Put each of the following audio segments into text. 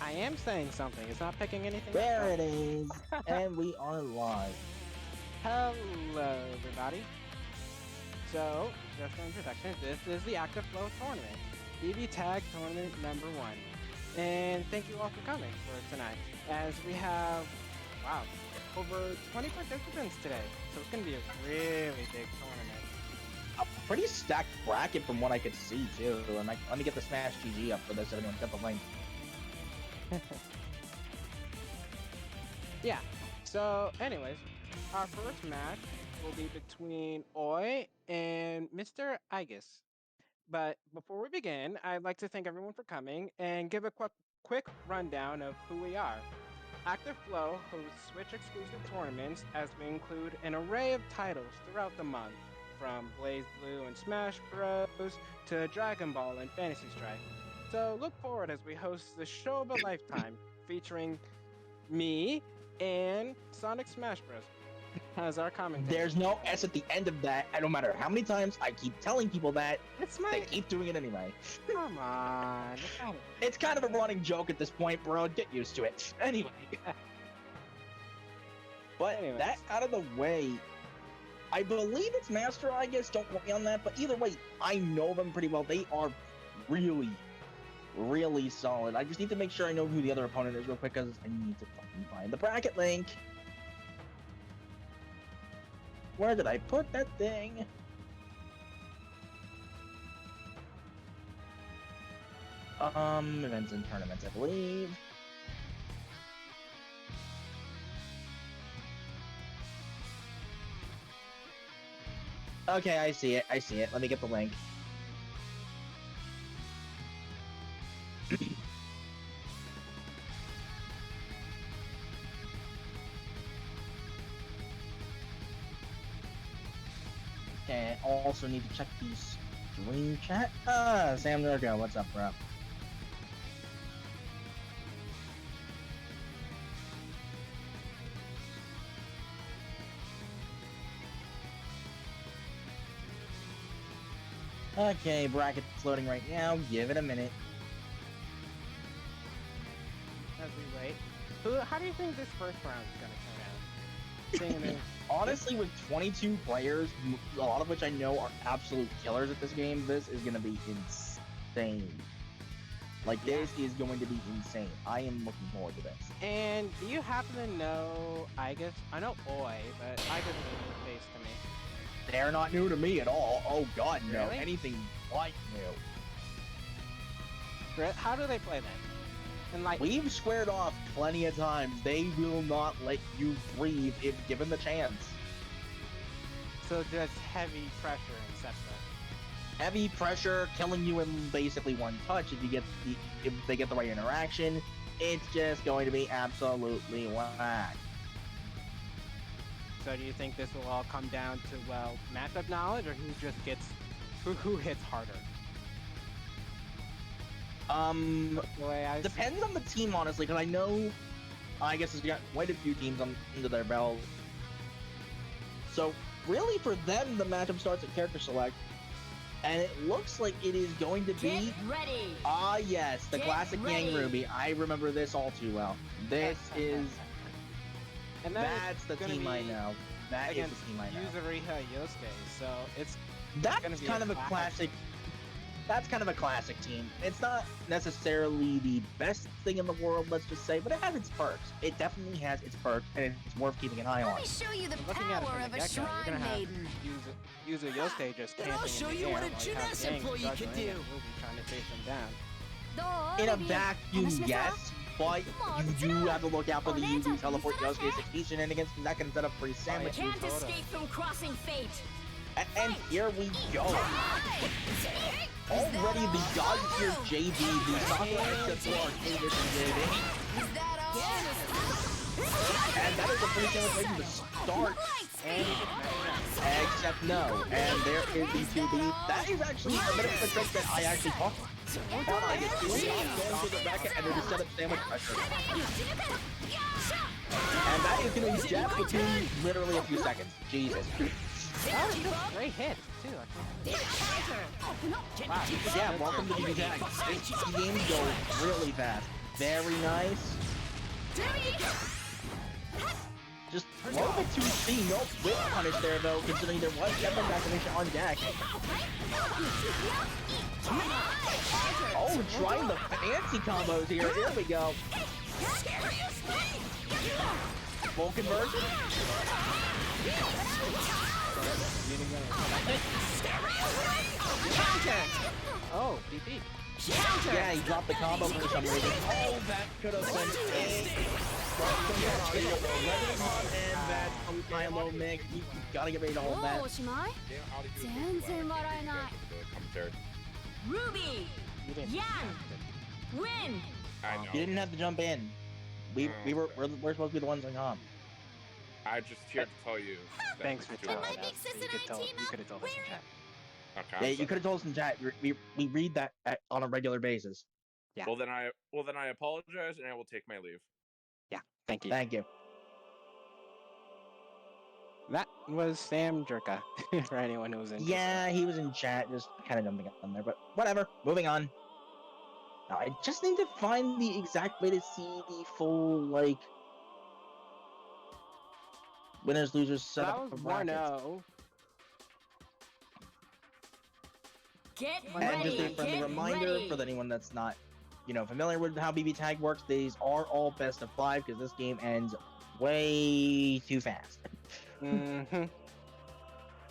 I am saying something. It's not picking anything up. There it is, and we are live. Hello, everybody. So, just for introduction, this is the Active Flow Tournament, EV Tag Tournament number 1. And thank you all for coming for tonight, as we have, wow, over 20 participants today. So it's going to be a really big tournament. A pretty stacked bracket from what I could see, too. And let me get the Smash GG up for this, if anyone's got the link. Yeah, so anyways, our first match will be between Oi and Mr. Igus. But before we begin, I'd like to thank everyone for coming and give a quick rundown of who we are. Active Flow hosts Switch exclusive tournaments as we include an array of titles throughout the month, from Blazblue and Smash Bros. To Dragon Ball and Fantasy Strike. So look forward as we host the show of a lifetime featuring me and Sonic Smash Bros. As our commentator. There's no S at the end of that, and no matter how many times I keep telling people that, they keep doing it anyway. Come on. It's kind of a running joke at this point, bro. Get used to it. Anyway. But that out of the way, I believe it's Master, I guess. Don't quote me on that. But either way, I know them pretty well. They are really, really solid. I just need to make sure I know who the other opponent is real quick, because I need to fucking find the bracket link. Where did I put that thing? Events and tournaments, I believe. Okay, I see it. Let me get the link. Okay, I also need to check the stream chat. Sam Nurgo, what's up, bro? Okay, bracket's loading right now. Give it a minute. As we wait, how do you think this first round is going to turn out? Honestly, with 22 players, a lot of which I know are absolute killers at this game, this is going to be insane. Like, this is going to be insane. I am looking forward to this. And do you happen to know Igus? I know Oi, but Igus is a new face to me. They're not new to me at all. Oh god, no. Really? Anything like new. How do they play then? And like, we've squared off plenty of times. They will not let you breathe if given the chance. So just heavy pressure and etc. Heavy pressure, killing you in basically one touch if they get the right interaction. It's just going to be absolutely whack. So do you think this will all come down to, well, matchup knowledge, or who hits harder? Depends on the team, honestly, because I guess it's got quite a few teams under their belt. So, really, for them, the matchup starts at character select, and it looks like it is going to be... Get ready! Ah, yes, the classic Yang Ruby. I remember this all too well. This is... And that's the team I know. That is the team I know. Yuzuriha Yosuke, so that's kind of a classic. That's kind of a classic team. It's not necessarily the best thing in the world, let's just say, but it has its perks. It definitely has its perks, and it's worth keeping an eye on. Let me show you the power of a shrine maiden. Yuzu Yosuke just camping I'll show in the you air, what a like Junes how employee Yang can do. We'll be trying to chase them down. In a vacuum, yes, but you do have to look out for the Yuzu teleport Yosuke 60 shenanigans, and that can set up free sandwich. Can't escape from crossing fate. And here we go. Already the God Tier JV, the Sakura Except Arcade Edition JV. And that is a pretty sandwich way to start. Except no. And there is the 2B. That is actually a bit of a trick that I actually talked about. I get going to the bracket and then just set up sandwich pressure. And that is going to be jab between literally a few seconds. Jesus. Great hit, too. Wow. Yeah, welcome to the game. These games go really fast. Very nice. Just a little bit too steam. No whip punish there, though, considering there was Death activation on deck. Oh, trying the fancy combos here. Here we go. Full conversion. Counter. Oh, BP. Counter. Yeah, he dropped the combo for some reason. Oh, that could have been it. And that's some Kylo mix. You gotta get ready to hold that. おしまい全然笑えない Ruby You didn't. Yan Win I know. You didn't have to jump in. We're supposed to be the ones on com. I just here to tell you. That Thanks for it's telling doing us. You could have told us in chat. Okay. Yeah, you could have told us in chat. We read that on a regular basis. Yeah. Well then I apologize and I will take my leave. Yeah, thank you. Thank you. That was Sam Jerka, for anyone who was in. Yeah, he was in chat, just kind of jumping on there, but whatever. Moving on. Now, I just need to find the exact way to see the full, like, winners, losers setup. That was of brackets. 1-0. Get And just a ready friendly Get reminder ready for anyone that's not, familiar with how BB Tag works, these are all best of 5 because this game ends way too fast. Mm-hmm.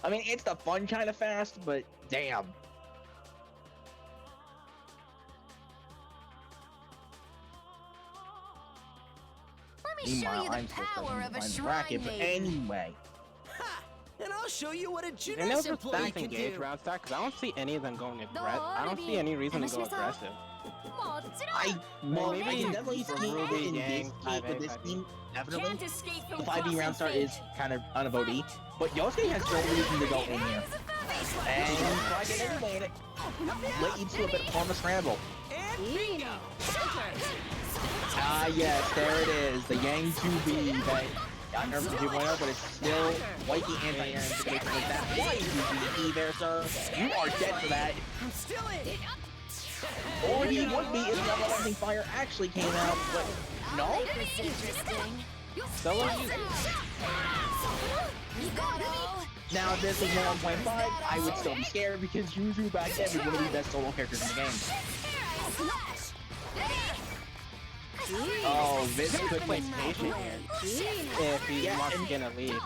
I mean, it's the fun kind of fast, but damn. Let me show Meanwhile, you the I'm still power struggling of to a find the shrine bracket, but maiden. anyway. Ha! And I'll show you what a And Junes those employee stacks can engage do. round start because I don't see any of them going aggressive. I don't see any reason to go aggressive. もちろん Well, Maybe maybe definitely for see Ruby in this gang, case with this 5A, team, definitely. Can't escape from The 5B round start crossing is fate. kind of on a OD, but Yosuke has no reason to go in here. And try to made it. Leads to a bit of a scramble. And いいね Ah, yes, there it is. The Yang 2B that got nerfed to 2.0, but it's still wipey anti-air situation like that. Why is you there, sir? You are dead for that. I'm still in. Or he would be if the Everlasting Fire actually came out, but no? This is interesting. Solo Now, if this was 1.5, I would still be scared because Yuzu back then is one of the best solo characters in the game. Oh, this could play be patient if he Yeah, wants to and- get a lead.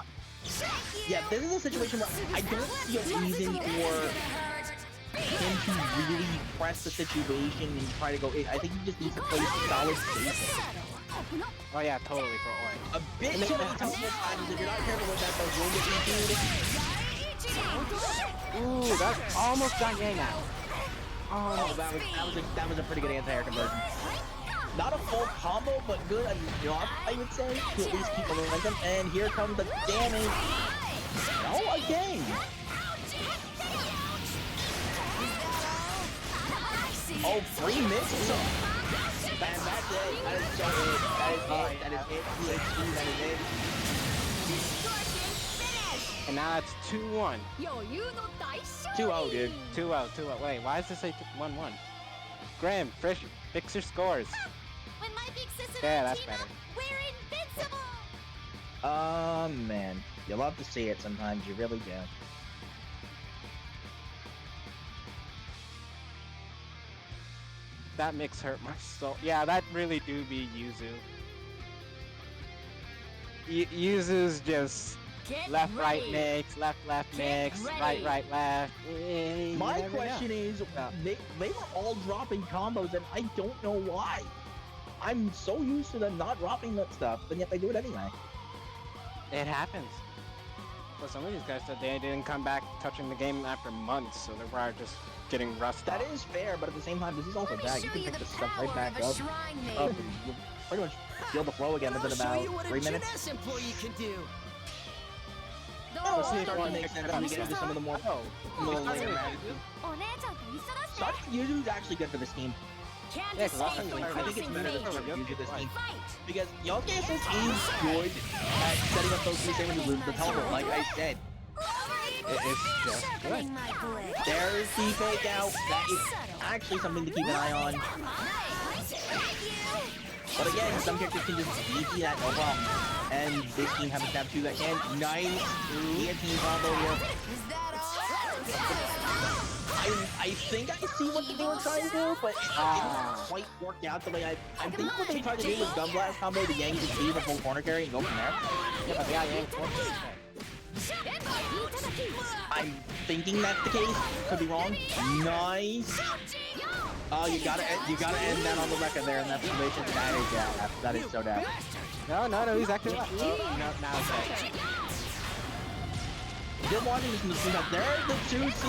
Yeah, this is a situation where I don't see a reason for him to really press the situation and try to go in. I think he just needs to play solid basics. Oh yeah, totally for Oi. A bit too many times if you're not careful with that, those will get Ooh, that's almost got Yang out. Oh, that was a pretty good anti-air conversion. Not a full combo, but good enough, I would say, to at least keep the momentum. And here comes the damage. No, again. Oh, 3 misses. And that's it. That is so it. That is it. That is it. PhD, that is it. And now it's 2-1. 2-0, dude. 2-0, 2-0. Wait, why does this say 1-1? Graham, fix your scores. When my big sister Yeah, and that's team better. up, we're invincible. Man. You love to see it sometimes. You really do. That mix hurt my soul. Yeah, that really do be Yuzu. Yuzu's just Get left, right ready. mix, left, Get mix, ready. right, left. You My never know. question is, Yeah. they were all dropping combos, and I don't know why. I'm so used to them not dropping that stuff, but yet they do it anyway. It happens. But some of these guys said they didn't come back touching the game after months, so they were just getting rust That off. is fair, but at the same time, this is also Let me bad. show You can you pick the this stuff power right back of a up, shrine and maiden. you'll pretty much feel the flow again And within I'll show about you what 3 a minutes. Junes employee can do. Oh, Let's see if start one to make picks sense it as we up. get into some of the more Oh, later rounds. お姉ちゃんと一緒だして Such Yuzu's actually good for this team. Can't Yeah, 'cause last escape time from we- I think it's crossing better than fate. Such Yuzu this team. Fight. Because Yosuke is good at setting up those 3 seconds with the teleport, like I said. It's just good. Sharpening my blade. There's the fake out. That is actually something to keep an eye on. Nice. Thank you. But again, some characters can just easy that, no problem. And this team happens to have two that can. Nice guillotine combo here. Is that all? I think I see what they were trying to do, but it didn't quite work out the way I think what they tried to do was gun blast combo to yank the key the full corner carry and go from there. Yeah, but they got yanked. I'm thinking that's the case. Could be wrong. Nice. Oh, you gotta end that on the record there in that situation. That is so bad. No, he's actually left. No, now it's back. Still watching this in the screen. There's the two C.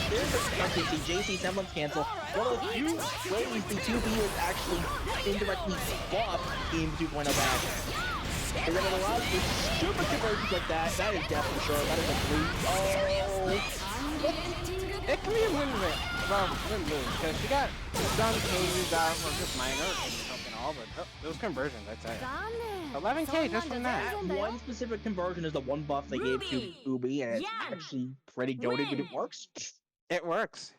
There's the JC semblance cancel. One of the few ways the 2B is actually indirectly buffed in 2.0 back. And then it allows for stupid conversions like that. That is definitely sure. That is a blue. Oh. It can be a win-win. Well, win-lose, because she got some changes that were just minor and something all, but those conversions, I'd say. 11K just from that. That one specific conversion is the one buff they gave to Ubi, and it's actually pretty goated, but it works. It works.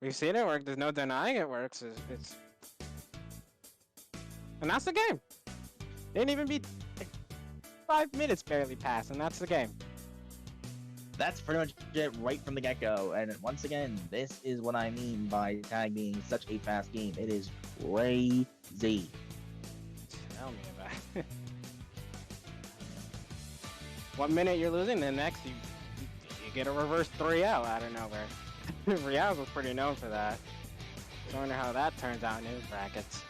We've seen it work. There's no denying it works. It's... And that's the game. Didn't even be 5 minutes barely passed, and that's the game. That's pretty much it right from the get-go. And once again, this is what I mean by tag being such a fast game. It is crazy. Tell me about it. 1 minute you're losing, the next you get a reverse 3L out of nowhere. Riaz was pretty known for that. I wonder how that turns out in his brackets.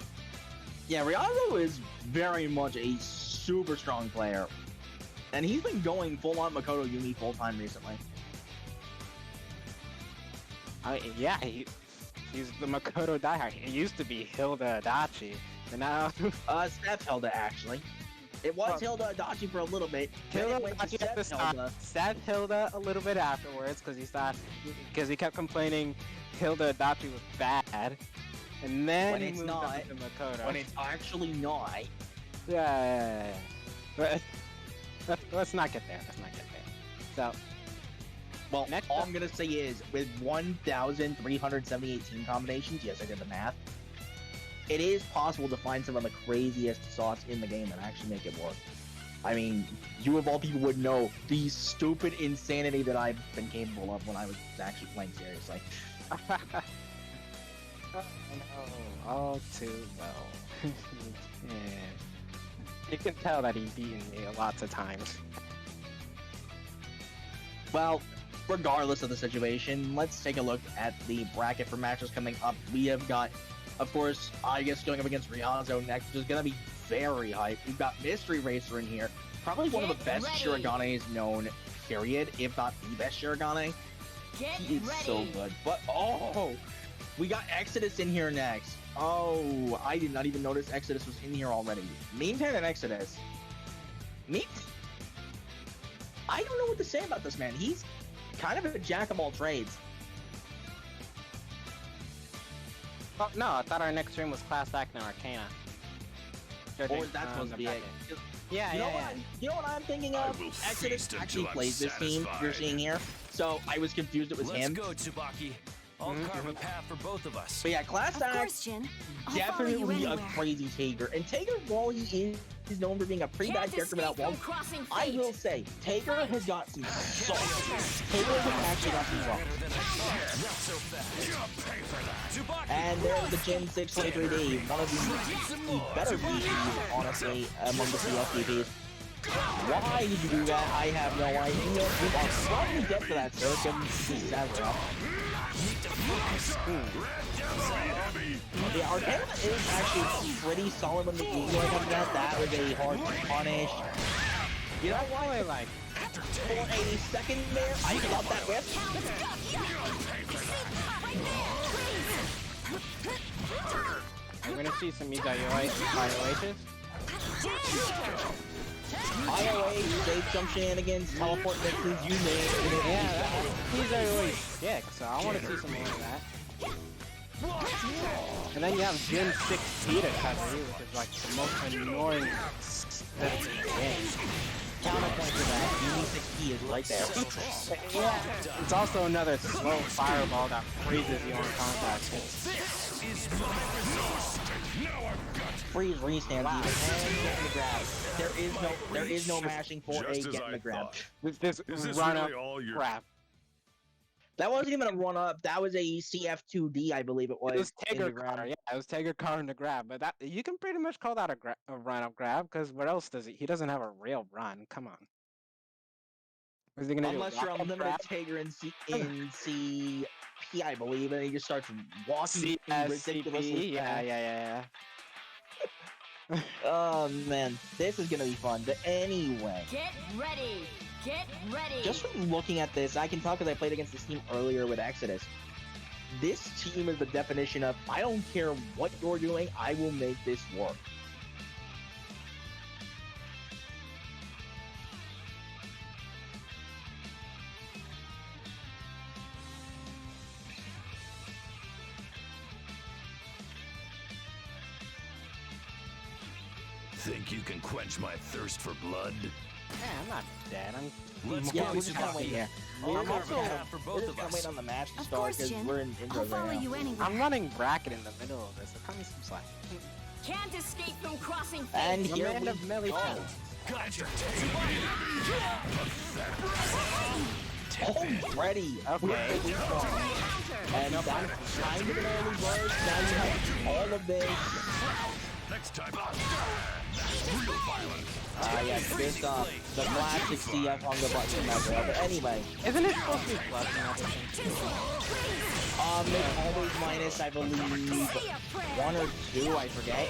Yeah, Riazo is very much a super strong player. And he's been going full-on Makoto Yumi full-time recently. Yeah, he's the Makoto diehard. He used to be Hilda Adachi, and now... Seth Hilda, actually. It was Hilda Adachi for a little bit. Hilda Adachi at the start. Seth Hilda a little bit afterwards, because he kept complaining Hilda Adachi was bad. And then when he it's moved not, up to Makoto. when it's actually not. Yeah. But let's not get there. So, well, next all up, I'm gonna say is, with 1,378 team combinations, yes, I did the math, it is possible to find some of the craziest sauce in the game and actually make it work. I mean, you of all people would know the stupid insanity that I've been capable of when I was actually playing seriously. Oh no, all too well. Yeah. You can tell that he's beaten me lots of times. Well, regardless of the situation, let's take a look at the bracket for matches coming up. We have got, of course, I guess going up against Riazo next, which is going to be very hype. We've got Mystery Racer in here, probably one of the best Shiraganes known, period, if not the best Shiragane. He is so good. But, oh, we got Exodus in here next. Oh, I did not even notice Exodus was in here already. Meantime and Exodus. I don't know what to say about this man. He's kind of a jack of all trades. Oh, no, I thought our next stream was Class Act and Arcana. Or is that supposed to be it? Yeah, You know what I'm thinking of? Exodus actually plays this team you're seeing here. So I was confused it was him. Let's go, Tsubaki. I'll carve a path for both of us. But yeah, Class Act, Jin. I'll follow you definitely a anywhere. crazy Taker. And Taker, while he is known for being a pretty bad character without one, I will say, Taker has got some sauce. Taker has actually got some sauce. And there's the Gen 623D, one of the better VPs, honestly, among the CSVPs. Why did you do that? I have no idea. I'll probably get to that circum. Yeah, Arcana is actually pretty solid when the ego comes out. That was a hard punish. You know why? like For a second there, I thought that whip. we're gonna see some IOHs. IOA, safe jump shenanigans, teleport mixes, you name it. Yeah, he's always sick, so I want to see some more of that. And then you have Gen 6 Beta cover, which is like the most annoying step in the game. counterpoint to that, Uni6P is right there. Yeah. It's also another slow fireball that freezes you on contact. This is my resort. Now I've got Freeze restands even, and get in the grab. There is no mashing for a Just as get in the I grab. thought. This Is this run really up all your... crap. That wasn't even a run up. That was a CF2D, I believe it was. It was in the Tiger grab. Car, yeah. It was Tiger Car in the grab, but that you can pretty much call that a run up grab because what else does he? He doesn't have a real run. Come on. Is he gonna Unless do a you're rock up unlimited grab? Tiger in CP, I believe, and he just starts walking ridiculously CSCP, fast. yeah. Oh man, this is gonna be fun. But anyway, Get ready. Get ready. just from looking at this, I can tell because I played against this team earlier with Exodus. This team is the definition of I don't care what you're doing, I will make this work. Think you can quench my thirst for blood? Yeah, I'm not dead. Let's Yeah, go, we're just kind of Tsubaki. waiting here. I'll We're carve also a path for we're both just of kind of us. waiting on the match to Of start course, because Jin. we're in I'll intros follow right now. you anyway. I'm running bracket in the middle of this, so cut me some slack. Can't escape from crossing fate. And here Land we of Melee go. Town. Gotcha. Already, Okay. and that's kind of an early burst. Now you have all of this. Next time. Real violence. Yes, this the classic CF on the button measure. But anyway, Isn't it supposed to be plus and everything? it's always minus, I believe, 1 or 2, I forget.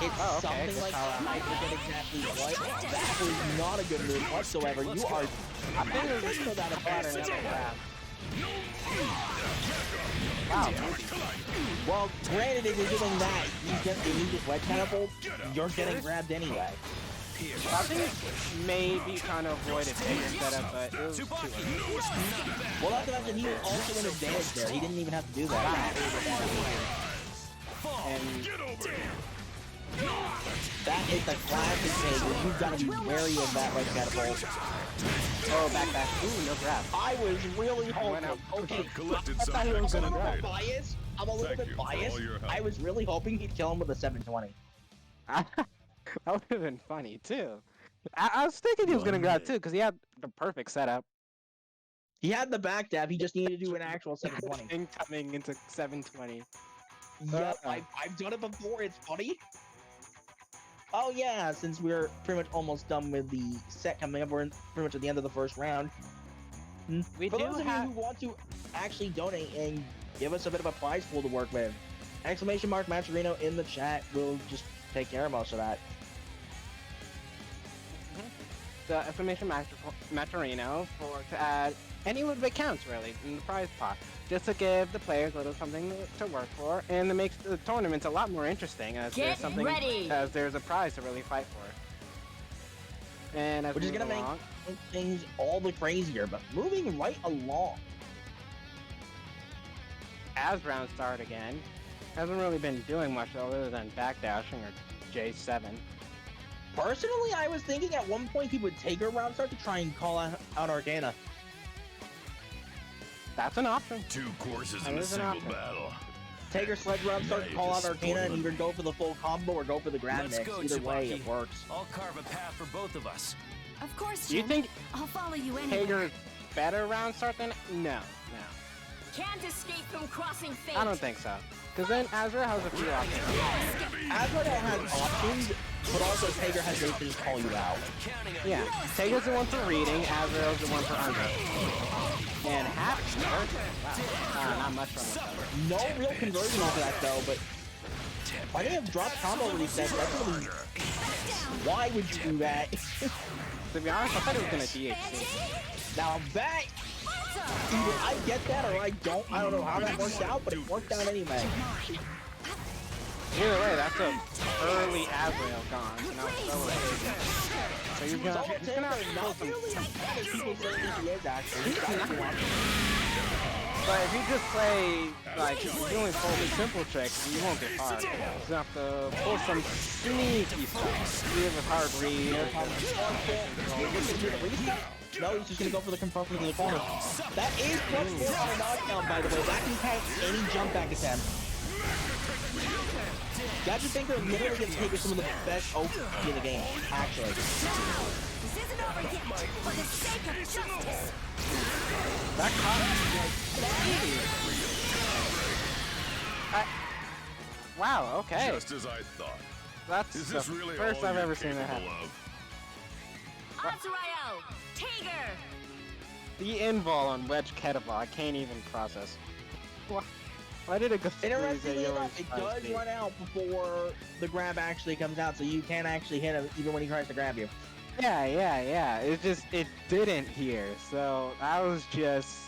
It's Oh, okay, something good like call that. out. I forget exactly what. That was not a good move whatsoever. You are. I think it was just that about another grab. Wow. Well, granted, if you're doing that, you get the immediate wet catapult. You're getting grabbed anyway. I think it maybe kind of avoided Taker setup, but it was too early. Well, not to mention he was also in advantage there. He didn't even have to do that. And That is the classic thing where you've got to be wary of that wet catapult. oh, back. Ooh, no grab. I was really Went out. hoping. Okay, I've collected I some thought he was I'm a gonna little grab. bit biased. I'm a little Thank bit you for all biased. your help. I was really hoping he'd kill him with a 720. That would have been funny too. I was thinking he was gonna grab too because he had the perfect setup. He had the back dab. He just needed to do an actual 720. Incoming into 720. Yep, I've done it before. It's funny. Oh yeah, since we're pretty much almost done with the set coming up, we're pretty much at the end of the first round. We For do those of you have. who want to actually donate and give us a bit of a prize pool to work with, exclamation mark Maturino in the chat. We'll just take care of most of that. The exclamation Maturino for to add any little bit counts really in the prize pot, just to give the players a little something to work for, and it makes the tournaments a lot more interesting as Get there's something ready. as there's a prize to really fight for. And as Which we is gonna move make along, things all the crazier, but moving right along. as rounds start again, hasn't really been doing much other than backdashing or J7. Personally, I was thinking at one point he would take a round start to try and call out Arcana. That's an option. 2 courses That in a is an single option. battle. Take her sledge round start, Now you call out just Arcana, and spoiled either go for the full combo or go for the grab Let's mix. go, Either way, Tsubaki. it works. I'll carve a path for both of us. Of course, Do you Jin. think I'll follow you anyway. Hager's better round start than no? Can't escape from crossing fate. I don't think so. Because then Azra has a few options. Asgard has options, but also Tager has ways to just call you out. Counting on Yeah, you. Tager's the one for reading, Azrael's the one for under. And half wow, not much from it No real conversion off of that though, but why do you have drop combo resets? That's really... Why would you do that? though. To be honest, I thought it was gonna DHC. Now that... Either I get that or I don't. I don't know how that worked out, but it worked out anyway. Either way, that's a early Azrael gone. So now it's solo Tager. So you're Solo gonna have Tager, to not pull some. really as bad as people say he is, actually. He's got a few options. But if you just play, like, doing totally simple tricks, you won't get fired. You have to pull some sneaky stuff. You have a hard read. No, he's just gonna go for the confirm to the corner. That is plus 4 on a knockdown, by the way. That can count any jump back attempt. Got to think they're literally gonna take some of the best OP in the game, actually. This isn't over yet. For the sake of justice. That caught wow, okay. Just as I thought. That's Is the this really first all I've you're ever seen that capable happen. of? Azrael, Tiger. The invol on Wedge Kettlebell, I can't even process. Why did it go through Interestingly the enough, it does run out before the grab actually comes out, so you can actually hit him even when he tries to grab you. Yeah. It didn't here. So I was just,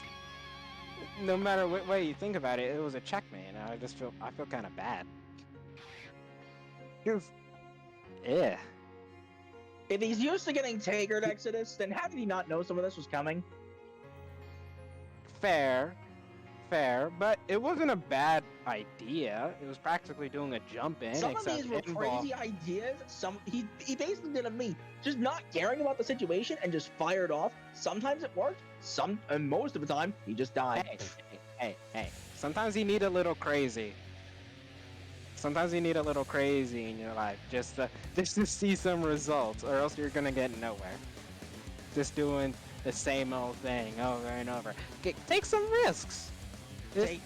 no matter what way you think about it, it was a checkmate. And I feel kind of bad. Yeah. If he's used to getting takered, Exodus, then how did he not know some of this was coming? Fair, but it wasn't a bad idea. It was practically doing a jump in. Some of except these were invol. crazy ideas. He basically did a me, just not caring about the situation and just fired off. Sometimes it worked. And most of the time he just died. Hey. Sometimes you need a little crazy. Sometimes you need a little crazy in your life just to see some results, or else you're gonna get nowhere. Just doing the same old thing over and over. Take some risks.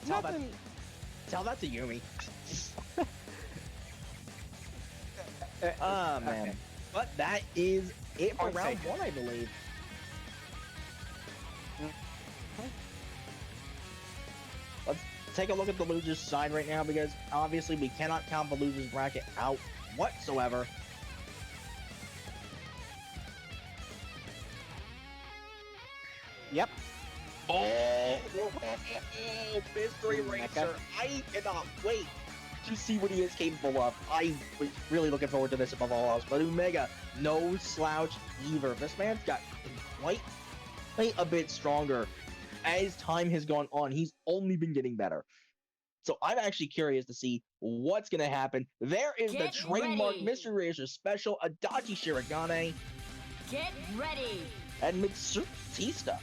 Tell that to Yumi. Oh man. Okay. But that is it for Point round taken. 1, I believe. Let's take a look at the losers side right now, because obviously we cannot count the losers bracket out whatsoever. Yep. Oh, Mystery Racer. I cannot wait to see what he is capable of. I was really looking forward to this above all else. But Omega, no slouch either. This man's got quite a bit stronger as time has gone on. He's only been getting better. So I'm actually curious to see what's going to happen. There is Get the trademark ready. Mystery Racer special Adachi Shirogane Get ready. and Mitsushita.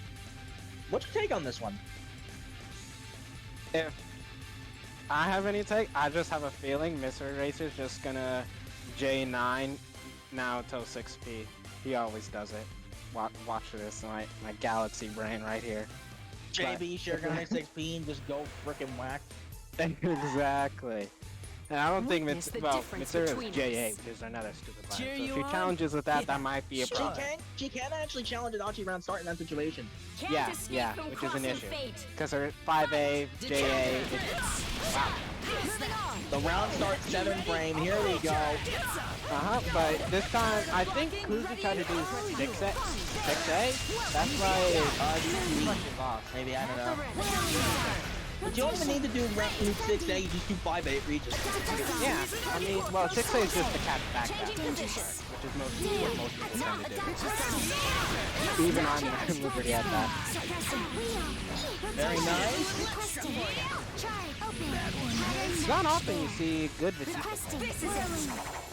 What's your take on this one? If I have any take, I just have a feeling Mr. Racer's just gonna J9 now till 6P. He always does it. Watch this, my galaxy brain right here. JB Shirogane 6P and just go frickin' whack. Exactly. And I don't think Witness the Mitsuru difference is between J8, us. which is another stupid line. Cheer So if you she on? challenges with that might be a Sure. problem. She can actually challenge Adachi round start in that situation. Can't Yeah, escape from which is an crossing issue. fate. Because her 5A, J8, wow. Moving on. The round starts 7 frame. Here we go. But this time, I think Kuzi tried to do 6A. That's why Maybe, I don't know. But you don't even need to do rank move 6A, you just do 5-8 reaches. yeah, I mean, well, 6A is just the catch back Changing dash, positions. which is what most people tend to do. Even I'm in Liberty at that. Very nice. It's not often you see good Vegeta.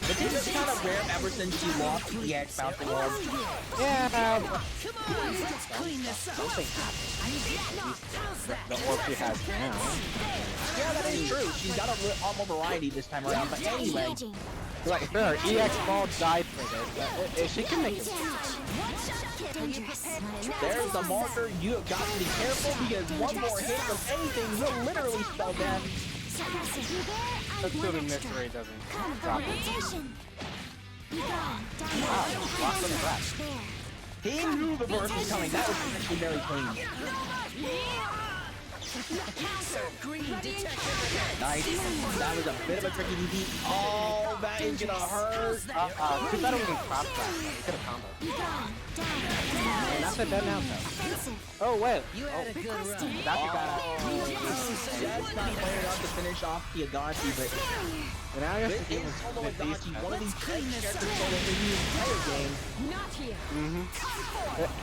But this is kind of rare ever since she lost the EX bouncing orb. Yeah, Clean this up. something happened. The orb she has now. Yeah, that is true. She's got a more variety this time around. But anyway, Like, her EX ball died for this, but she can make it. there's the marker. You have got to be careful because one more hit of anything will literally spell death. Let's go to Mystery doesn't drop it. Wow, lost on the breath. He knew the burst was coming. That was actually very clean. Green detected. Nice. That was a bit of a tricky DP. Oh, that is gonna hurt. Too bad it wasn't cross track. We could have comboed. And that's a dead now, though. Oh, wait. You had a good run. That's a bad That's not playing enough to finish off the Adachi, but And now you have this to deal is solo with these. Adachi, one of these best characters solo in the entire game. Not here.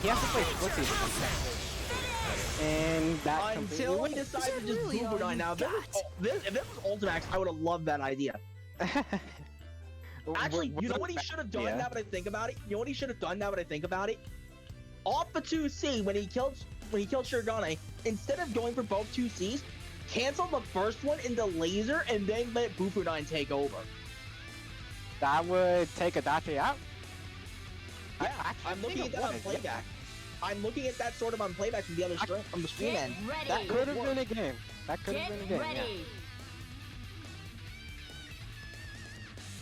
He has to play Splitsy. and that completely Until he wins. decides to just really all Blue you now. If this was Ultimax, I would have loved that idea. Actually, you know what he should have done now that I think about it? You know what he should have done now that I think about it? Off the 2C, when he killed Shirogane, instead of going for both 2Cs, cancel the first one into laser and then let Bufu9 take over. That would take Adachi out? Yeah, I'm looking at that on playback. I'm looking at that sort of on playback from the other stream, from the stream end. ready. That Could have been a game. That could have been a game, ready.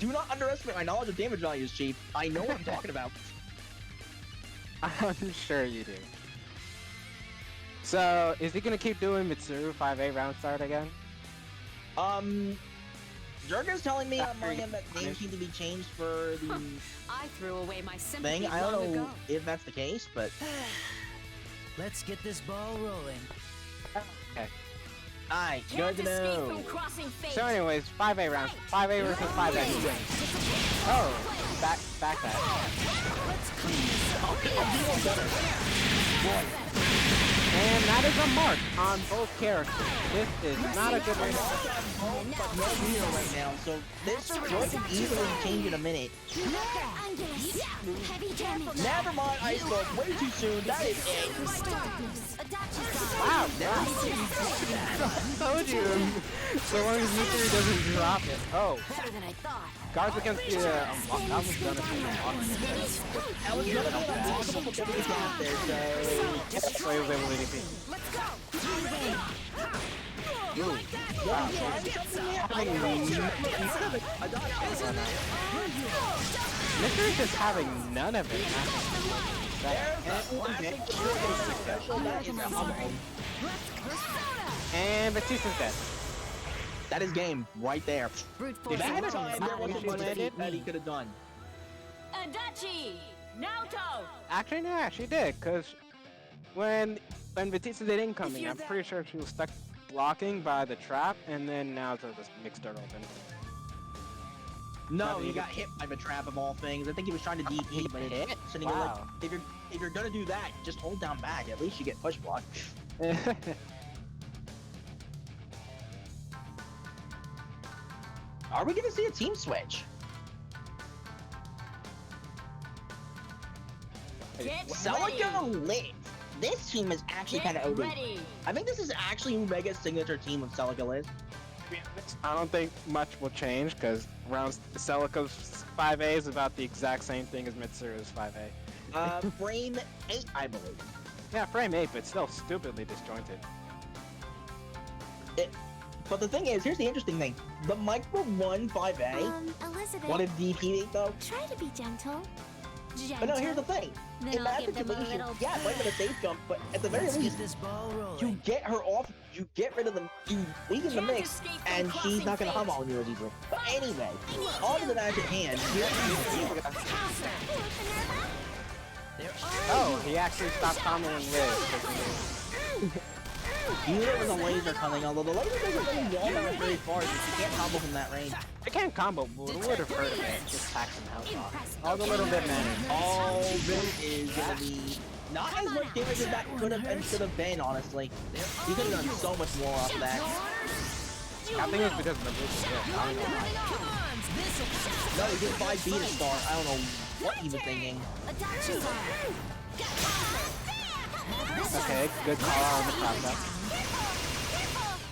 Do not underestimate my knowledge of damage values, Chief. I know what I'm talking about. yeah. I'm sure you do. So, is he gonna keep doing Mitsuru 5A round start again? Jerga's telling me on my After end that names punish- need to be changed for the I threw away my sympathy thing. I long don't know ago. if that's the case, but Let's get this ball rolling. alright, Can't good to escape know. from crossing fate. So anyways, 5A round. 5A versus 5A. Oh, back that. Let's clean this up. And that is a mark on both characters. This is not a good way to But no Neo right now, so this Joy can easily change in a minute. Heavy damage. Never mind, I spoke way too soon. That is it. Wow, yeah. Told you. So long as Mystery doesn't drop it. Oh, Better than I thought. guards against the that was gonna be I was gonna be impossible to get it out there, so so he was able to defeat. Let's go. Mystery's just having none of it. And Batista's dead. That is game right there. Brute force If at the alone time is there not wasn't enough much to defeat that he me. could have done. Adachi! Naoto! Actually, no, she did, because when Batista did incoming, I'm pretty sure she was stuck blocking by the trap, and then Naruto just mixed her open. No, he got hit by the trap of all things. I think he was trying to DP, but hit? it's sitting there like, Wow. if you're gonna do that, just hold down back. At least you get push block. Are we gonna see a team switch? Get Celica lit. This team is actually kind of OD. ready. I think this is actually Omega's signature team with Celica is. I don't think much will change, because round Celica's 5A is about the exact same thing as Mitsuru's 5A. Frame 8, I believe. Yeah, frame 8, but still stupidly disjointed. But the thing is, here's the interesting thing. The Micro 1 5A Elizabeth, wanted DP 8 though. try to be gentle. But no, here's the thing. Then In I'll that give them a situation, little yeah, it might have been a safe jump, but at the very Let's least, get this ball you rolling. get her off, you get rid of them, you weaken the Can't mix, escape from and she's crossing not gonna fate. hum all you as easily. But anyway, on to the match at hand. Oh, he actually stopped commenting Liz. You knew there was a laser coming, although the laser doesn't really wall out very far, so you can't combo from that range. I can't combo, but it would have hurt a bit. Just pack some health off. All the little bit matters. All this is gonna be not as much damage as that could have and should have been, honestly. You could have done so much more off of that. I think it's because of the boost. I don't know. No, he did 5 beat a star. I don't know what he was thinking. Okay, good call out on the process.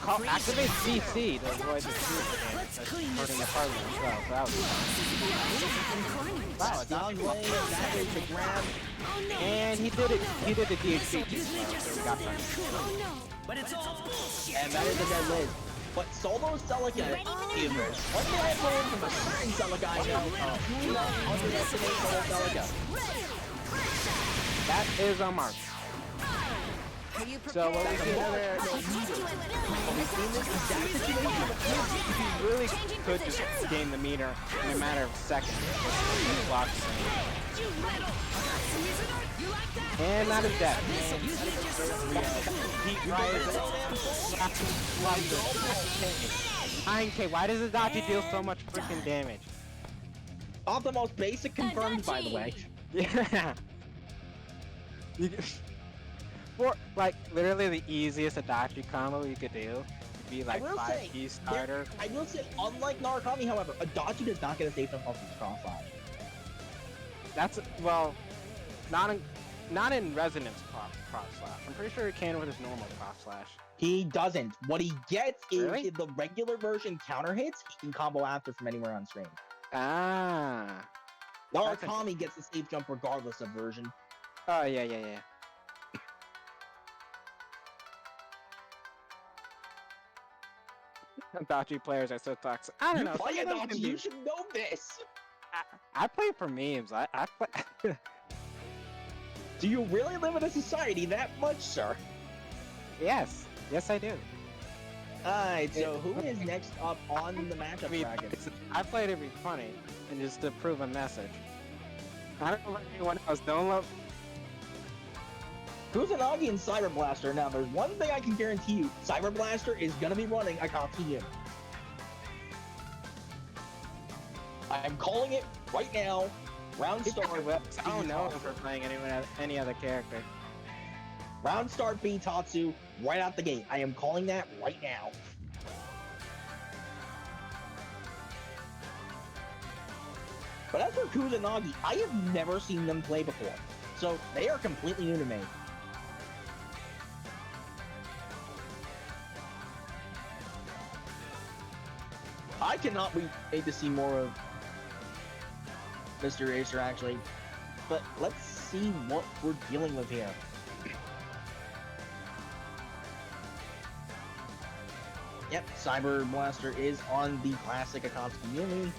Activate CC to avoid the damage. That's hurting the partner as well. So that was Wow, a dog blade, that is the grab. and he did it. He did the DHC too, so we got that. But it's all bullshit. And that is a dead lid. But solo Celica gamers. One thing I've learned from a certain Celica I know, do not underestimate solo Celica. That is a mark. Are you So prepared? what we see there, We've seen this exact situation he really could just gain the meter in a matter of seconds. Just blocks and that is death. Heat rise. 9K. Why does Adachi deal so much freaking damage? Off the most basic confirmed, by the way. Yeah. for like literally the easiest Adachi combo you could do would be like will say, 5-piece starter. I will say, unlike Narukami, however, Adachi does not get a safe jump off his cross slash. That's well, not in Resonance cross slash. I'm pretty sure he can with his normal cross slash. He doesn't. What he gets is Really? if the regular version counter hits, he can combo after from anywhere on screen. Ah. Narukami gets the safe jump regardless of version. Oh yeah. Adachi players are so toxic. I don't You know. play some of them Adachi, can be- you should know this. I play for memes. I play. Do you really live in a society that much, sir? Yes, I do. Alright, so who is next up on the matchup bracket? I play to be funny and just to prove a message. I don't know about anyone else. Don't love. Kusanagi and Cyber Blaster. Now, there's one thing I can guarantee you. Cyber Blaster is going to be running Akatsuki unit. I'm calling it right now. Round start. I don't know if we're playing any other character. Round start Bitatsu right out the gate. I am calling that right now. But as for Kusanagi, I have never seen them play before. So they are completely new to me. I cannot wait to see more of Mr. Acer, actually. But let's see what we're dealing with here. Yep, Cyber Blaster is on the classic Akatsuki Yumi.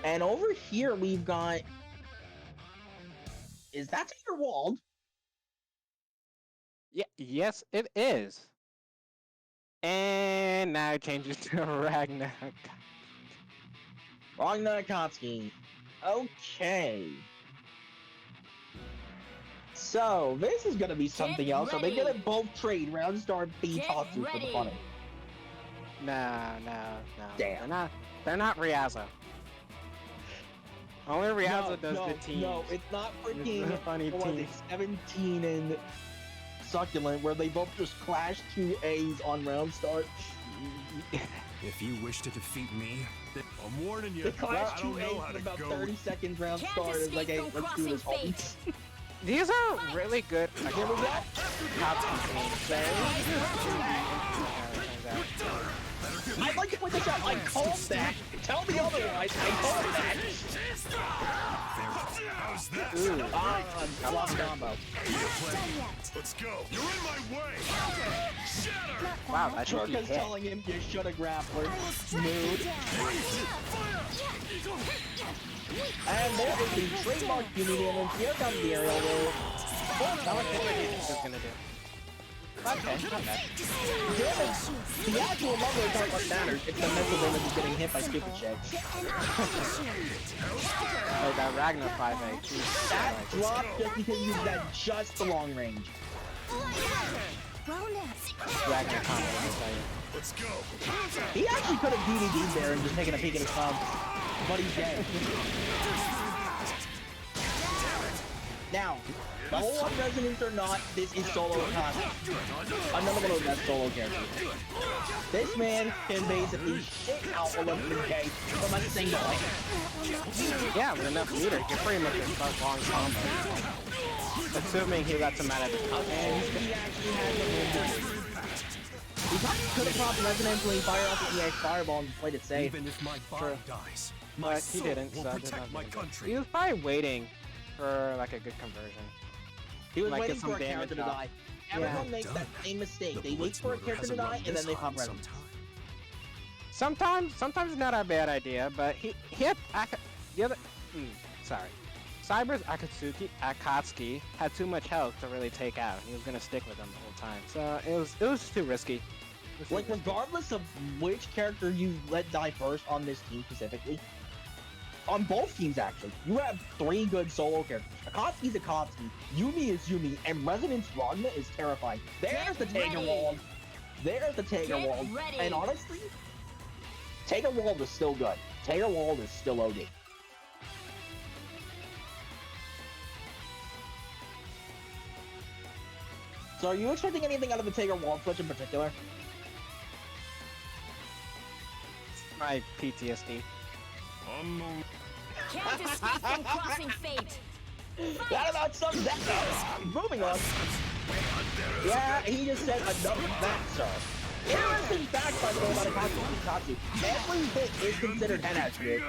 And over here we've got... Is that Tater Wald? Yeah, yes, it is. And now it changes to Ragnar. Ragnar Akatsuki. Okay. So, this is gonna be something Get else. So they're ready. gonna both trade Round Star Bitatsu for the ready. fun. No. Damn. They're not Riazzo. Only Riazzo does no, the team. No, it's not It's freaking a funny what was team. it, 17 and Succulent, where they both just clash 2 A's on round start. If you wish to defeat me, then I'm warning you. They clash I 2 don't A's know how in to about go. 30 seconds round Can't start. It's like, hey, escape from let's do this, crossing homies. These are really good. Like, Here we go. I'd like to point this out. I called that. Tell me otherwise. I called that. How's that? Ooh. I lost combo. Let's go. You're in my way. Shatter. Wow, that should be Churka's hit. telling him you should have grappled. I will strike you Mood. down. And there is the trademark Unity, and then here comes the aerial roll. That was what he was gonna do. Okay, not bad. The actual number is not what matters. It's the mental damage of getting hit by stupid shit. Like that Ragnar 5A. Jeez. That dropped just because you got just the long range. Ragnar combo, let me tell you. Let's go. He actually could have DDD'd there and just taken a peek at his thumb. But he's dead. Now, the whole on Resonance or not, this is solo Akatsuki. Another one of the best solo characters. This man can basically shit out Olympian K from a single hit. Yeah, with enough meter, you can pretty much just start long combo. Assuming he lets him out of the And he actually had the win. He could have popped Resonance when he fired off the EX Fireball and just played it safe. Even if my body dies, my But he soul didn't, will so it did protect not my matter. country. He was probably waiting for like a good conversion. He was Like, waiting get some for a character to damage die. Yeah. Everyone makes that same mistake. They wait for a character to die and then they pop Resonance. Sometimes it's not a bad idea, but he had the other. Sorry, Cyber's Akatsuki had too much health to really take out. He was gonna stick with him the whole time, so it was too risky. It was too Like, risky. regardless of which character you let die first on this team specifically, on both teams actually, you have 3 good solo characters. Akatsuki's Akatsuki, Yumi is Yumi, and Resonance Ragna is terrifying. There's the Get Tager ready. Wald. There's the Tager Get Wald. ready. And honestly, Tager Wald is still good. Tager Wald is still OD. So are you expecting anything out of the Tiger Wall Switch in particular? My PTSD. Unknown. Can't escape from crossing fate. That about sums that up. Moving on. Yeah, he just said enough of that, sir. Interesting fact, by the way, about Akatsu Pikachu. Every hit is considered head attribute.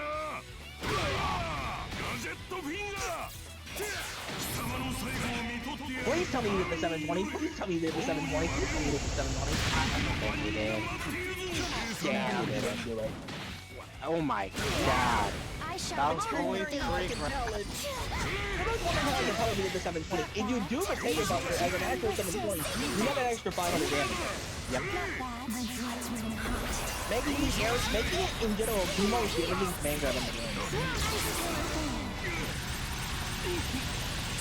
Please tell me you did the 720. Please tell me you did the 720. Please tell me you did the 720. I don't think you did. Damn, you didn't do it. Oh my god. I shall That was return only your 3 aid. I can tell you did the 720. If you do the Tater Buffer as an actual 720, you get an extra 500 damage. Yep. Not bad. My blood's running hot. Making it in general the most damaging command grab in the game.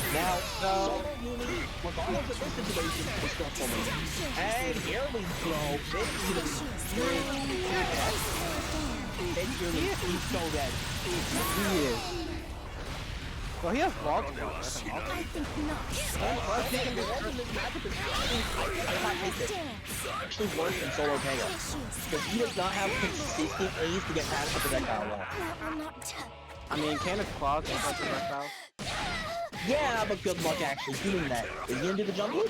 Now, Solo Yumi, regardless of this situation, is still for me. And here we go. This is gonna be really bad. He's so dead. He is. Well, he has multiple. I think not. Plus, he can do Actually worse than Solo Tega. Because he does not have consistent A's to get past the projectile wall. I'm not. I mean, can his claws and plus projectiles? Yeah, but good luck actually doing that. Is he gonna do the jump loop?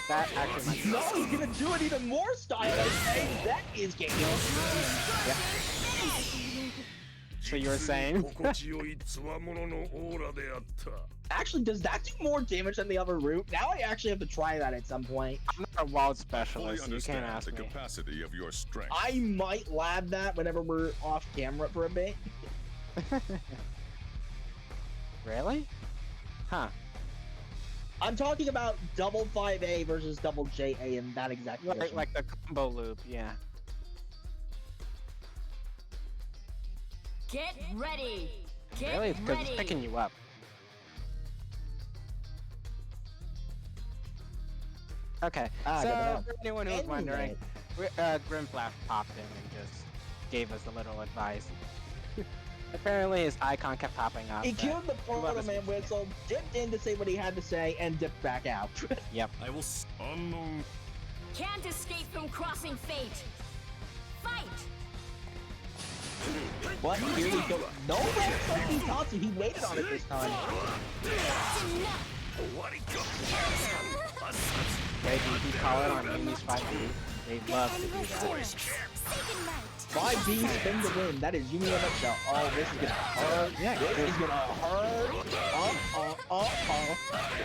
That actually might be. No, he's gonna do it even more stylish. Hey, that is game. Yeah. So you were saying? Actually, does that do more damage than the other route? Now I actually have to try that at some point. I'm not a wild Fully specialist, so you can't understand ask the me. capacity of your strength. I might lab that whenever we're off camera for a bit. Really? Huh. I'm talking about double 5A versus double JA in that exact position. Like the combo loop, yeah. Get ready. Get Really? It's because it's ready. picking you up. Okay, Ah, good to so know. for anyone who's wondering, Grimflash popped in and just gave us a little advice. Apparently his icon kept popping up. He but killed the whoever's Florida Man whistle, dipped in to say what he had to say, and dipped back out. Yep. I will unknown. Can't escape from crossing fate. Fight. But here we go. No red from Pikachu. He waited on it this time. That's enough. Maybe you call it on Yumi's 5B. They love to do that. Second right. 5B spin the win. That is Yumi in a nutshell. Oh, this is gonna hurt. Yeah, This is gonna hurt.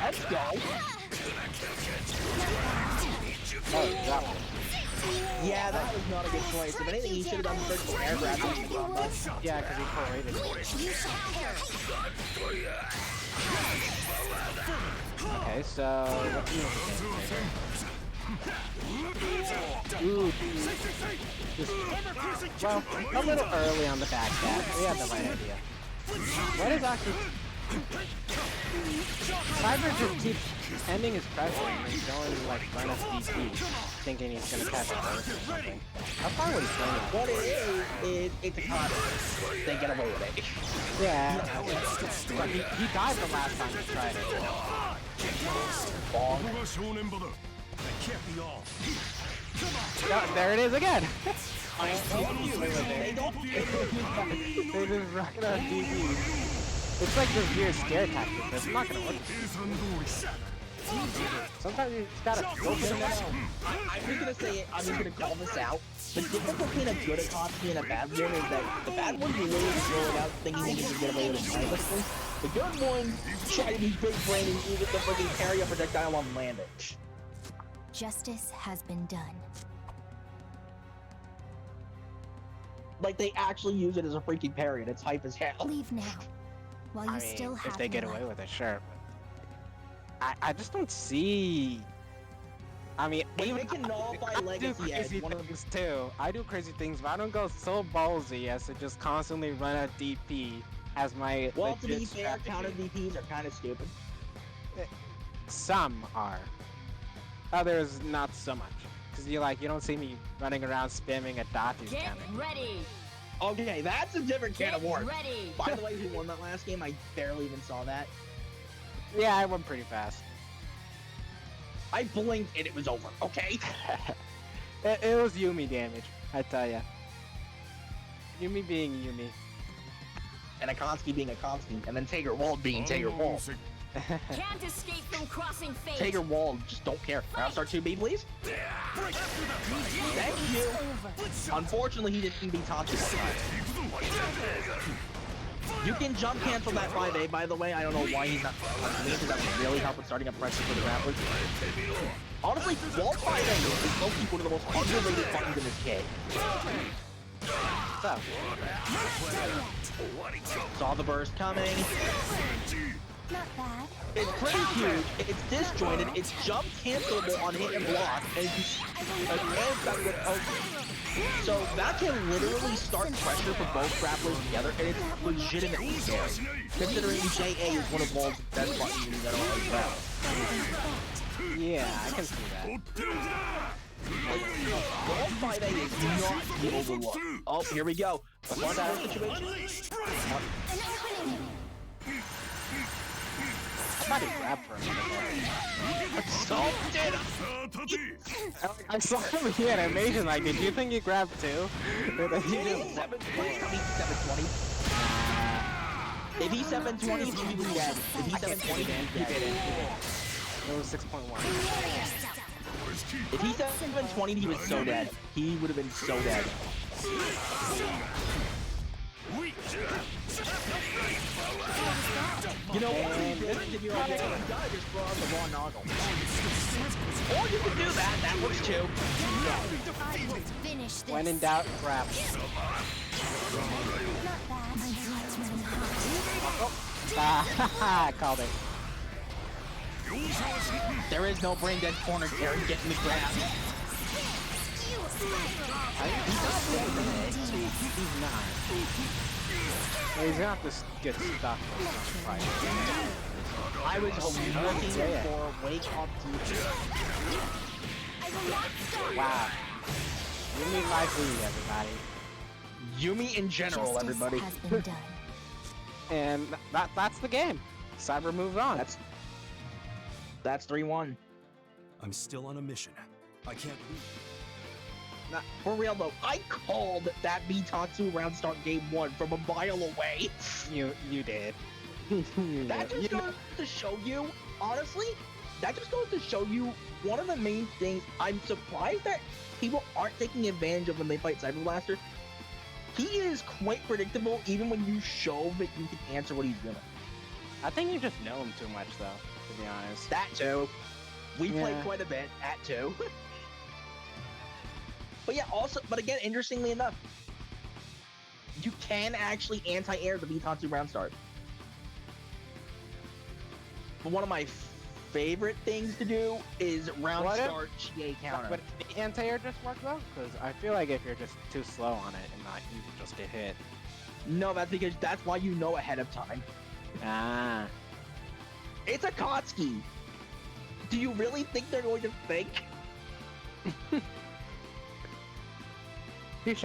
Let's go. Oh, that one. Yeah, that was not a good choice. If anything, he should have done the vertical air grab on the combo. Yeah, because he prorated it. You shall perish. Okay, so what do you think? Ooh, just, well, a little early on the back tap. We had the right idea. What is actually... Cyber just keeps ending his pressure and then going like run up DP, thinking he's gonna catch a burst or something. That's probably what he's doing. What it is it's a concept. They get away with it. Yeah, but he died the last time he tried it. Bong. Yeah, there it is again! They don't They just rock it on DP. It's like this weird scare tactic, but it's not gonna work. Sometimes you just gotta go for it. I'm just gonna say it. I'm just gonna call this out. The difference between a good Akatsuki and a bad one is that the bad one you really just roll it out thinking you can get away with it mindlessly. The good one try to be big brain and use it to freaking carry a projectile on landing. Justice has been done. Like they actually use it as a freaking parry and it's hype as hell. Leave now, while you I still mean, have if they get your away life. with it, sure. But I just don't see... I mean, When even they can nullify I do Legacy as crazy one of things too. I do crazy things, but I don't go so ballsy as to just constantly run a DP as my well, to legit be fair, strategy. counter DPs are kind of stupid. Some are. Others, not so much. Because you don't see me running around spamming a Datu's Get counter. ready. Okay, that's a different can of worms. Ready. By the way, who won that last game? I barely even saw that. Yeah, I went pretty fast. I blinked and it was over, okay? It was Yumi damage, I tell ya. Yumi being Yumi. And Akatsuki being Akatsuki, and then Tager Wald being Tager Wald. Can't escape from crossing fate. Tager Wald, just don't care. Round start 2B, please. Thank you. Unfortunately, he didn't beat Tatsu that time. You can jump cancel that 5A, by the way. I don't know why he's not me, because that would really help with starting up pressure for the grapplers. Honestly, Wall 5A is low-key one of the most underrated buttons in this game. So, saw the burst coming. Not bad. It's pretty huge. It's disjointed. It's jump cancelable on hit and block. And so that can literally start pressure for both grapplers together, and it's legitimately scary. Considering JA is one of Wall's best buttons in general as well. yeah, I can see that. Wall 5A is not to be overlooked. Oh, here we go. A one situation. I thought he grabbed for him. So did I saw him in the animation, like, did you think he grabbed too? But then he just... 720. If he's 720, he was dead. If he's 720, he did it. It was 6.1. If he's 720, he was so dead. He would have been so dead. You know what? If you're on the die, just throw on the raw nozzle. Or you can do that. That works too. I will finish this. When in doubt, grab. Ah, called it. There is no brain dead corner here. Get in the grab. He's not. Well, he's not this good stuff. I was looking for wake up to. Wow. Yumi live lead, everybody. Yumi in general, everybody. Has been done. And that's the game. Cyber moves on. That's 3-1. I'm still on a mission. I can't leave. Nah, for real though, I called that Mitatsu round start game 1 from a mile away. You did. That just goes to show you, honestly, that just goes to show you one of the main things I'm surprised that people aren't taking advantage of when they fight Cyber Blaster. He is quite predictable even when you show that you can answer what he's doing. I think you just know him too much, though, to be honest. That too. We played quite a bit at 2. But yeah, also, but again, interestingly enough, you can actually anti-air the Mitatsu round start. But one of my favorite things to do is round start GA counter. But the anti-air just work though? Because I feel like if you're just too slow on it and not, you just get hit. No, that's because that's why you know ahead of time. Ah. It's a Akatsuki. Do you really think they're going to think? Touche.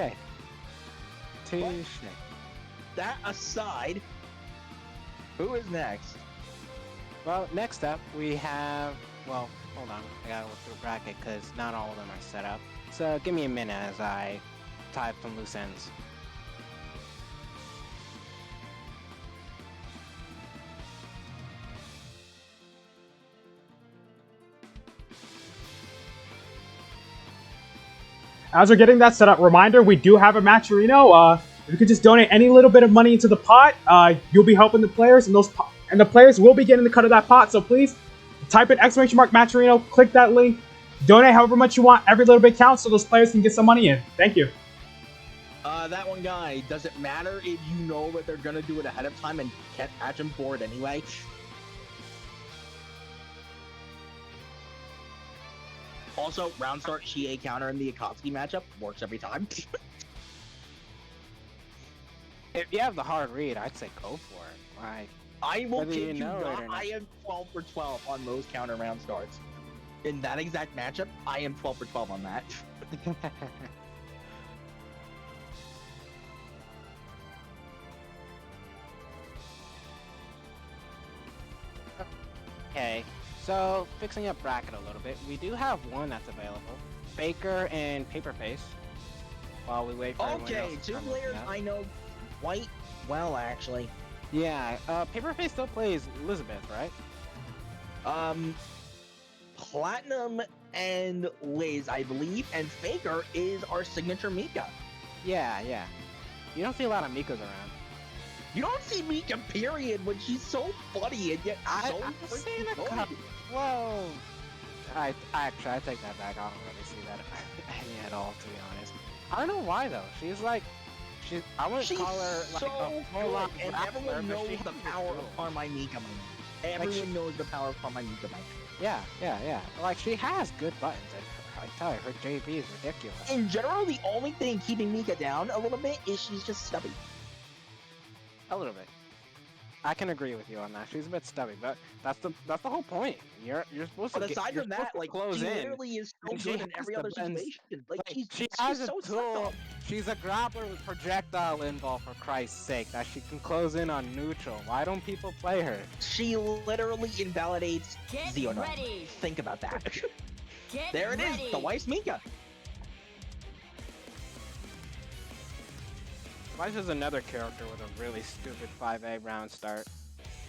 Touche. That aside, who is next? Well, next up we have, well, hold on, I gotta look through the bracket because not all of them are set up. So give me a minute as I tie up some loose ends. As we're getting that set up, reminder, we do have a Matcherino. If you could just donate any little bit of money into the pot, you'll be helping the players, and the players will be getting the cut of that pot. So please type in !Matcherino, click that link, donate however much you want. Every little bit counts, so those players can get some money in. Thank you. That one guy, does it matter if you know that they're gonna do it ahead of time and catch him for it anyway? Also, round start GA counter in the Akatsuki matchup works every time. If you have the hard read, I'd say go for it. Like, I will whether kid you you know it not, or not. I am 12 for 12 on those counter round starts. In that exact matchup, I am 12 for 12 on that. Okay, So, fixing up bracket a little bit, we do have one that's available. Faker and Paperface. While we wait for everyone else Okay, to two start players looking up. I know quite well, actually. Yeah, Paperface still plays Elizabeth, right? Platinum and Liz, I believe, and Faker is our signature Mika. Yeah, yeah. You don't see a lot of Mikas around. You don't see Mika, period, when she's so funny and yet so I've freaking seen a good. couple. Whoa. I take that back. I don't really see that any at all, to be honest. I don't know why though. I wouldn't She's call her like so a full-on good, and grappler, everyone but knows she the has power skills. of Carmine Mika. Everyone knows the power of Carmine Mika. Yeah. Like she has good buttons, and I tell you, her JB is ridiculous. In general, the only thing keeping Mika down a little bit is she's just stubby. A little bit. I can agree with you on that. She's a bit stubby, but that's the whole point. You're supposed But to aside you're from that, supposed to like close she in. literally is so And she good in has every the other buttons. situation. Like Like, she she's has a so tool. slept She's a grappler with projectile involve, for Christ's sake, that she can close in on neutral. Why don't people play her? She literally invalidates Get Xeonort. ready. Think about that. Get There it is, ready. the Weiss Mika. Weiss is another character with a really stupid 5A round start.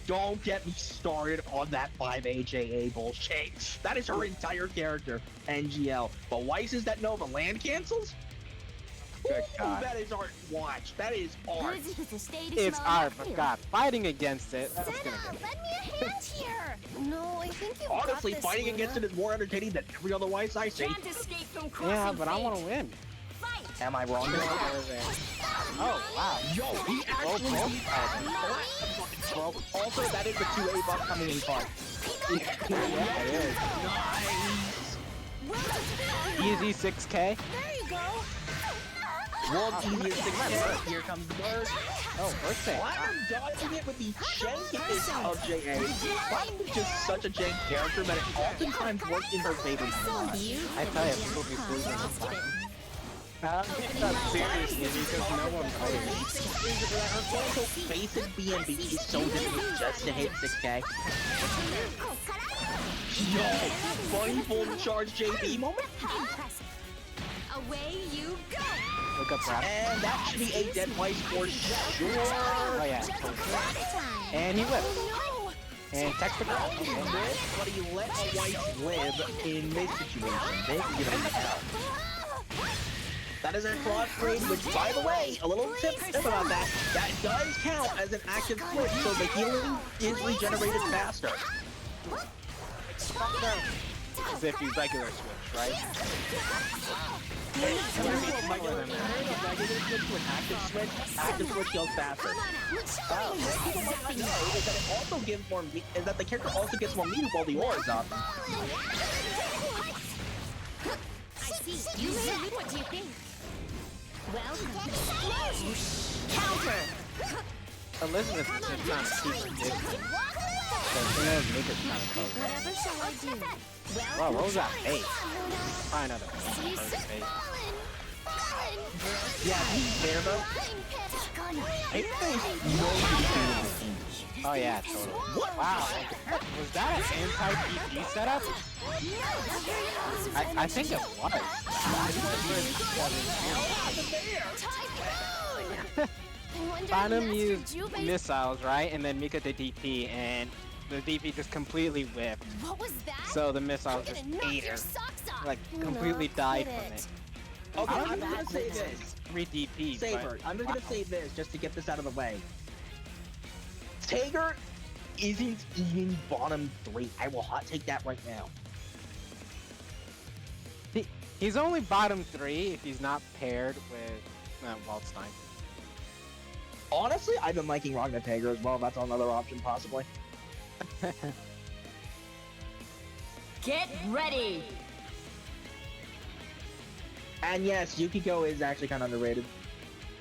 Don't get me started on that 5AJA bullshit. That is her entire character, NGL. But Weiss is that Nova land cancels? Good Ooh, God. that is art watch. That is art. It's art, but God, fighting against it, that's gonna Senna, get lend me a hand here. No, I think you Honestly, got this, fighting Luna. against it is more entertaining than every other Weiss I see. Can't escape from crossing Yeah, but I fate. want to win. Fight. Am I wrong? Oh, wow. Yo, he actually Oh, beat Platinum. Also, that is the 2A buff coming in fun. Yeah, it is. Nice! Easy 6K. There you go. World's easiest 6K. Here comes Bird. Oh, birthday. Platinum dodging it with the shankest of JA. Platinum is just such a jank character that it oftentimes works in her favor. I tell you, people be losing the Platinum. I don't take that seriously because no one plays. Her quote-unquote basic BNB is so difficult just to hit 6K. Yo, funny full charge JB moment. Away you go. Look up that. And that should be a dead Weiss for sure. Oh yeah, totally. And he whipped. No. And text the girl. This, but he let a Weiss live in this situation. They can give it a hell. That is a cross grade, which, by the way, a little tip about that, that does count as an active switch, so the healing is regenerated faster. As if you regular switch, right? Active switch kills faster. What people might not know is that it also gives more is that the character also gets more meat while the aura is up. I see. You made it. What do you think? Well, counter. Elizabeth is just trying to keep it distant. So she knows Mika's trying to close. Whatever shall I do? Wow, what was that face? Try another face. Yeah, fair though. Oh yeah, totally. Wow, was that an anti-PP setup? I think it was. Platinum used missiles, right? And then Mika did DP, and the DP just completely whipped. What was that? So the missile just ate her. Like, completely died from it. Okay, I don't I'm think gonna say this. 3 DP, Saber, I'm just gonna say this just to get this out of the way. Tager isn't even bottom 3. I will hot take that right now. He's only bottom 3 if he's not paired with Waldstein. Honestly, I've been liking Ragnar Tager as well. That's another option, possibly. Get ready. And yes, Yukiko is actually kind of underrated.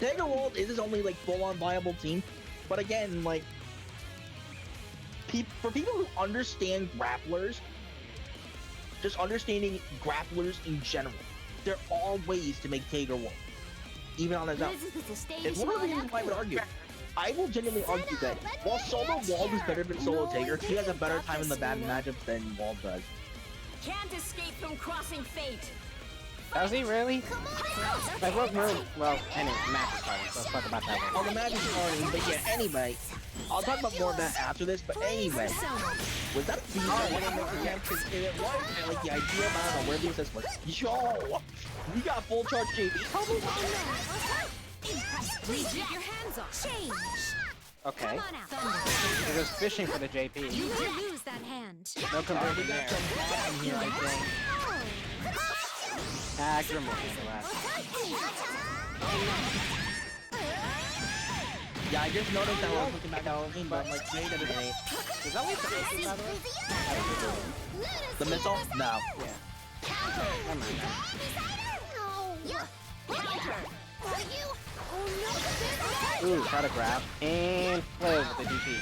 Tager World is his only like full-on viable team, but again, like for people who understand grapplers, just understanding grapplers in general, there are ways to make Tager work, even on his own. It's one of the reasons why I would argue. I will genuinely argue that while solo Wald is better than solo Taker, he has a better time in the bad matchup than Wald does. Can't escape from crossing fate. Does he really? Like what room? Well, anyway, match is starting, so let's talk about that Oh, one. the match is starting, but yeah, anyway. I'll talk about more of that after this, but anyway. Was that a beat that went in the camp? Because it was, I like the idea about it, where the assist was. Yo! We got full charge JB. Reject your hands off. Change. Okay. Come on out. He was fishing for the JP. You will lose that hand. No We conversion got there. some bottom here, I think. Grim will handle that. Yeah, I just noticed that when I was looking back at Halloween, but I'm like, wait a minute. Is that like the missile, by the way? The missile? No. Yeah. Never mind that. Ooh, try to grab. And play with the DP.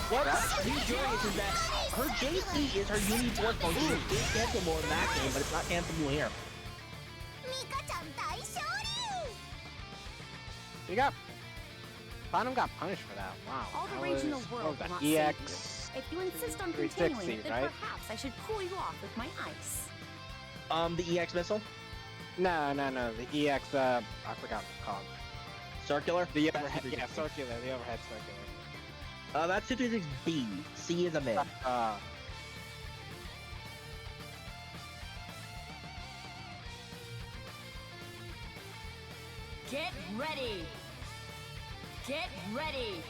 What I'm curious is that her JC is her uni force function. It's cancelable in that game, but it's not cancelable here. You got... Platinum got punished for that. Wow. All the That rage in the was- world what was that? will not save EX... If you insist on 360, continuing, then right? perhaps I should cool you off with my ice. The EX missile? No. The EX, I forgot what it's called. Circular? The overhead, yeah, circular. The overhead circular. That's 226B. C is a mid. Get ready. Get ready.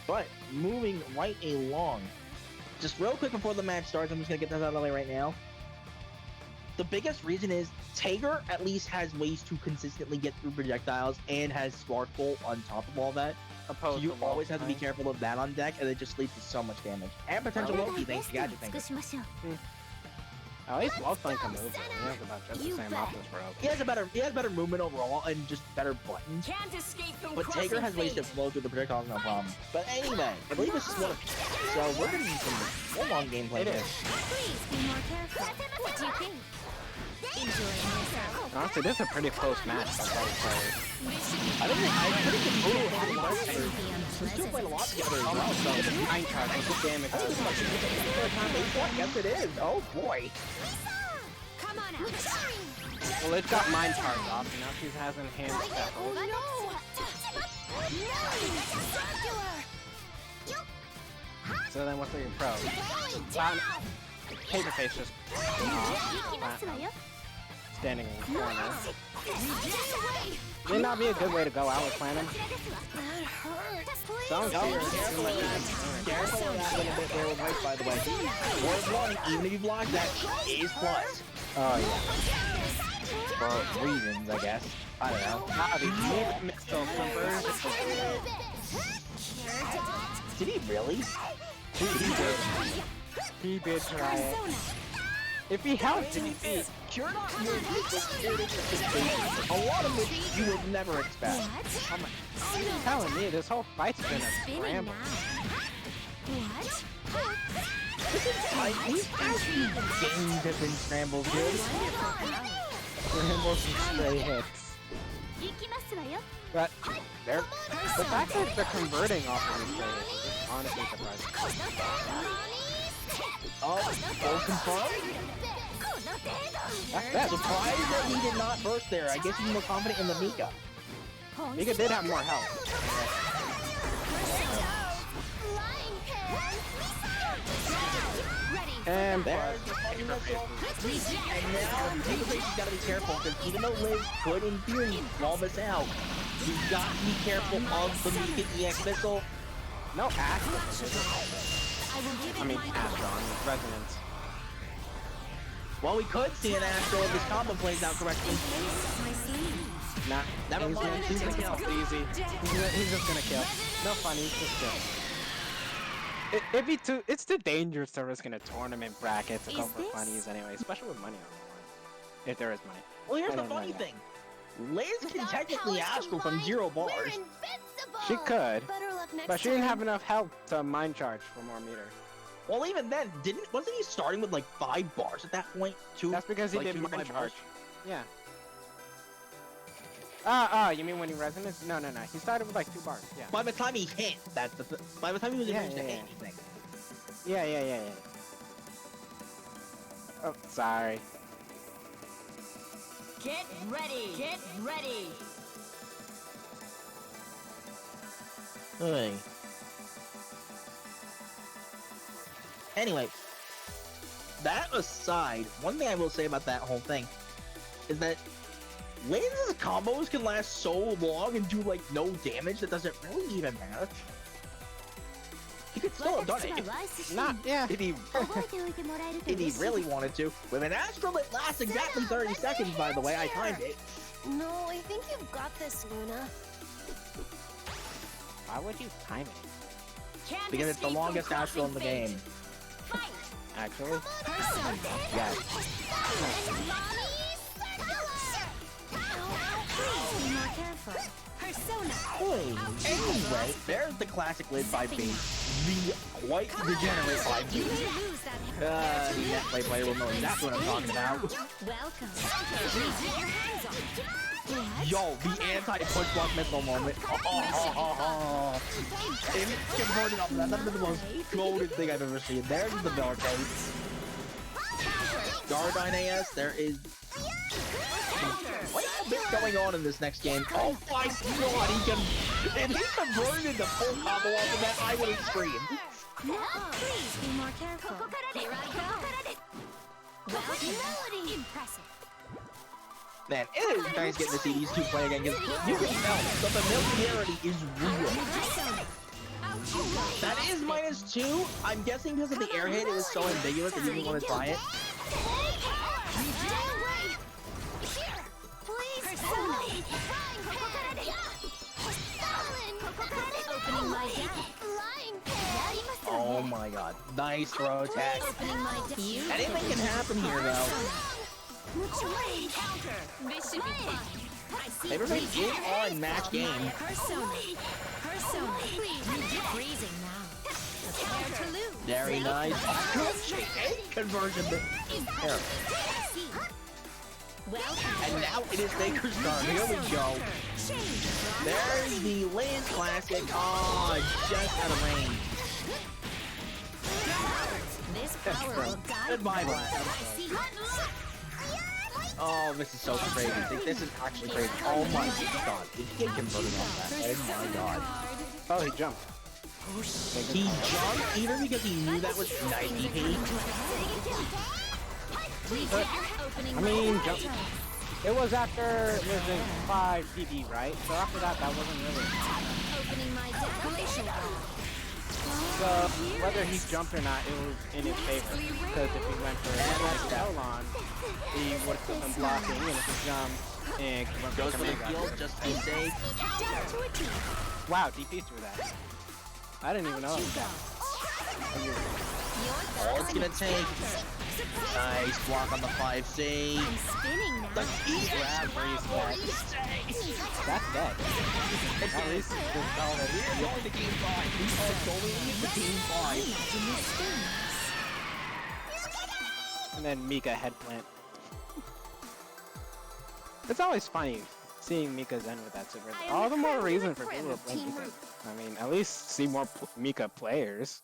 But moving right along, just real quick before the match starts, I'm just gonna get this out of the way right now. The biggest reason is Tager at least has ways to consistently get through projectiles and has Sparkle on top of all that. So Opposed you to always have to be Wolfsbane. careful of that on deck, and it just leads to so much damage. And potential Loki thanks to Gadget Finger. At least Wolfsbane can move, though. He has about just the same options for open. He has better movement overall and just better buttons. Can't escape from But crossing Tager has ways to fate. flow through the projectiles, no problem. But anyway, I believe this is one of so we're gonna need some full-on gameplay It here. is. Please be more careful. What do you think? Enjoying yourself. Honestly, this is a pretty close match for both players. I think the total how much these two played a lot together as well. So Nine charge, what's the damage? yes, it is. Oh boy. Come on out. Well, it got mine charge off, and now she hasn't handled that. So then what's your pro? Paperface just standing in the corner. May not be a good way to go out with Platinum. Sounds serious. Careful of that little bit there with White, by the way. Ward 1, even if you block that, is plus. Oh yeah. For reasons, I guess. I don't know. Ah, the mid missile conversion. Did he really? He did try it. If he held DP, You're not a lot of which you would never expect. I'm telling me, this whole fight's been a scramble. These past few games have been scrambles, dude. Scrambles and stray hits. But they're, the fact that they're converting off of these stray hits is honestly surprising. Oh, full confirmed? That's Surprised that he did not burst there. I guess he's more confident in the Mika. Mika did have more health. And There's the fucking missile. And now Paperface gotta be careful, because even though Liz could, in theory, wall this out, you got to be careful of the Mika EX missile. no Astro. I mean, Astron, Resonance. Well, we could see an Astro if this combo plays out correctly. Nah, Never he's mind, gonna, he's gonna kill. Easy. He's just gonna kill. No fun, he's just kill. It'd be too. It's too dangerous to risk in a tournament bracket to go for funnies anyway, especially with money on the line. If there is money. Well, here's I the don't know funny yet. thing. Liz can technically Astro from 0 bars. She could, but she didn't have enough health to mind charge for more meter. Well, even then, wasn't he starting with like 5 bars at that point? That's because he like did 2 to mind 5 charge. bars? Yeah. You mean when he resonates? No. He started with like 2 bars. Yeah. By the time he hit, by the time he was in Yeah, range to yeah, hit yeah. anything. Yeah. Oh, sorry. Get ready. Get ready. Hey. Anyway, that aside, one thing I will say about that whole thing is that Lane's combos can last so long and do like no damage that doesn't really even matter. He could still have done it. Not, yeah. If he really wanted to. With an Astral that lasts exactly 30 seconds, by the way, I timed it. No, I think you've got this, Luna. Why would you time it? Can't Because it's the escape from longest Astral in the crossing game. fate. Fight. Actually? Persona. Yes. Please be more careful. Persona. Anyway, there's the classic lid 5B. The quite degenerate 5B. You may lose that. Netplay player will know exactly what I'm talking about. Welcome. Please get your hands on. Yo, the anti-push block missile moment. It converted off of that. That's the most golden thing I've ever seen. There's the barricade. Guardine AS, there is quite a bit going on in this next game. Oh my god, if he converted into full combo off of that, I would have screamed. Please be more careful. Here I go. Well, humility. Impressive. Man, it is nice getting to see these two play again because you can tell the familiarity is real. That is -2. I'm guessing because of the air hit, it was so ambiguous that you didn't want to try it. Opening my deck. Oh my god. Nice throw attack. Opening my deck. Anything can happen here though. Counter. This should be fun. I see. Everybody is on match game. Persona. Persona. Freezing now. Prepare to lose. Very nice. Conversion. Terrible. I see. Welcome. And now it is Baker's turn. Here we go. Change. There's the Liz Classic. Oh, just out of range. This power will guide. Goodbye, Blast. I see. Oh, this is so crazy. This is actually crazy. Oh my god. Did he get converted off that? Oh my god. Oh, he jumped. He jumped either because he knew that was 90 HP. Opening I mean, jump. It was after losing 5 PD, right? So after that, that wasn't really. Opening my deck. Glacial Ball. So whether he jumped or not, it was in his favor. Because if he went for a Elon, he would have been blocking, and if he jumped and went Goes for for the Mega. heal just to be safe. Down to a T. Wow, DP through that. I didn't even know. You go. All it's gonna take. Nice block on the 5C. I'm spinning now. The EX That's dead. At least it's already. We're going to game 5. We are going into game 5. And then Mika headplant. It's always funny seeing Mika's end with that super. I am All the more incredibly reason for proud people to of play Team Mika. Root. I mean, at least see more Mika players.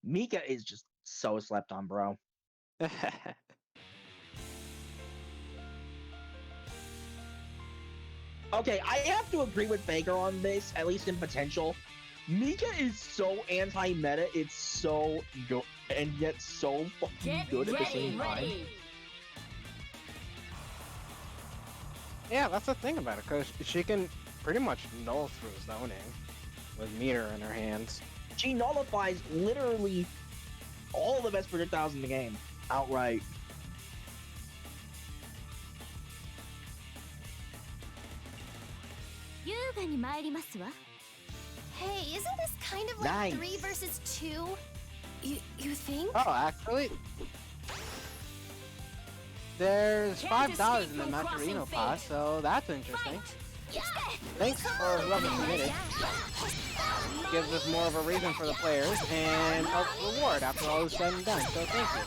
Mika is just so slept on, bro. Okay, I have to agree with Baker on this, at least in potential. Mika is so anti-meta, it's so good, and yet so fucking Get good at the ready, same time. ready. Yeah, that's the thing about it, because she can pretty much null through zoning with meter in her hands. She nullifies literally all the best projectiles in the game outright. Hey, isn't this kind of like Nice. 3 versus 2? You think? Oh, actually, there's Can't $5 escape in the from crossing Maturino fate. pass, so that's interesting. Thanks for whoever submitted. Gives us more of a reason for the players and a reward after all is said and done. So thank you.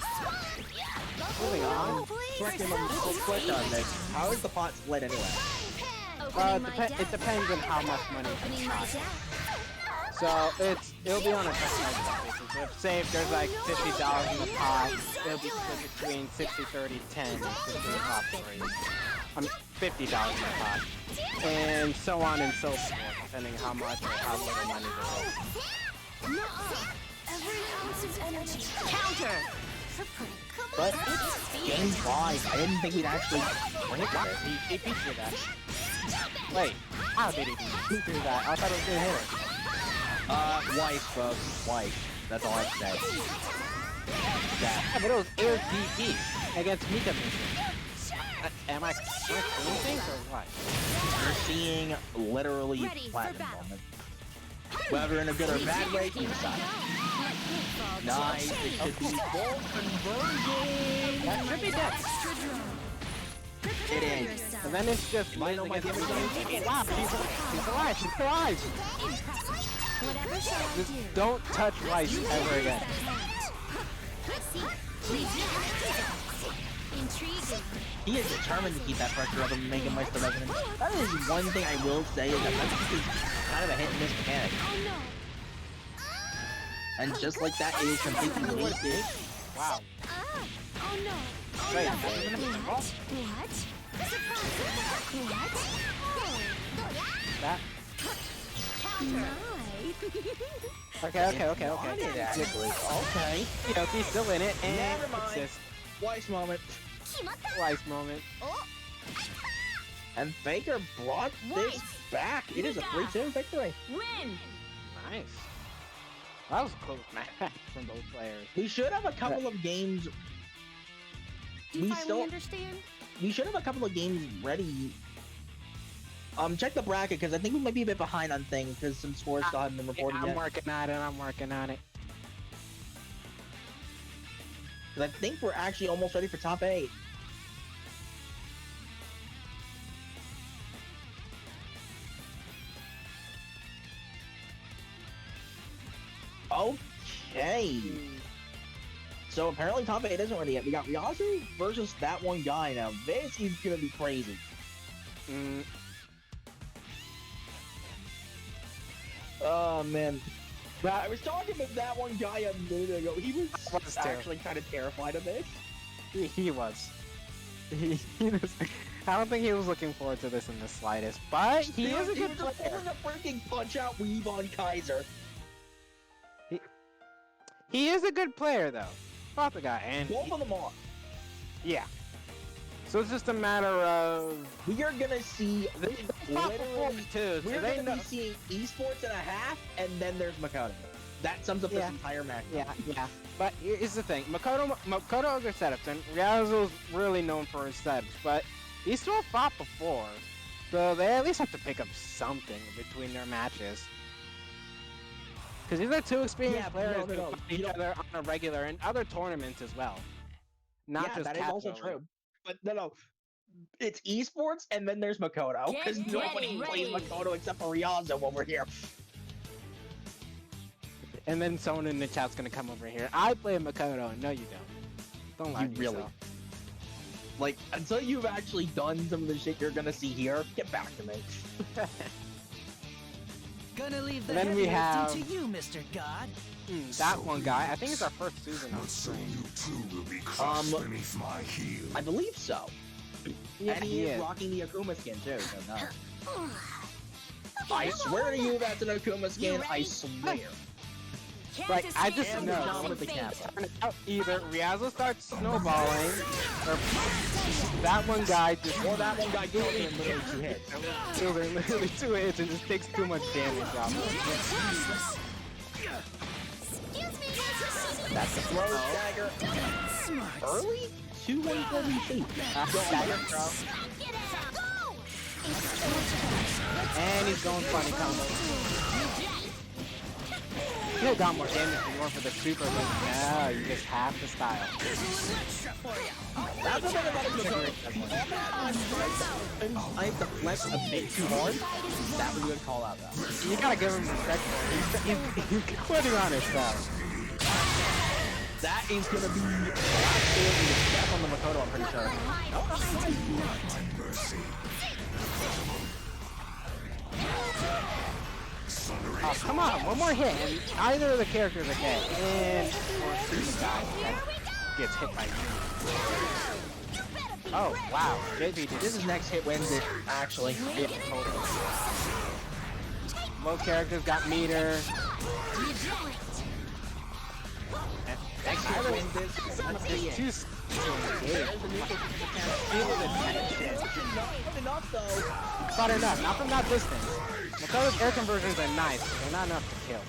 moving on. Correct me if I'm quick on this. How is the pot split anyway? It depends on how much money Opening you my have. deck. So it'll be on a customized basis. If say if there's like $50 in the pot, it'll be split between 60, 30, 10, and 50 top three. $50 in the pot, and so on and so forth, depending how much or how little money there is. Every ounce of energy. Counter. But game 5, I didn't think we'd actually bring it to Wow, this. he beat you that. Wait, how did he beat you that? I thought it was gonna hit her. Wife, folks. Wife. That's all I have to say. Yeah, but it was DP against Mika Mission. Am I seeing things or what? You're seeing literally Ready for platinum battle. moment. Whether in a good or bad way, you decide. Nice. It should be full conversion. That should be dead. It is. And then it's just Lionel might against give it Mika. Wow, he's alive, he's alive. Whatever shall I Just do? don't touch rice ever again. I see. Please. Intriguing. He is determined to keep that pressure up and make him waste the resonance. That is one thing I will say is that Resonance is kind of a hit and miss mechanic. Oh no. And just like that, it is completely wasted. Wow. Oh no. Oh Wait, no. that's even a ball? What? Surprise. What? That. Nice. Okay. Okay. You know, he's still in it, and Never it's mind. just Twice moment. rice moment. And Faker brought this back. It is a 3-2 victory. Win. Nice. That was a close match from both players. We should have a couple of games. Do you We finally still- understand? We should have a couple of games ready. Check the bracket because I think we might be a bit behind on things because some scores still haven't been reported I'm yet. working on it. Because I think we're actually almost ready for top 8. Okay. So apparently top 8 isn't ready yet. We got Ryazu versus that one guy now. This is gonna be crazy. Mm, Oh man. But I was talking with that one guy a minute ago. He was was actually kind of terrified of this. he was. He was. I don't think he was looking forward to this in the slightest, but he is a He good was just player. pulling a freaking punch out weave on Kaiser. He is a good player though. About the guy, and Both of them are. yeah. So it's just a matter of We are gonna see top literally. too. So We're they gonna know. be seeing esports and a half, and then there's Makoto. That sums up this Yeah. entire match. Yeah. But here's the thing: Makoto has their setups, and Ryazu's really known for his setups. But these two have fought before, so they at least have to pick up something between their matches. Because these are two experienced players who no. fight each other on a regular and other tournaments as well. Not Yeah, just that is also casually. true. But no. It's esports, and then there's Makoto. Because Get nobody plays ready. Makoto except for Ryazu over here. And then someone in the chat's gonna come over here. I play Makoto. No, you don't. Don't lie You to really- yourself. Like, until you've actually done some of the shit you're gonna see here, get back to me. Gonna leave the And then we heavy have- lifting to you, Mr. God. That one guy. I think it's our first season on So stream. you too will be crushed beneath my heel. I believe so. Yeah, And he is rocking the Akuma skin too, so no. I Okay, swear to you that's an Akuma skin, I ready? swear. Like, I escape just from know. crossing with the fate. cap. Turn out either Ryazu starts snowballing, or that one guy just Or that one guy kills him in literally 2 hits. kills her in literally 2 hits and just takes too much damage off her. Excuse me. That's the throw dagger. Early? 2-1-4 VC. Dagger throw. Get out. Go. And he's going funny combo. He could have got more damage if you weren't for the super, but no, you just have the style. That's the thing about it. I have to flex a bit too hard. That was a good call out though. You gotta give him respect for it. He's putting on his style. That is gonna be the last step on the Makoto, I'm pretty sure. Oh, come on, one more hit, and either of the characters are dead. And or the guy that gets hit by you. Oh, wow. JP, This is next hit wins it, actually. Yeah, totally. Both characters got meter. Next hit wins it. It's too Not enough, though. But enough, not from that distance. Makoto's air conversions are nice, but they're not enough to kill.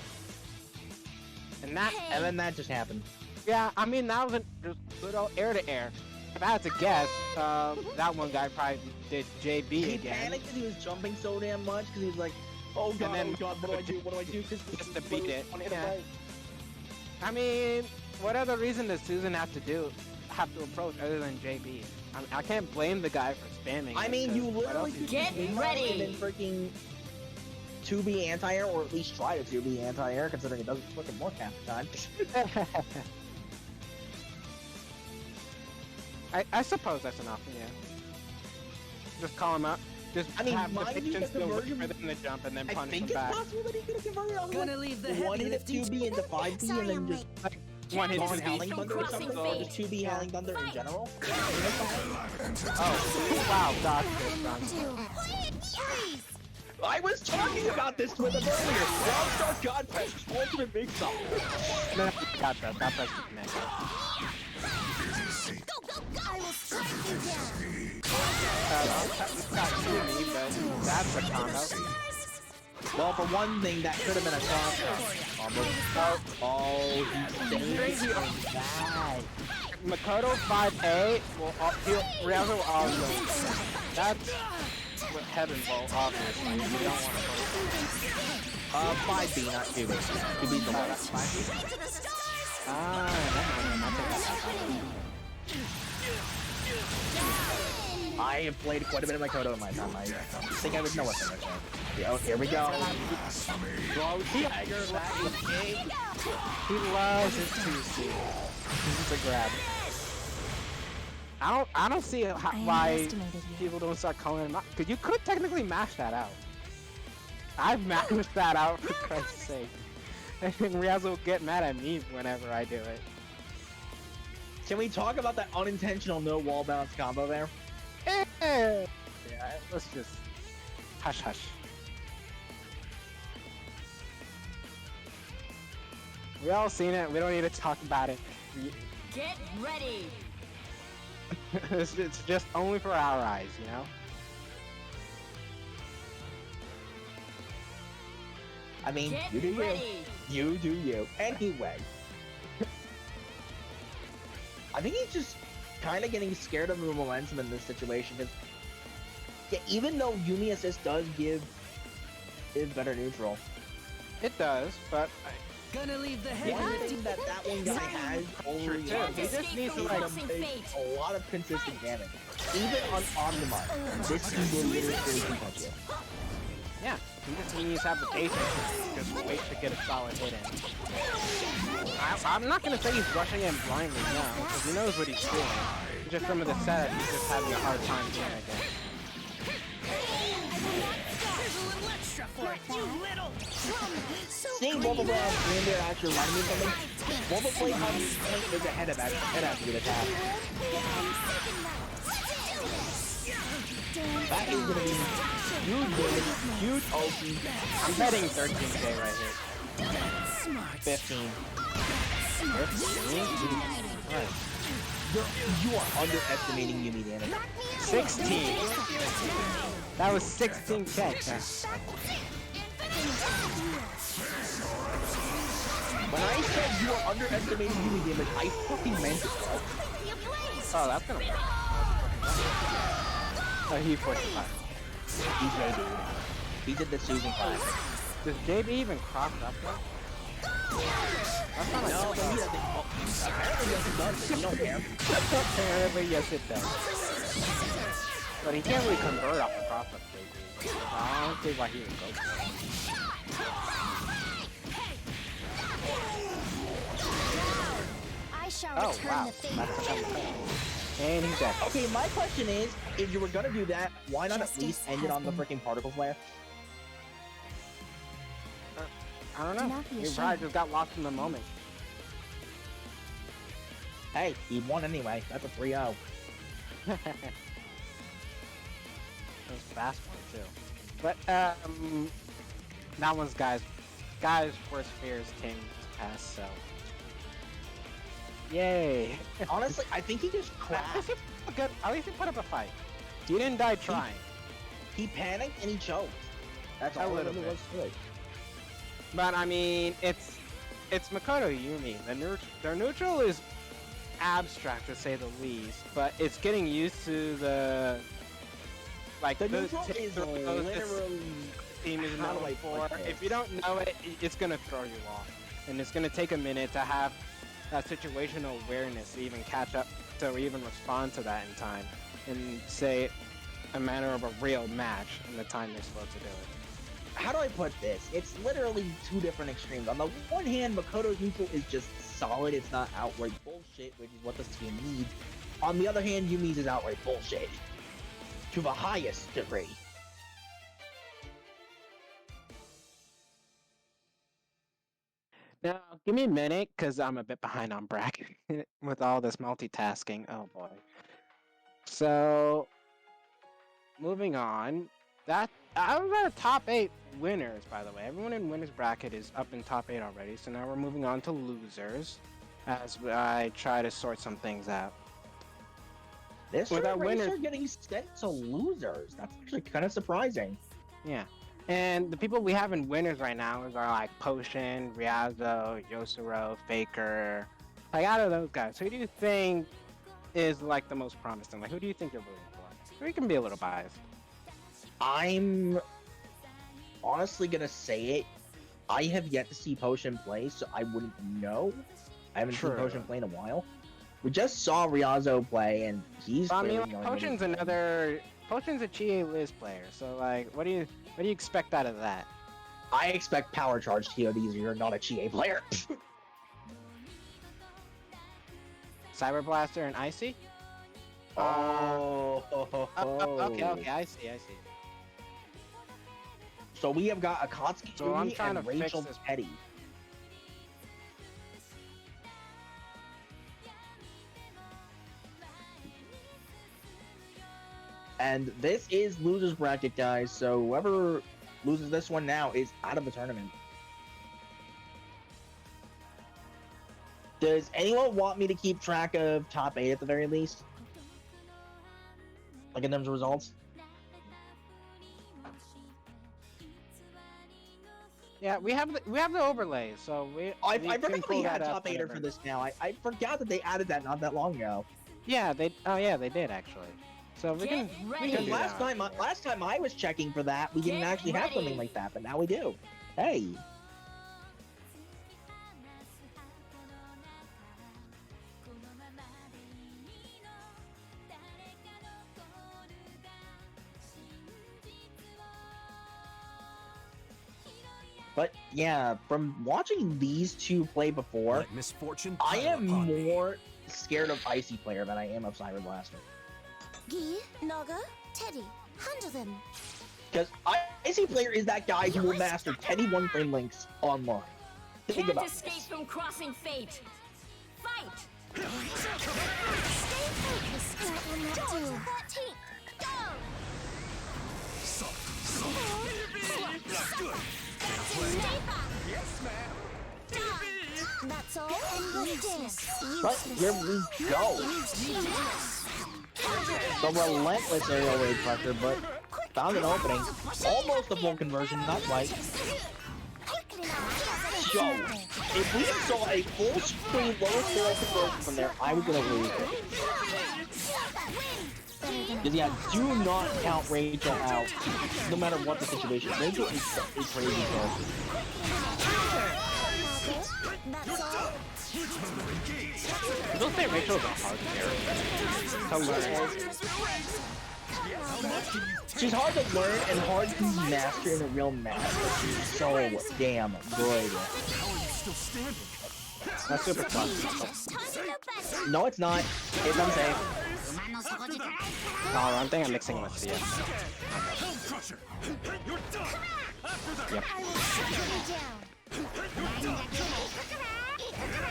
And then that just happened. Yeah, I mean, that was just good old air to air. If I had to guess, that one guy probably did JB He again. panicked because he was jumping so damn much because he was like, oh god, then- oh god, what do I do? What do I do? Just to beat it. One hit Yeah. away. I mean, what other reason does Susan have to approach other than JB? I can't blame the guy for spamming. I it, mean, 'cause you what literally else could Get just ready. and then freaking 2B anti-air, or at least try to 2B anti-air, considering it doesn't fucking work half the time. I suppose that's enough, yeah. Just call him out. Just I mean, have the mind you, patience the to wait conversion- for them to jump and then I punish think them it's back. possible that he could have converted all Gonna leave the one heavy hit lifting. 2B into 5B and then just One hit on to Howling beat. Thunder or Crossing something, or fate. just 2B Howling Thunder in general. Oh, wow, dodge this, I was talking about this with him earlier. Rockstar God Press Ultimate Big Stop. No, got that. That press the connect. Go, go, go! I will strike you down. It's not Yumi, but that's a combo. Well, for one thing, that could have been a cross. Oh, he's Crazy. bad. Makoto 5A will Ryuzo will also. That's what heaven will obviously. You don't want to go. 5B, not 2B. 2B's the one. That's 5B. Straight to the stars. Ah, never mind. I'll take that back. I have played quite a bit of Makoto in my time. I think I would know what they're saying. Oh, here we go. Bro, Tiger, that is big. He loves his 2C. This is a grab. I don't see why underestimated you. people don't start calling him out. Because you could technically mash that out. I've mashed that out for Christ's sake. And Ryuzo will get mad at me whenever I do it. Can we talk about that unintentional no wall bounce combo there? Yeah, let's just hush hush. We all seen it. We don't need to talk about it. Get ready. It's just only for our eyes, you know. I mean, Get you do you. ready. You do you. Anyway. I think he's just kind of getting scared of the momentum in this situation. Cause, yeah, even though Yumi Assist does give better neutral, It does, but Gonna leave the one heavy thing that one guy has only True, too. He just Escape needs to from like crossing fate. a lot of consistent damage. Even on Omnimon, this thing will literally touch you. yeah, he just needs to have the patience. Just wait to get a solid hit in. I'm not gonna say he's rushing in blindly now, because he knows what he's doing. Just from the setup, he's just having a hard time doing it again. Seeing Wobble Blade on screen there actually reminded me of something. Wobble Blade on screen is ahead of the attack. That is gonna be huge damage, huge ulti. I'm betting 13k right here. 15. 15? Alright. You are underestimating Yumi damage. 16. That was 16k. When I said you are underestimating Yumi damage, I fucking meant it. Oh, that's gonna work. Oh, he 45. He's JB. He did the Susan class. Does JB even cross up though? That's not like No, but he doesn't. Apparently, yes, it does. You don't care. apparently, yes, it does. But he can't really convert off the cross up JB. So I don't see why he would go for it. I I'll Oh, return wow. the favor. That's a and he's dead. Okay, my question is, if you were gonna do that, why not at Justice least end it has on the been- freaking particle flare? I don't Do know. not be He probably ashamed. just got lost in the moment. Hey, he won anyway. That's a 3-0. It was a fast one too. But that one's guys' worst fears came to pass. So, yay! Honestly, I think he just At crashed. least at least he put up a fight. He didn't die trying. He panicked and he choked. That's A all it little really bit. was to it. But I mean, it's Makoto Yumi. Their neutral is abstract to say the least, but it's getting used to the The neutral is literally team is how do known I for. put If you don't know it, it's gonna throw you off, and it's gonna take a minute to have that situational awareness to even catch up to even respond to that in time, and say a manner of a real match in the time they're supposed to do it. How do I put this? It's literally two different extremes. On the one hand, Makoto's neutral is just solid. It's not outright bullshit, which is what this team needs. On the other hand, Yumi's is outright bullshit. To the highest degree. Now, give me a minute, because I'm a bit behind on bracket with all this multitasking. Oh boy. So, moving on. That I was at a top 8 winners, by the way. Everyone in winners bracket is up in top 8 already. So now we're moving on to losers, as I try to sort some things out. This With our race winners- are getting sent to losers. That's actually kind of surprising. Yeah. And the people we have in winners right now are like Potion, Riazo, Yosuro, Faker. Like out of those guys, who do you think is like the most promising? Like who do you think you're rooting for? We can be a little biased. I'm honestly gonna say it. I have yet to see Potion play, so I wouldn't know. I haven't seen True. Potion play in a while. We just saw Riazo play, and he's I mean, clearly like, going Potion's to win. Potion's a Chie Liz player. So like, what do you expect out of that? I expect Power Charge TODs. You're not a Chie player. Cyber Blaster and Icy? Oh, Okay, I see. So we have got Akatsuki So I'm Umi trying and to fix Rachel this. Petty. And this is losers bracket, guys. So whoever loses this one now is out of the tournament. Does anyone want me to keep track of top 8 at the very least? Like in terms of results? Yeah, we have the overlays, so I we forgot can pull we had that up top 8er whenever. for this now. I forgot that they added that not that long ago. Yeah, they did actually. So we can Get we ready. can Because do that. last time I was checking for that, we didn't Get actually have something ready. like that, but now we do. Hey. But yeah, from watching these two play before, Let misfortune I pile am upon me. more scared of Icy player than I am of Cyber Blaster. Gi, Naga, Teddy, handle them. Because Icy player is that guy who will master 10 frame links online. Think Can't about escape this. from crossing fate. Fight! Stay focused. What will not do? 13. Go! Not good. Stay back. Yes, ma'am. That's all. Endless dance. But here we go. The relentless aerial raid pressure, but found an opening. Almost a full conversion, not quite. So, if we saw a full screen low scale conversion from there, I was gonna lose it. Because yeah, do not count Rachel out, no matter what the situation. Rachel is a crazy character. That's all. Don't say Rachel's a hard character to learn. She's hard to learn and hard to master in a real match. She's so damn good. How are you still standing? That's super close. No, it's not. It's unsafe. No, I think I'm mixing with the. Crusher. You're done. After that. Yep. I will shut you down.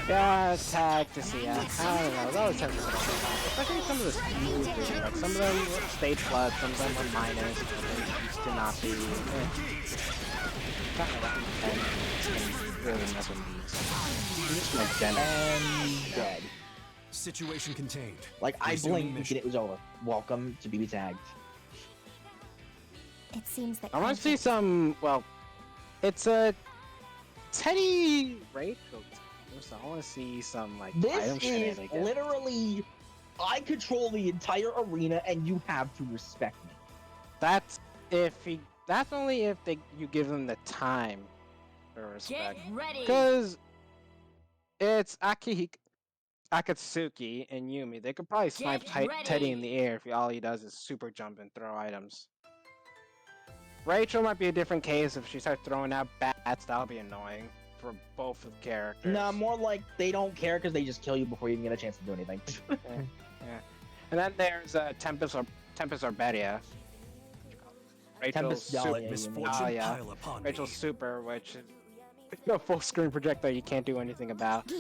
Yeah, tag to see. I don't know. Those tend to be especially some of the moves. Like some of them were stage flood, some of them were minus, some of them used to not be. Kind of that and really mess with these. Just like Jen. And dead. Situation contained. Like, I Resuming blinked mission. and it was over. Welcome to BB tagged. It seems that I want to see some. Well, it's a Teddy Rachel. So I want to see some like This item is shenanigans. literally, I control the entire arena and you have to respect me. That's if he. That's only if you give them the time for Get respect. ready. Because it's Akatsuki and Yumi. They could probably snipe Get ready. Teddy in the air if all he does is super jump and throw items. Rachel might be a different case. If she starts throwing out bats, that'll be annoying for both of the characters. Nah, more like they don't care because they just kill you before you even get a chance to do anything. Yeah. And then there's Tempest or Beria. Rachel's Tempest Dahlia, super. you mean. Misfortune Oh, yeah. pile upon Rachel's me. super, which is a full screen projectile you can't do anything about.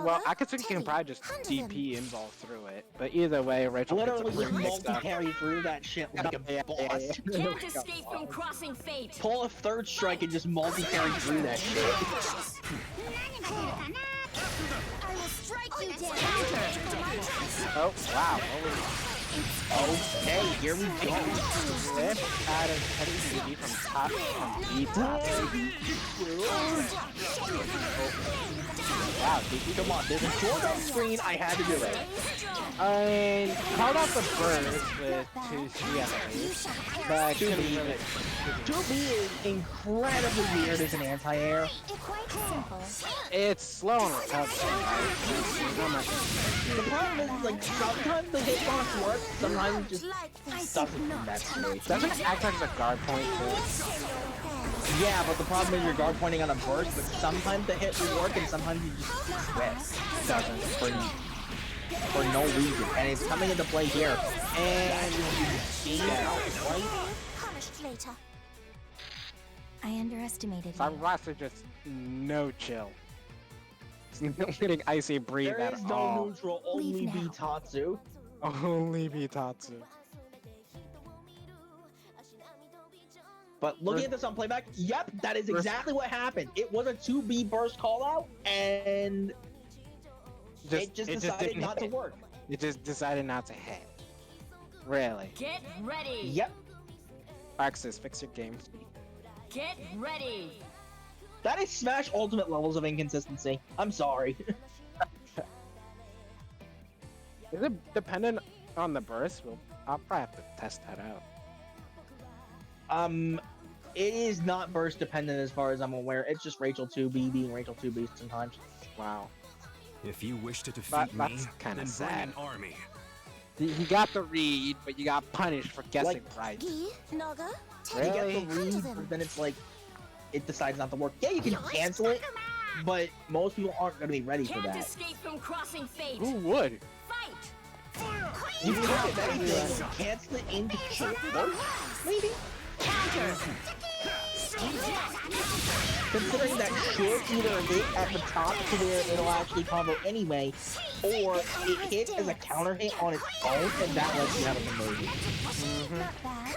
Well, Akatsuki can probably just DP involve through it, but either way, Rachel gets Literally, a you pretty mixed up. multi-carry through that shit like a boss. Can't escape from crossing fate. Pull a third strike and just multi-carry through that shit. I will strike you down. Oh, wow. Okay, here we go. Lift out of Teddy's DB from top from B top. Wow, DP. Come on, there's a short on screen, I had to do it. I called out the burst with 2C, I believe. But I couldn't really. 2B is incredibly weird as an anti-air. Quite simple. It's slow on recovery, right? There's not much. The problem is, like, sometimes the hitbox works, sometimes it just doesn't. That's great. Doesn't it act like a guard point too? Yeah, but the problem is you're guard pointing on a burst, but sometimes the hit will work and sometimes you just quit. Doesn't. For no reason. And it's coming into play here. And Punished later. I underestimated you. Cyber Blast is just no chill. It's not getting icy breathe there at is no all. neutral, only Leave now. Bitatsu. Only Bitatsu. But looking at this on playback, yep, that is exactly what happened. It was a 2B burst call out, and it just decided didn't not to hit. work. It just decided not to hit. Really? Get ready. Yep, Arxis, fix your game. Get ready. that is Smash Ultimate levels of inconsistency. I'm sorry. Is it dependent on the burst? Well, I'll probably have to test that out. It is not burst dependent as far as I'm aware. It's just Rachel 2B being Rachel 2B sometimes. Wow. If you wish to defeat me, That's kinda then bring sad. an army. You got the read, but you got punished for guessing right. Gi, Naga, You get Really? the read, but then it's like, it decides not to work. Yeah, you can cancel it, but most people aren't going to be ready for Can't that. escape from crossing fate. Who would? Fight. You can look at anything, cancel it into short burst, maybe? Considering that should either hit at the top to where it'll actually combo anyway, or it hits as a counter hit on its own, and that lets you have a conversion. not bad.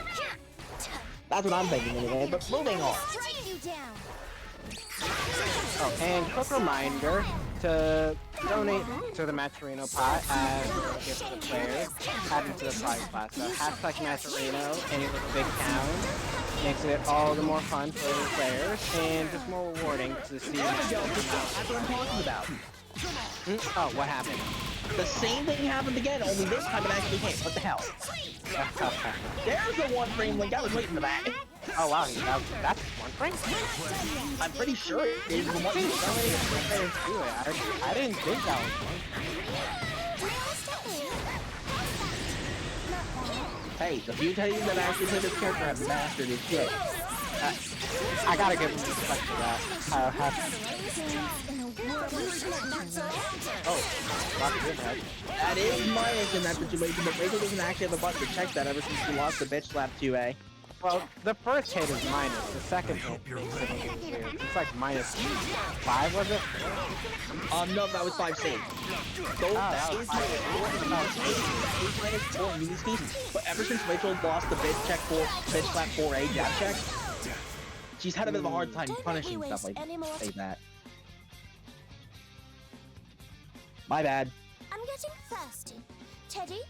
That's what I'm thinking anyway, but moving on. Strike you down. Oh, and quick reminder to donate to the Matcherino pot as a gift to the players, add into the prize pot. So hashtag Matcherino, any little big town, makes it all the more fun for the players and just more rewarding to see There we go, Matcherino. that's what I'm talking about. Oh, what happened? The same thing happened again, only this time it actually hit. What the hell? There's the one frame link, I was waiting for that. Oh wow, that's one frame? I'm pretty sure it is the one I didn't think that was one. Hey, the few Teddys that actually play this character have mastered his shit. I gotta give him respect for that. Oh, Rocket Rimhead. That is minus in that situation, but Rachel doesn't actually have a button to check that ever since she lost the bitch slap 2A. Well, the first hit is minus. The second hit makes it a little weird. It's like minus 5, was it? No, that was 5 saves. So that is minus 4 in these cases. But ever since Rachel lost the bitch slap 4A jab check, she's had a bit of a hard time punishing stuff like that. My bad. I'm getting thirsty. Teddy?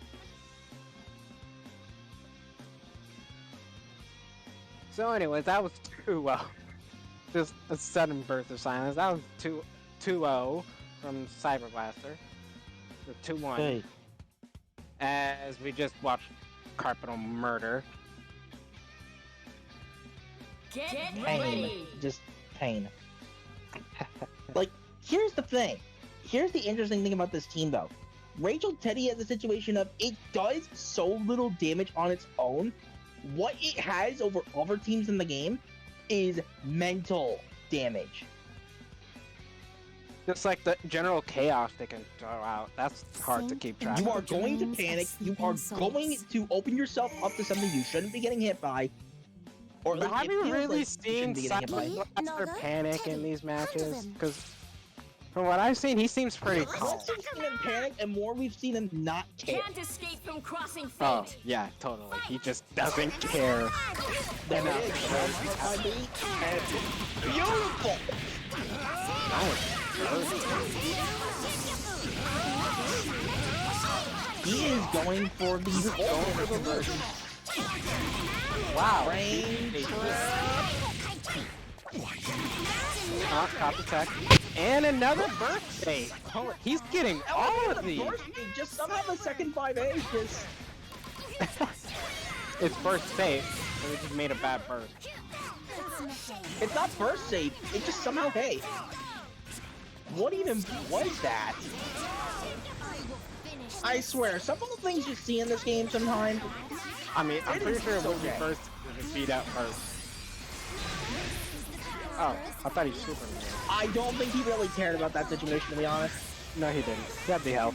So anyways, that was 2-0. Just a sudden burst of silence. That was 2-0 from Cyber Blaster. Or 2-1. Hey. As we just watched Carpental murder. Get Pain. ready. Just pain. Like, here's the thing. Here's the interesting thing about this team, though. Rachel Teddy has a situation of it does so little damage on its own. What it has over other teams in the game is mental damage. Just like the general chaos they can throw out. That's hard to keep track You of. are going to panic. You are going to open yourself up to something you shouldn't be getting hit by. Or at But least have it you feels really like you seen shouldn't be getting hit by. Cyber Blaster Naga, panic in Teddy, these matches? handle them. Because from what I've seen, he seems pretty calm. Less we've seen him panic and more we've seen him not care. Can't escape from crossing fate. Oh, yeah, totally. He just doesn't care. There it is. RIB, and beautiful. He is going for the full conversion. Wow. Rain Copy tech. And another birthday. Oh, he's getting all of these. Just somehow the second 5A just... It's first save, so we just made a bad burst. It's not first save, it just somehow, hey. What even was that? I swear, some of the things you see in this game sometimes... I mean, I'm It pretty is sure it would be okay. first if it beat out first. Oh, I thought he Superman. I don't think he really cared about that situation, to be honest. No, he didn't. He had the help.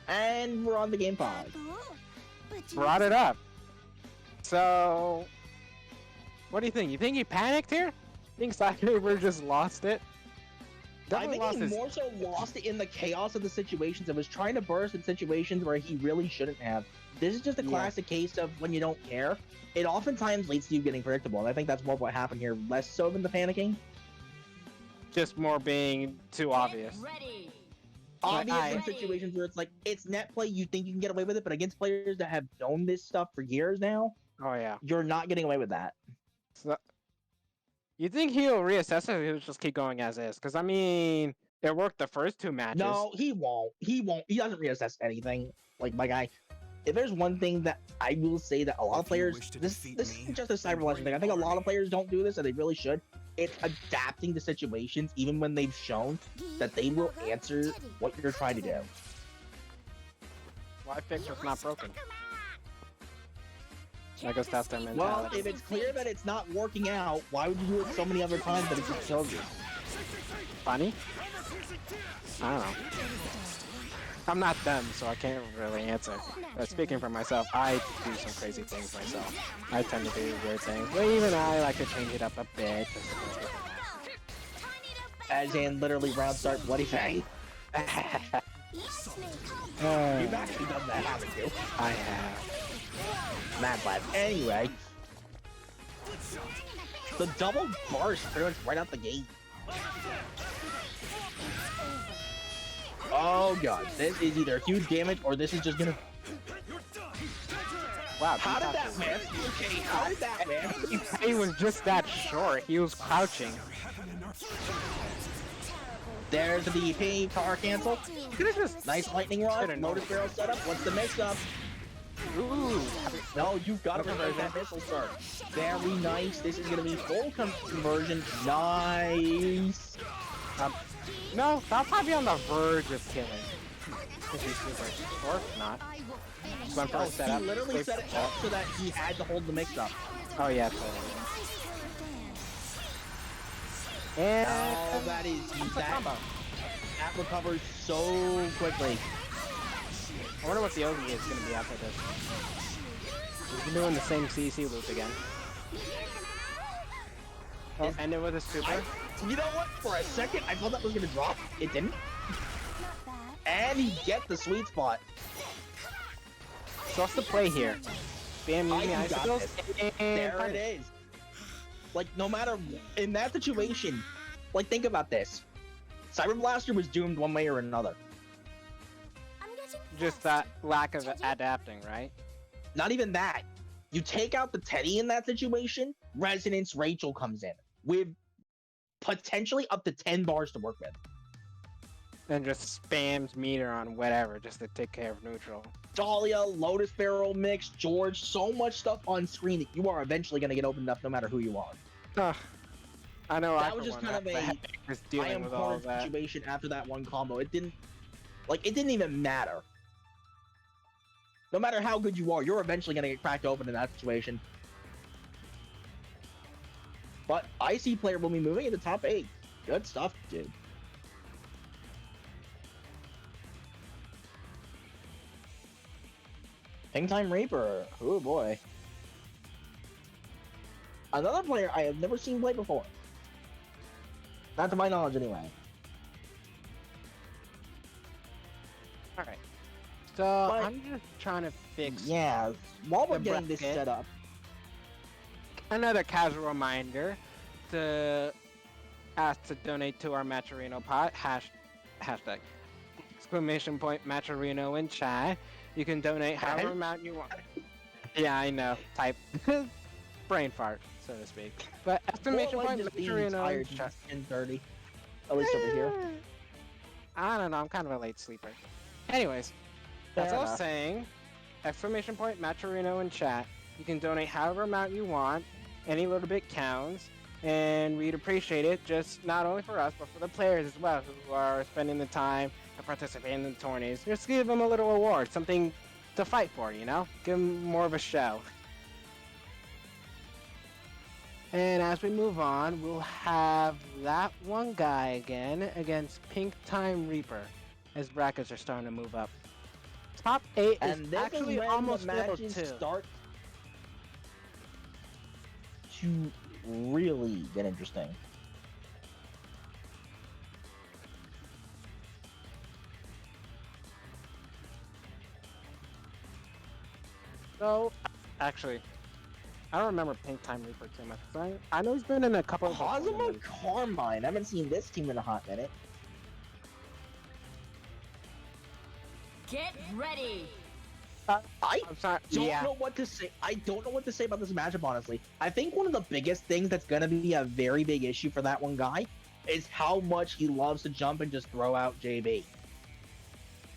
And we're on the game 5. Brought it up. So, what do you think? You think he panicked here? Think Cyber just lost it? I Definitely think lost he his... more so lost it in the chaos of the situations and was trying to burst in situations where he really shouldn't have. This is just a Yeah. classic case of when you don't care. It oftentimes leads to you getting predictable, and I think that's more what happened here, less so than the panicking. Just more being too obvious. Get ready. Obvious in Ready. situations where it's like, it's net play, you think you can get away with it, but against players that have known this stuff for years now, Oh, yeah. you're not getting away with that. So, you think he'll reassess it or he'll just keep going as is? Because, I mean, it worked the first 2 matches. No, he won't. He won't. He doesn't reassess anything. Like, my guy, if there's one thing that I will say that a lot of If you players, wish to this defeat isn't me, just a Cyber Legend thing. I think a lot of players don't do this, and they really should. It's adapting to situations, even when they've shown that they will answer what you're trying to do. Why fix what's not broken? I guess that's their Well, mentality. if it's clear that it's not working out, why would you do it so many other times that it just kills you? Funny? I don't know. I'm not them, so I can't really answer. Speaking for myself, I do some crazy things myself. I tend to do weird things, but even I like to change it up a bit. Just to make it As in, literally, round start, Bloody Fang. You've actually done that, haven't you? I have. Mad Lab. Anyway, the double burst pretty much right out the gate. Oh god, this is either huge damage or this is just gonna. Wow. How did that miss? Okay, how did that miss? He was just that short. He was crouching. There's the DP, power cancel. Could have just Nice lightning rod, Could've lotus barrel setup. What's the mix up? ooh. No, you've got to convert that missile start. Very nice. This is gonna be full conversion. Nice. No, that'll probably be on the verge of killing. If he's super, or not. Went for Oh, a setup. he literally wait set for it up so that he had to hold the mix up. Oh yeah, totally. And Oh, that is that's a that. combo. That recovers so quickly. I wonder what the Ogi is going to be after this. He's doing the same CC loop again. Oh, and it was a super. You know what? For a second, I thought that was gonna drop. It didn't. Not bad. And he gets the sweet spot. So what's the play here? Spam I using got icicles. this. And There it is. Like, no matter, in that situation, like, think about this. Cyber Blaster was doomed one way or another. I'm getting Just thirsty. that lack of Teddy? adapting, right? Not even that. You take out the Teddy in that situation, Resonance Rachel comes in with potentially up to 10 bars to work with. And just spams meter on whatever just to take care of neutral. Dahlia, Lotus Barrel Mix, George, so much stuff on screen that you are eventually going to get opened up no matter who you are. Ugh. I know. That I was for just one, kind of I a had just I dealing am with all part of of the that. situation after that one combo. It didn't even matter. No matter how good you are, you're eventually going to get cracked open in that situation. But IC player will be moving into top 8. Good stuff, dude. Ping Time Reaper. Oh boy. Another player I have never seen play before. Not to my knowledge, anyway. Alright. So But- I'm just trying to fix Yeah. While we're The getting this bracket. set up, another casual reminder to ask to donate to our Matcherino pot. Hashtag exclamation point Matcherino in chat. You can donate however amount you want. Yeah, I know. Type brain fart, so to speak. But exclamation well, point just being Matcherino in tired chat. 10:30. At least over here. I don't know. I'm kind of a late sleeper. Anyways, that's Fair all I was enough. saying. Exclamation point Matcherino in chat. You can donate however amount you want. Any little bit counts. And we'd appreciate it, just not only for us, but for the players as well, who are spending the time and participating in the tourneys. Just give them a little award, something to fight for, you know? Give them more of a show. And as we move on, we'll have that one guy again against Pink Time Reaper, as brackets are starting to move up. Top 8 And is this actually is when almost the level matches 2. start to really get interesting. So, actually, I don't remember Pink Time Reaper too much. I know he's been in a couple of Cosmo tournaments. Carmine. I haven't seen this team in a hot minute. Get ready. I I'm sorry. don't Yeah. know what to say. I don't know what to say about this matchup, honestly. I think one of the biggest things that's going to be a very big issue for that one guy is how much he loves to jump and just throw out JB.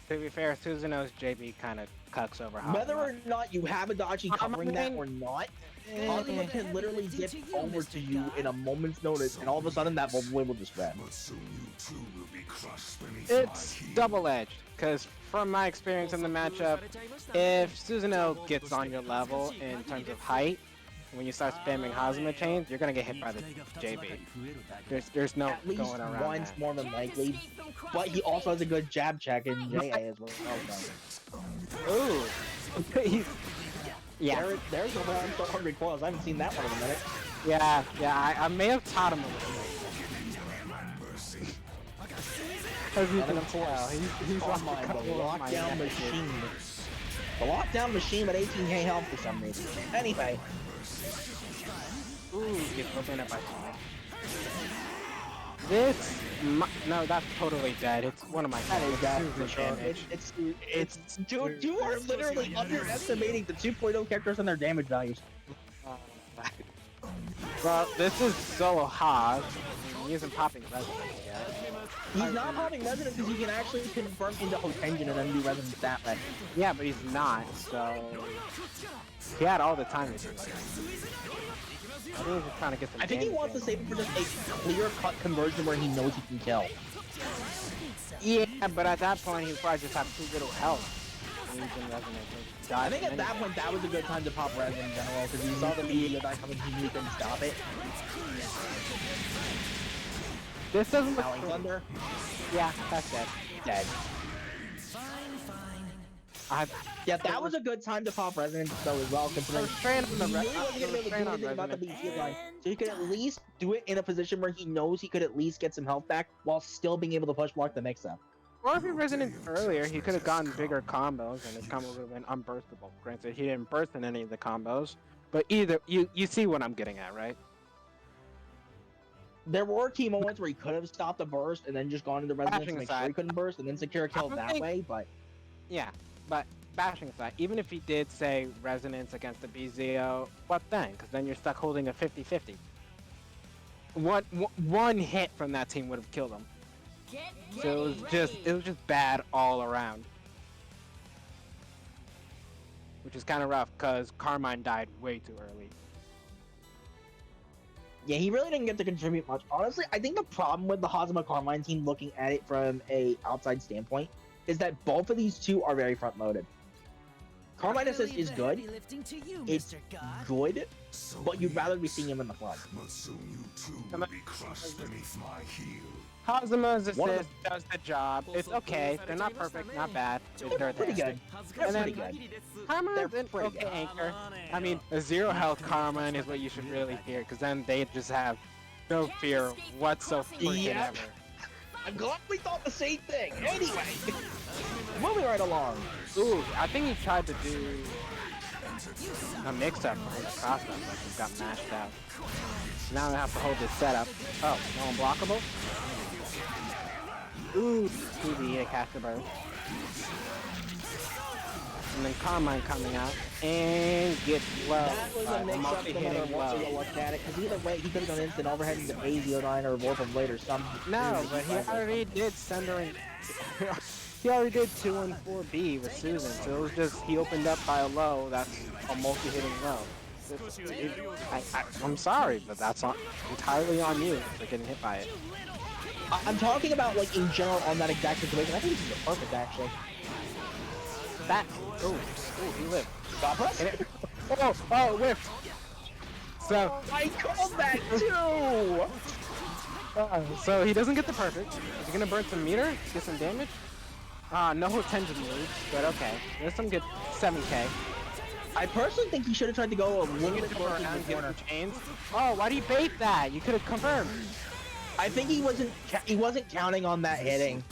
To be fair, Susanoo's JB kind of cucks over how. Whether or not you have a dodgy covering that or not, Cosmo can literally dip over to you in a moment's notice, and all of a sudden that win will just grab. It's double-edged, because from my experience in the matchup, if Susanoo gets on your level in terms of height, when you start spamming Hazama chains, you're gonna get hit by the JB. There's no At least going around once, that. more than likely. But he also has a good jab check in JA as well. Ooh. Yeah. There's a round for Hungry Claws. I haven't seen that one in a minute. Yeah, I may have taught him a little bit. As you And can of course, tell, he's oh lost my, a the couple of my lockdown matches. machine. The lockdown machine with 18k health for some reason. Anyway, Ooh, gets opened up by this. No, that's totally dead. It's one of my. that is that for favorites. sure. Damage. It's dude, you are literally underestimating the 2.0 characters and their damage values. Well, this is solo Haas. He isn't popping resonance yet. He's not popping resonance because he can actually convert into Hotengen and then do resonance that way. Yeah, but he's not. So he had all the time to do it. I think he's just trying to get some. I think he damage wants to in. save it for just a clear-cut conversion where he knows he can kill. Yeah, but at that point, he would probably just have too little health. And he's in resonance. He'll die I think from at that anything. point, that was a good time to pop res in general because he saw the media that coming, he couldn't stop it. This doesn't look Howling pretty. Thunder. Yeah, that's dead. Dead. I've Yeah, that was a good time to pop Resonance though as well, considering restraint on the he re- knew he wasn't gonna be able to restraint do on anything about the Resonance. BT line. So he could at least do it in a position where he knows he could at least get some health back while still being able to push block the mix-up. Or if he resonant earlier, he could have gotten bigger combos, and his combo would have been unburstable. Granted, he didn't burst in any of the combos, but either you see what I'm getting at, right? There were key moments where he could have stopped a burst and then just gone into Resonance to Bashing make sure he aside, couldn't burst and then secure a kill don't that think- way, but Yeah, but bashing aside, even if he did say resonance against the BZO, what then? Because then you're stuck holding a 50-50. One hit from that team would have killed him. Get So it was just bad all around. Which is kind of rough because Carmine died way too early. yeah, he really didn't get to contribute much. Honestly, I think the problem with the Hazama Carmine team looking at it from a outside standpoint is that both of these two are very front loaded. Carmine assist is good. It's good, but you'd rather be seeing him in the front. Must soon you too will be crushed beneath my heel. Hazuma's One of assist does the job. It's okay. They're not perfect, not bad. They're Pretty there. good. They're And then- pretty good. Carmine's They're an pretty okay good. anchor. I mean, a zero health Carmine is what you should really fear, because then they just have no fear whatsoever. Yeah. I'm glad we thought the same thing. Anyway, moving right along. Ooh, I think he tried to do a mix-up for the cross-up, but he got mashed out. Now I have to hold this setup. Oh, no unblockable? Ooh, TV, a caster burst. And then Carmine coming out and gets low. That was a mix-up no matter multi-hitting what way you low. looked at it, because either way, he could have done instant overhead into A09 or Warp of Blade or something. No, but he already did Sundering. He already did 2 and 4B with Susan, so it was just he opened up by a low that's a multi-hitting low. I'm sorry, but that's entirely on you for getting hit by it. I'm talking about, like, in general on that exact situation. I think this is perfect, actually. That. Ooh, he lived. God bless. And it, oh, it whiffed. So, I called that too! so he doesn't get the perfect. Is he gonna burn some meter? Get some damage? No tension moves, but okay. There's some good 7k. I personally think he should have tried to go a little Get bit the closer to around, the get corner. some chains. Oh, why do you bait that? You could have confirmed. I think he wasn't counting on that hitting.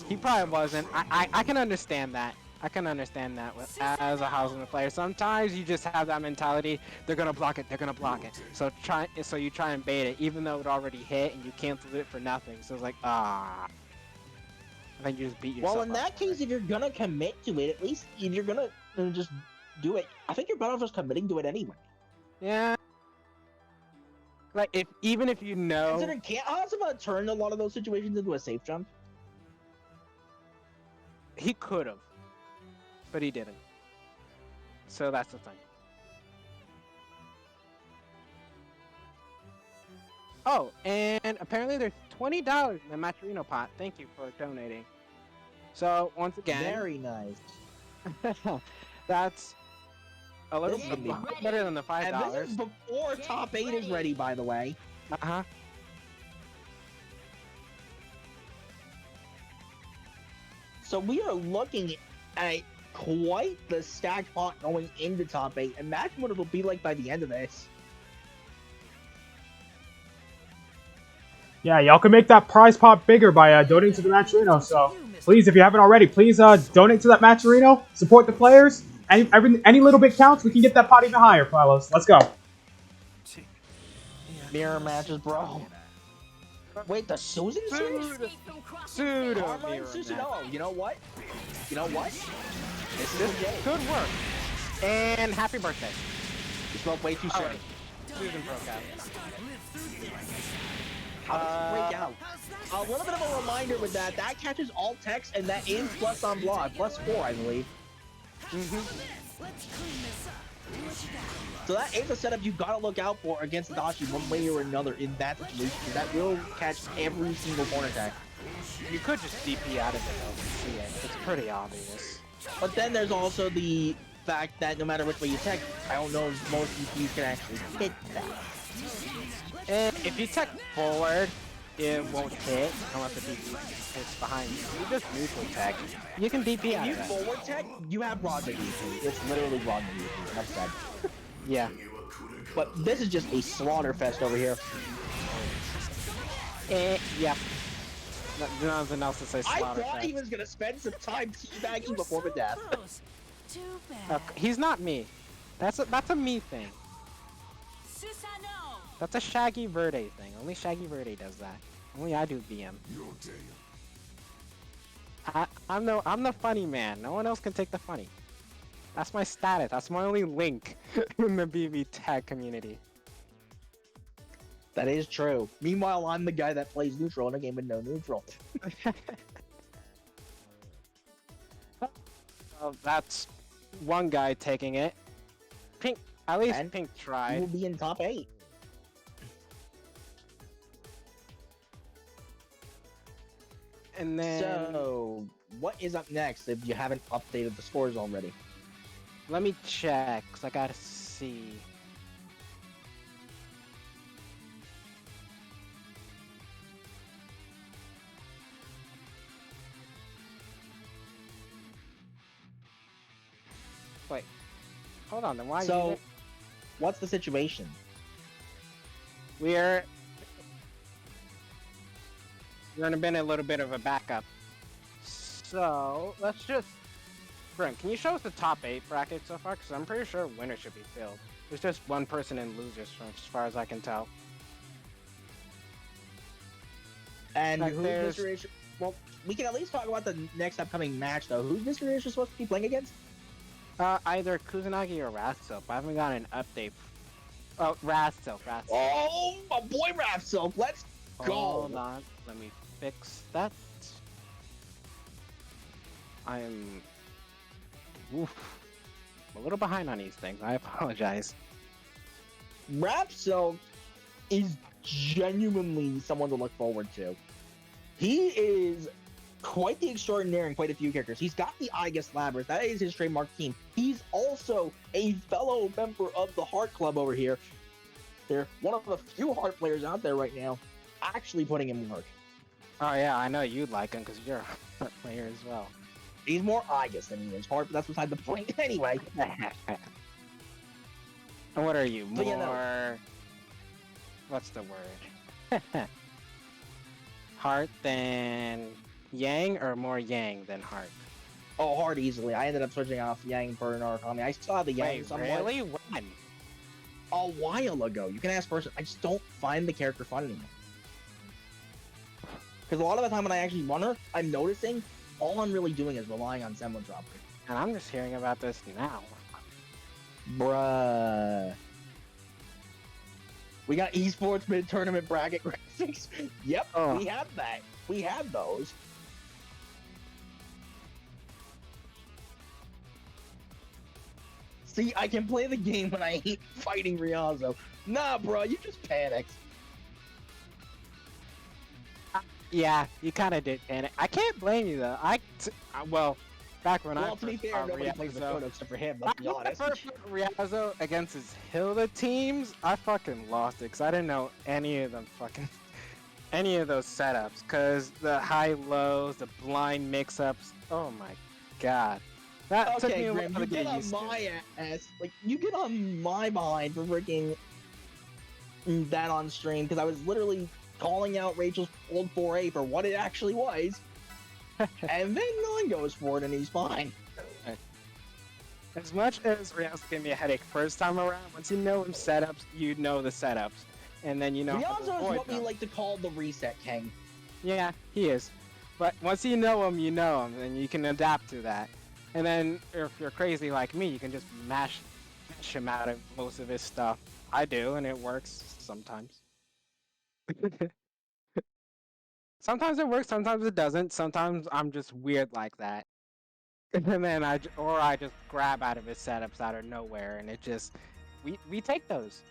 He probably wasn't. I can understand that. I can understand that as a housing player. Sometimes you just have that mentality. They're gonna block it. They're gonna block it. So you try and bait it, even though it already hit and you canceled it for nothing. So it's like I think you just beat yourself. Well, in up that for it. case, if you're gonna commit to it, at least if you're gonna just do it, I think you're better off just committing to it anyway. Yeah. Like even if you know. Considering can't Hazama turn a lot of those situations into a safe jump? He could have, but he didn't. So that's the thing. Oh, and apparently there's $20 in the Maturino pot. Thank you for donating. So once again, Very nice. that's a little This bit would be- better than the And $5. this is before top 8 is ready, by the way. Uh-huh. So we are looking at quite the stacked pot going into top 8. Imagine what it'll be like by the end of this. Yeah, y'all can make that prize pot bigger by donating to the Matcherino. So please, if you haven't already, please donate to that Matcherino. Support the players. Any little bit counts. We can get that pot even higher, Carlos. Let's go. Mirror matches, bro. Wait, the Susan series? Pseudo Carmine mirror Susan? match. Oh, you know what? You know what? This is This the day. could work. And happy birthday. You spoke way too soon. Alright. Susan broke out. How does it break out? A little bit of a reminder with that. That catches all text, and that is plus on block. Plus 4, I believe. So that is a setup you gotta look out for against Dashi one way or another in that situation. That will catch every single corner attack. You could just DP out of it though to see it. It's pretty obvious. But then there's also the fact that no matter which way you tech, I don't know if most DPs can actually hit that. And if you tech forward, it won't hit unless the DP hits behind you. You just neutral tech. You can DP out You of that. forward tech, you have Roger DP. It's literally Roger DP. Enough said. Yeah. But this is just a slaughter fest over here. Yeah. Nothing else to say. I Slaughter thought he fest. was gonna spend some time teabagging before the death. Close. Too bad. He's not me. That's a me thing. Susano! That's a Shaggy Verde thing. Only Shaggy Verde does that. Only I do BM. I'm the funny man. No one else can take the funny. That's my status. That's my only link in the BB tag community. That is true. Meanwhile, I'm the guy that plays neutral in a game with no neutral. Well, that's one guy taking it. Pink, at least And Pink He tried. will be in top 8. And then So, what is up next if you haven't updated the scores already? let me check, 'cause I gotta see. Wait, hold on. Then why? So, what's the situation? We're gonna be in a little bit of a backup. So let's just. Brent, can you show us the top 8 bracket so far? Because I'm pretty sure winners should be filled. There's just one person in losers, from as far as I can tell. And Like, who's there's- Mr. Ish? Well, we can at least talk about the next upcoming match, though. Who's Mr. Ish supposed to be playing against? Either Kusanagi or Rathsoap. I haven't gotten an update. Oh, Rathsoap. Oh, my boy Rapsilk, let's go! Hold on. Let me fix that. I'm a little behind on these things. I apologize. Rapsilk is genuinely someone to look forward to. He is quite the extraordinaire in quite a few characters. He's got the Igus Labyrinth. That is his trademark team. He's also a fellow member of the Heart Club over here. They're one of the few Heart players out there right now actually putting in work. Oh yeah, I know you'd like him because you're a Heart player as well. He's more Igus than he is Heart, but that's beside the point anyway. And what are you? But More. yeah, no. What's the word? Heart than Yang, or more Yang than Heart? Oh, Heart easily. I ended up switching off Yang for an Arcami. I saw the Yang Wait, somewhat really? When? a while ago. You can ask person. I just don't find the character fun anymore. Because a lot of the time when I actually run her, I'm noticing all I'm really doing is relying on Semblance Dropper. And I'm just hearing about this now. Bruh. We got esports mid-tournament bracket graphics. Yep, Oh. we have that. We have those. See, I can play the game when I hate fighting Riazo. Nah, bro, you just panicked. Yeah, you kind of did panic. I can't blame you though. Well, back when Well, I to be first fair, saw nobody plays the Riazo- photo except for him, let's be When I honest. first put Riazo against his Hilda teams, I fucking lost it because I didn't know any of them any of those setups. Because the high lows, the blind mix-ups. Oh my god, that took me Okay, a Grim, while you to get get on used to. my ass. Like, you get on my behind for freaking that on stream, because I was literally calling out Rachel's old 4A for what it actually was. And then Nine goes for it, and he's fine. As much as Riazo gave me a headache first time around, once you know him setups, you know the setups, and then you know how to Riazo is avoid what we them. like to call the reset king. Yeah, he is. But once you know him, and you can adapt to that. And then if you're crazy like me, you can just mash him out of most of his stuff. I do, and it works sometimes. Sometimes it works, sometimes it doesn't. Sometimes I'm just weird like that. And then I just grab out of his setups out of nowhere, and it just we take those.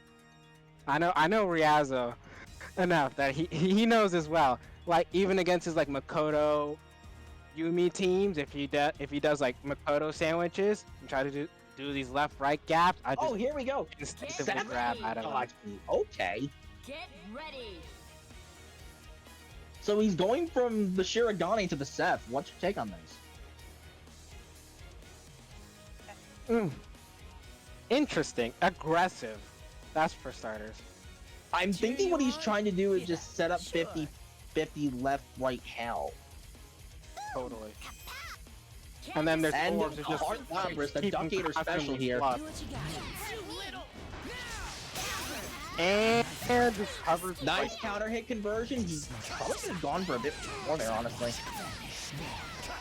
I know Riazo enough that he knows as well. Like even against his like Makoto Yumi teams, if he does like Makoto sandwiches and try to do these left right gaps, I just Oh, here we go. instinctively 7 grab out of him. Okay. Get ready! So he's going from the Shirogane to the Seth. What's your take on this? Interesting. Aggressive. That's for starters. I'm thinking what he's trying to do is just set up 50-50 left, right, hell. Totally. And then there's And orbs that just Heart Labrys, the keep Duck him Gator special constantly here. flubbed. Do what you got. And this covers Nice counter hit conversion. He's probably could have gone for a bit more there, honestly.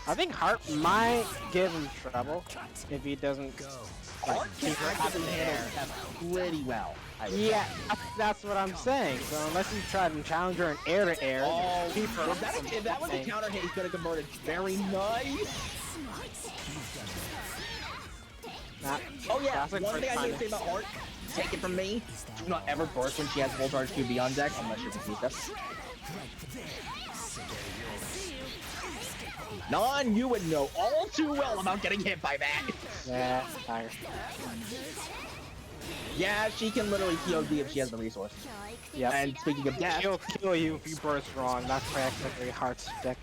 I think Hart might give him trouble if he doesn't. Heart can keep it up actually in the handle air. Seth pretty well. I would Yeah, say. that's what I'm saying. So unless you try to challenge her in air to air, Oh, keep her. if that was a counter hit, he could have converted. Very nice. Oh yeah, Classic one thing I first need to say about Heart, take it from me, do not ever burst when she has full charge QB on deck unless you're Batista. Non, you would know all too well about getting hit by that. Yeah, fire. Yeah, she can literally POD if she has the resources. Yep. And speaking of death, She'll kill you if you burst wrong. That's practically Heart's deck.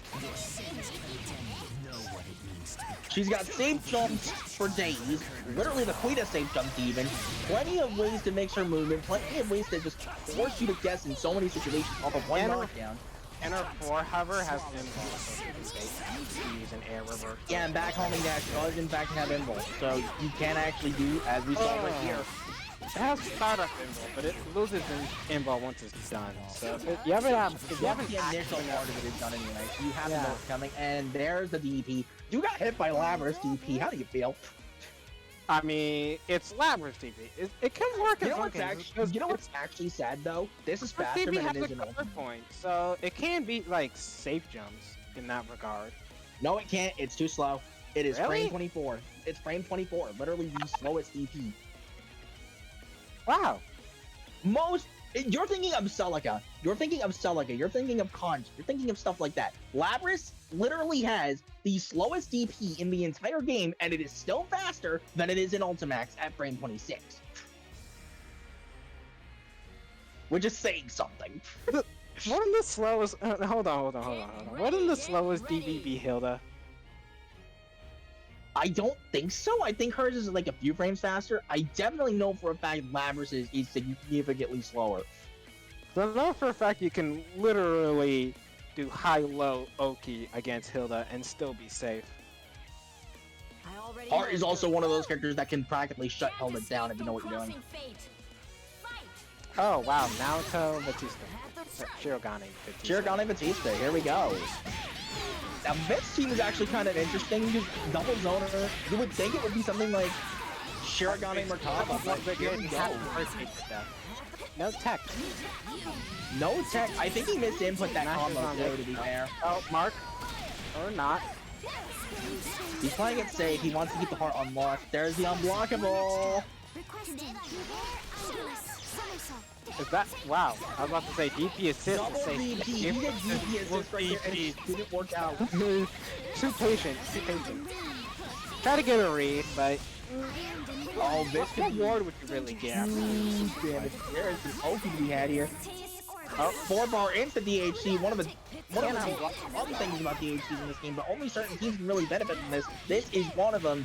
she's got safe jumps for days, literally the queen of safe jumps even. Plenty of ways to mix her movement, plenty of ways to just force you to guess in so many situations off of one And her- knockdown. And her 4 hover has involved, so you can say use an air reverse. Yeah, and back homing dash does in fact have invul, so you can actually do as we saw right here. It has startup invul, but it loses invul once it's done. So if you haven't The initial part of it is done anyway, so you have to know what's coming. And there's the DP. You got hit by Labrys DP. How do you feel? I mean, it's Labrys TV. It can work in You know some what's cases. actually, because you know what's actually sad though? This is faster TV than has it is a in cover Ultimate. point, so it can be like safe jumps in that regard. No, it can't. It's too slow. It is Really? frame 24. It's frame 24. Literally the slowest DP. Wow. You're thinking of Celica. You're thinking of Celica. You're thinking of Conch. You're thinking of stuff like that. Labrys literally has the slowest DP in the entire game, and it is still faster than it is in Ultimax at frame 26. Which is saying something. What in the slowest? Hold on. What in the slowest DB be Hilda? I don't think so. I think hers is like a few frames faster. I definitely know for a fact Labrys is significantly slower. So I know for a fact you can literally do high-low Oki against Hilda and still be safe. Art is also one of those characters that can practically shut Hilda down if you know what you're doing. Oh wow, Naruto Batista. Shirogane Batista. Shirogane Batista, here we go. Now this team is actually kind of interesting because double zoner, you would think it would be something like Shirogane Merkaba, but here we go. No tech. No tech. I think he missed input that combo too, to be fair. Oh, Mark. Or not. He's playing it safe. He wants to keep the heart unlocked. There's the unblockable. Is that? Wow. I was about to say DP assist. Double DP. He did DP assist right there, and it didn't work out. Too patient. Try to get a read, but Oh, this what ward would you really get? Damn it. There's some Oki to be had here. Oh, 4-bar into DHC. One of the other things about DHCs in this game, but only certain teams can really benefit from this. This is one of them.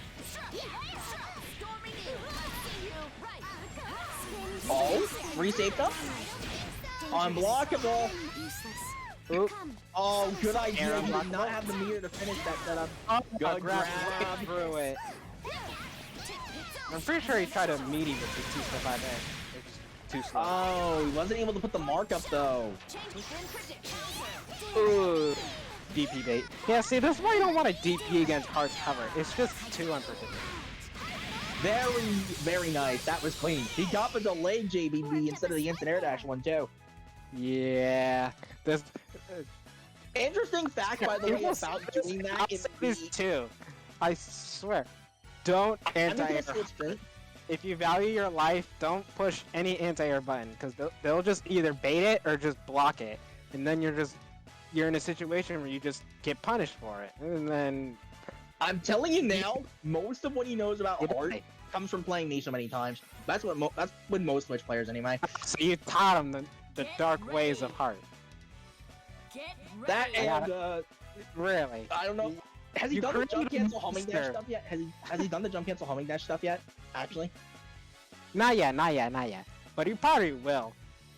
Oh, free safe up. Unblockable. Oop. Oh, good idea. Aaron He did blockable. not have the meter to finish that setup. Oh, Good grab grab. right through it. I'm pretty sure he tried a meaty with the 245A. It's too slow. Oh, he wasn't able to put the mark up though. Ooh. DP bait. Yeah, see, that's why you don't want to DP against Heart's cover. It's just too unpredictable. Very, very nice. That was clean. He got the delayed JBB instead of the instant air dash one too. Yeah. There's, Interesting fact, by the way, about doing that is this too. I swear. Don't anti-air. If you value your life, don't push any anti-air button because they'll just either bait it or just block it, and then you're in a situation where you just get punished for it, and then. I'm telling you now, most of what he knows about Yeah. art comes from playing me so many times. That's with most Switch players anyway. So you taught him the dark ways of Heart. Get That ready. and Really? I don't know. Has he You done the jump created a cancel homing dash monster. stuff yet? Has he done the jump cancel homing dash stuff yet? Actually, Not yet, not yet, not yet. But he probably will.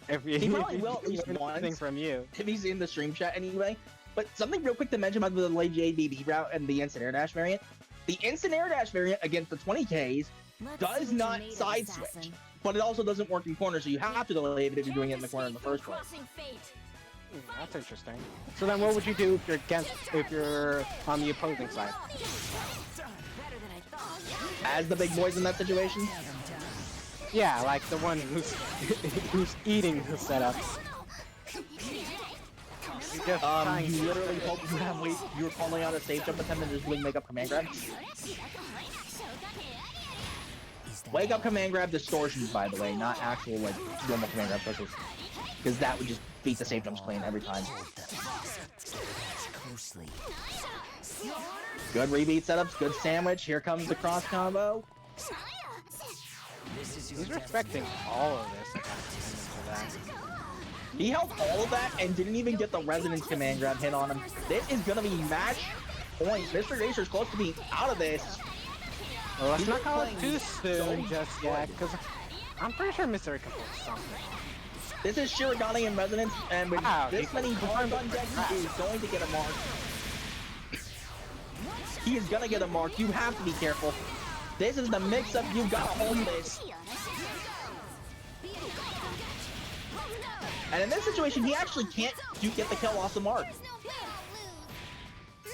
If he probably will at least learn anything once from you. if he's in the stream chat anyway. But something real quick to mention about the delayed JBB route and the instant air dash variant. The instant air dash variant against the 20Ks Let's does see what not you're made of, side assassin. switch, but it also doesn't work in corners, so you have to delay it if you're doing it in the corner in the first place. Crossing fate. That's interesting. So then what would you do if you're on the opposing side? Better than I thought. As the big boys in that situation, Yeah, like the one who's eating the setup. You're just trying you literally hope you have you're calling out a stage jump attempt and just doing wake up command grab. Wake up command grab distortions, by the way, not actual like normal command grab specials, because that would just beat the safe jumps clean every time. Good rebeat setups, good sandwich. Here comes the cross combo. He's respecting all of this. I gotta commend him for that. He held all of that and didn't even get the resonance command grab hit on him. This is gonna be match point. Mr. Racer's close to being out of this. Well, let's He's not call it playing too so soon just yet, because I'm pretty sure Mr. can pull something. This is Shirogane in resonance, and with Wow, this he many confirmed bars on deck, he is going to get a mark. He is gonna get a mark. You have to be careful. This is the mix-up. You gotta hold this. And in this situation, he actually can't get the kill off the mark.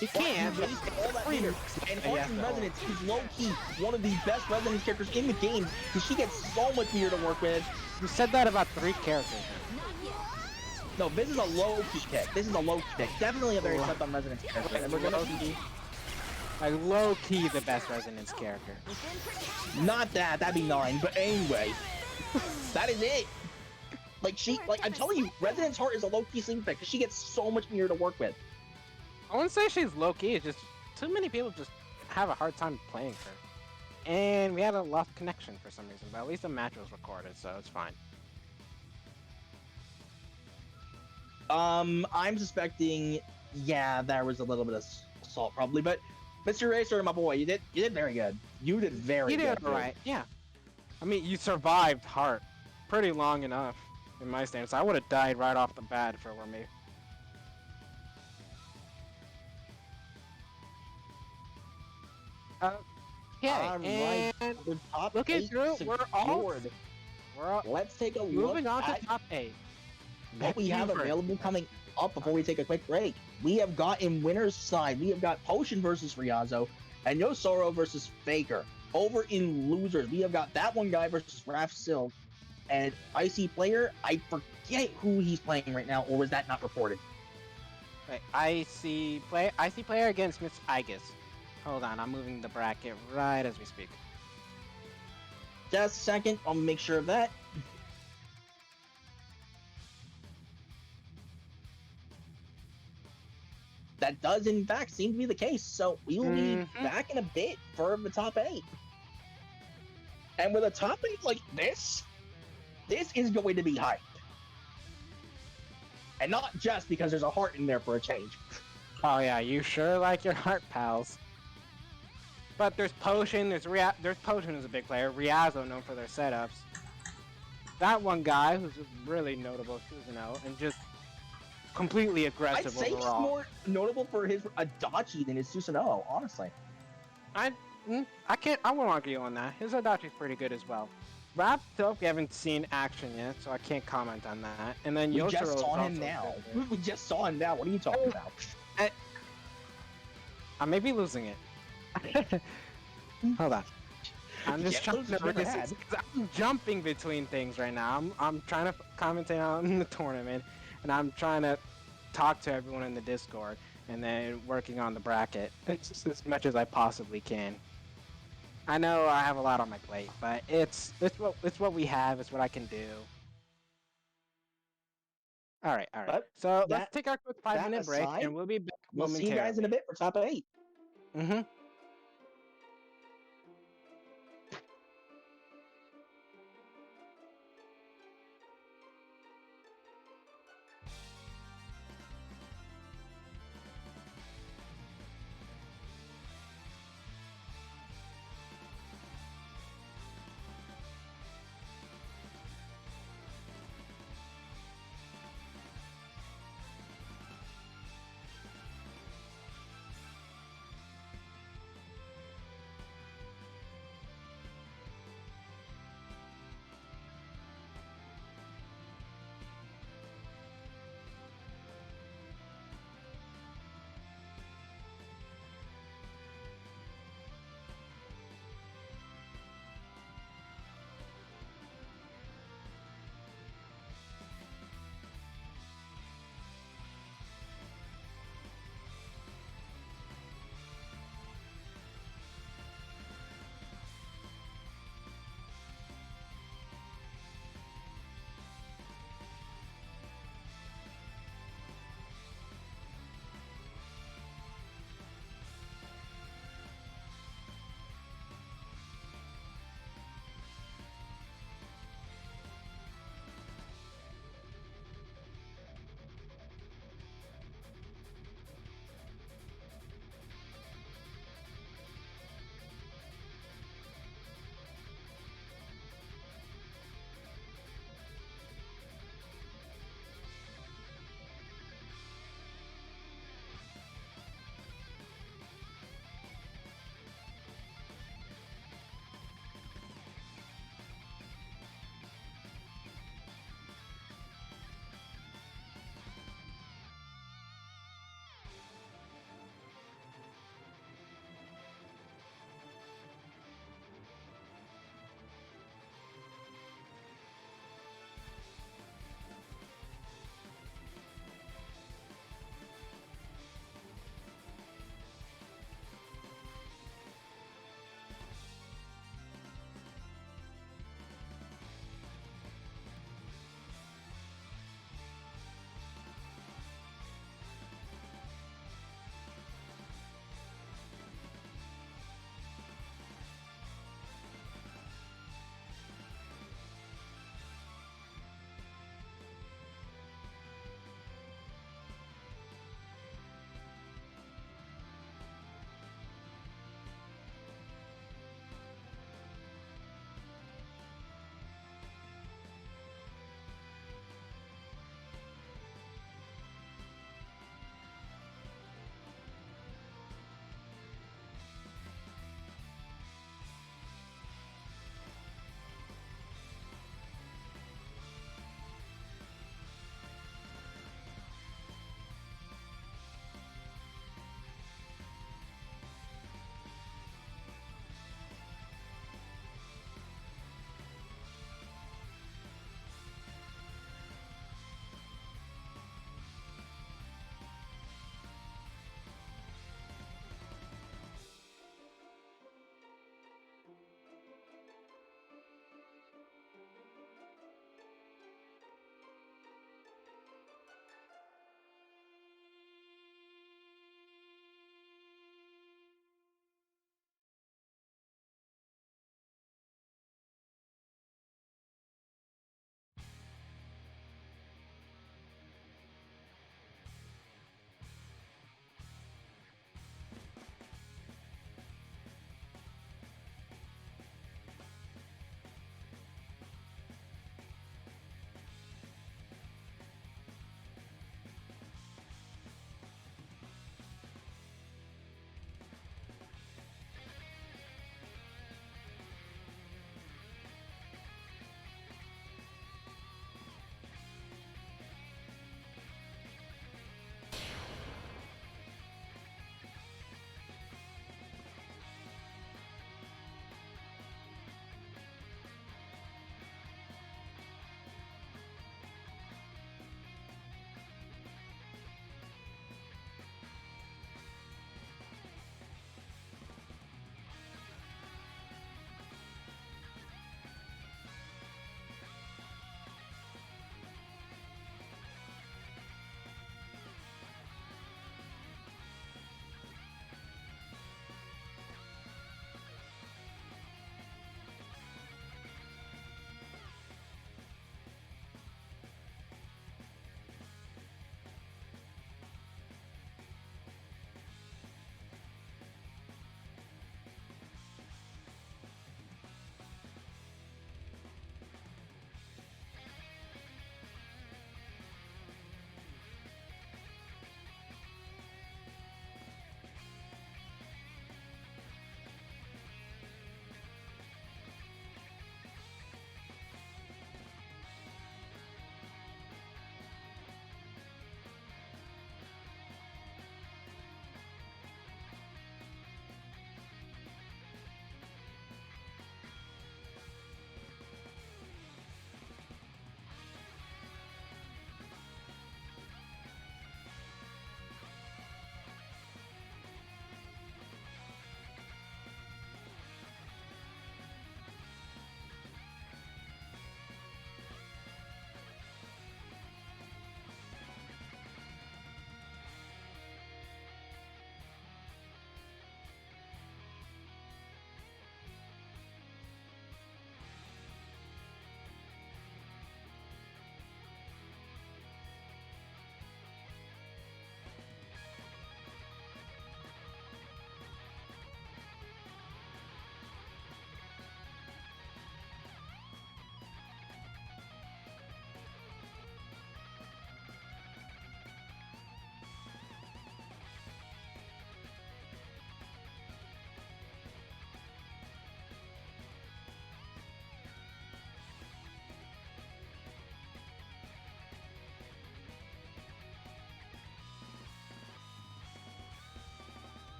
He can't, but Waste all that meter. And Yeah, Heart in no. Resonance is low-key one of the best resonance characters in the game because she gets so much meter to work with. you said that about 3 characters. No, this is a low-key pick. This is a low-key pick. Definitely a very slept on resonance character. And we're gonna see... Like low-key the best resonance character. Not that. That'd be 9. But anyway, that is it. Like, I'm telling you, Resonance Heart is a low-key sleep pick because she gets so much meter to work with. I wouldn't say she's low-key, it's just too many people just have a hard time playing her. And we had a lost connection for some reason, but at least the match was recorded, so it's fine. I'm suspecting, yeah, there was a little bit of assault probably, but Mr. Racer, my boy, you did very good. You did very You good. did alright, yeah. I mean, you survived Heart pretty long enough in my stance. I would have died right off the bat if it were me. Yeah, Alright, and the top looking 8 through, we're all secured. we're Let's take a look moving on at to top 8. what we have available coming up before we take a quick break. We have got in winner's side, we have got Potion versus Ryazo and Yosoro versus Faker. Over in losers, we have got that one guy versus Raph Silk and Icy Player. I forget who he's playing right now, or was that not reported? Wait, IC player against Miss Aegis. Hold on, I'm moving the bracket right as we speak. Just a second, I'll make sure of that. That does in fact seem to be the case, so we will be back in a bit for the top 8. And with a top 8 like this is going to be hyped. And not just because there's a heart in there for a change. Oh yeah, you sure like your Heart pals. But there's Potion, there's Potion is a big player, Ryazo known for their setups. That one guy who's really notable, Susanoo, and just completely aggressive I'd say overall. he's more notable for his Adachi than his Susanoo, honestly. I won't argue on that. His Adachi's pretty good as well. Rap Silk, we haven't seen action yet, so I can't comment on that. And then We Yoshiro's just saw him also now. good. We just saw him now. What are you talking about? I may be losing it. Hold on. I'm just Can't trying lose to if you're resist. mad. 'Cause I'm jumping between things right now. I'm trying to commentate on the tournament, and I'm trying to talk to everyone in the Discord, and then working on the bracket as much as I possibly can. I know I have a lot on my plate, but it's what we have. It's what I can do. All right. But So that- let's take our quick 5-minute break, aside, and we'll be back We'll see you momentarily. guys in a bit for top 8. Mm-hmm.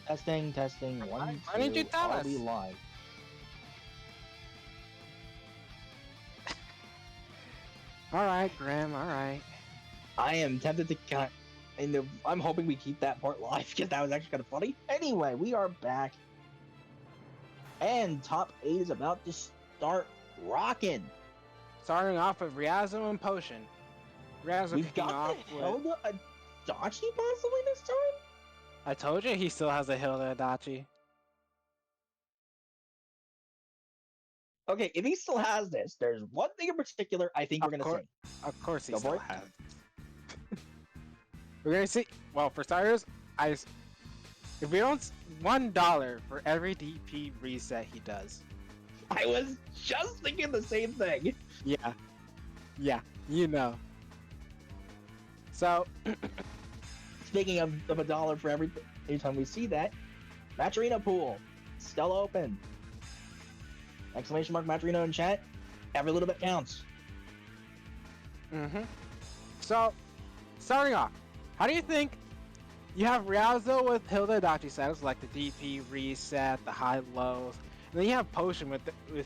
Testing, testing. One, Why didn't you two. tell Are us? we live? All right, Grim. All right. I am tempted to kind of. I'm hoping we keep that part live because that was actually kind of funny. Anyway, we are back, and top 8 is about to start rocking. Starting off with Riazo and Potion. Riazo We've kicking got off the with. Hilda Adachi possibly this time. I told you he still has a Hilda Adachi. Okay, if he still has this, there's one thing in particular I think we're gonna course- see. Of course he Go still for it. has. We're gonna see. Well, for starters, if we don't $1 for every DP reset he does. I was just thinking the same thing. Yeah, you know. So, Speaking of $1 for every time we see that, Match Arena pool still open. Exclamation mark Match Arena in chat. Every little bit counts. So, starting off, how do you think you have Riazo with Hilda Adachi setups like the DP reset, the high lows, and then you have Potion with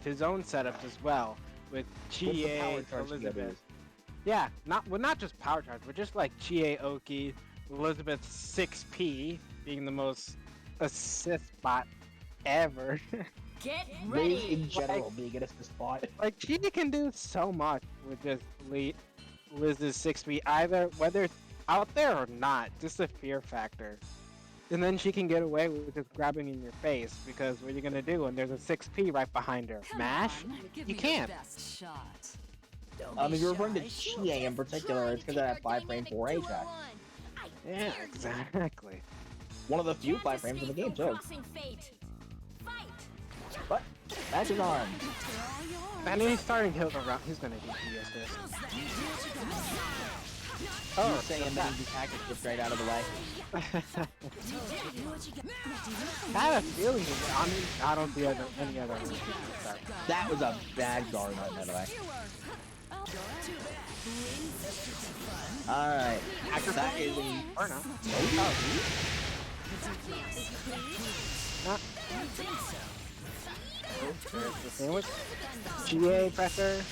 his own setups as well with With the power Chie, charge Elizabeth. together. Yeah, not just power charge, but just like Chie Oki, Elizabeth 6P being the most assist bot ever. Get They ready. in general being at the spot. Like Chie can do so much with just Liz's 6P, either whether it's out there or not, just a fear factor. And then she can get away with just grabbing in your face because what are you gonna do when there's a 6P right behind her? Mash? You can't. If you're referring to Chie in particular, it's because of that 5-frame 4A track. Yeah, exactly. One of the few 5 frames in the game, too. Crossing fate. Fight. But, match is on. And he's starting Hilda round. He's gonna DPS this. Oh, saying that he packaged it right out of the way. I had a feeling I don't see any other. That was a bad guard on by the way. Alright. That is a... Or not. There's the sandwich. GA pressure.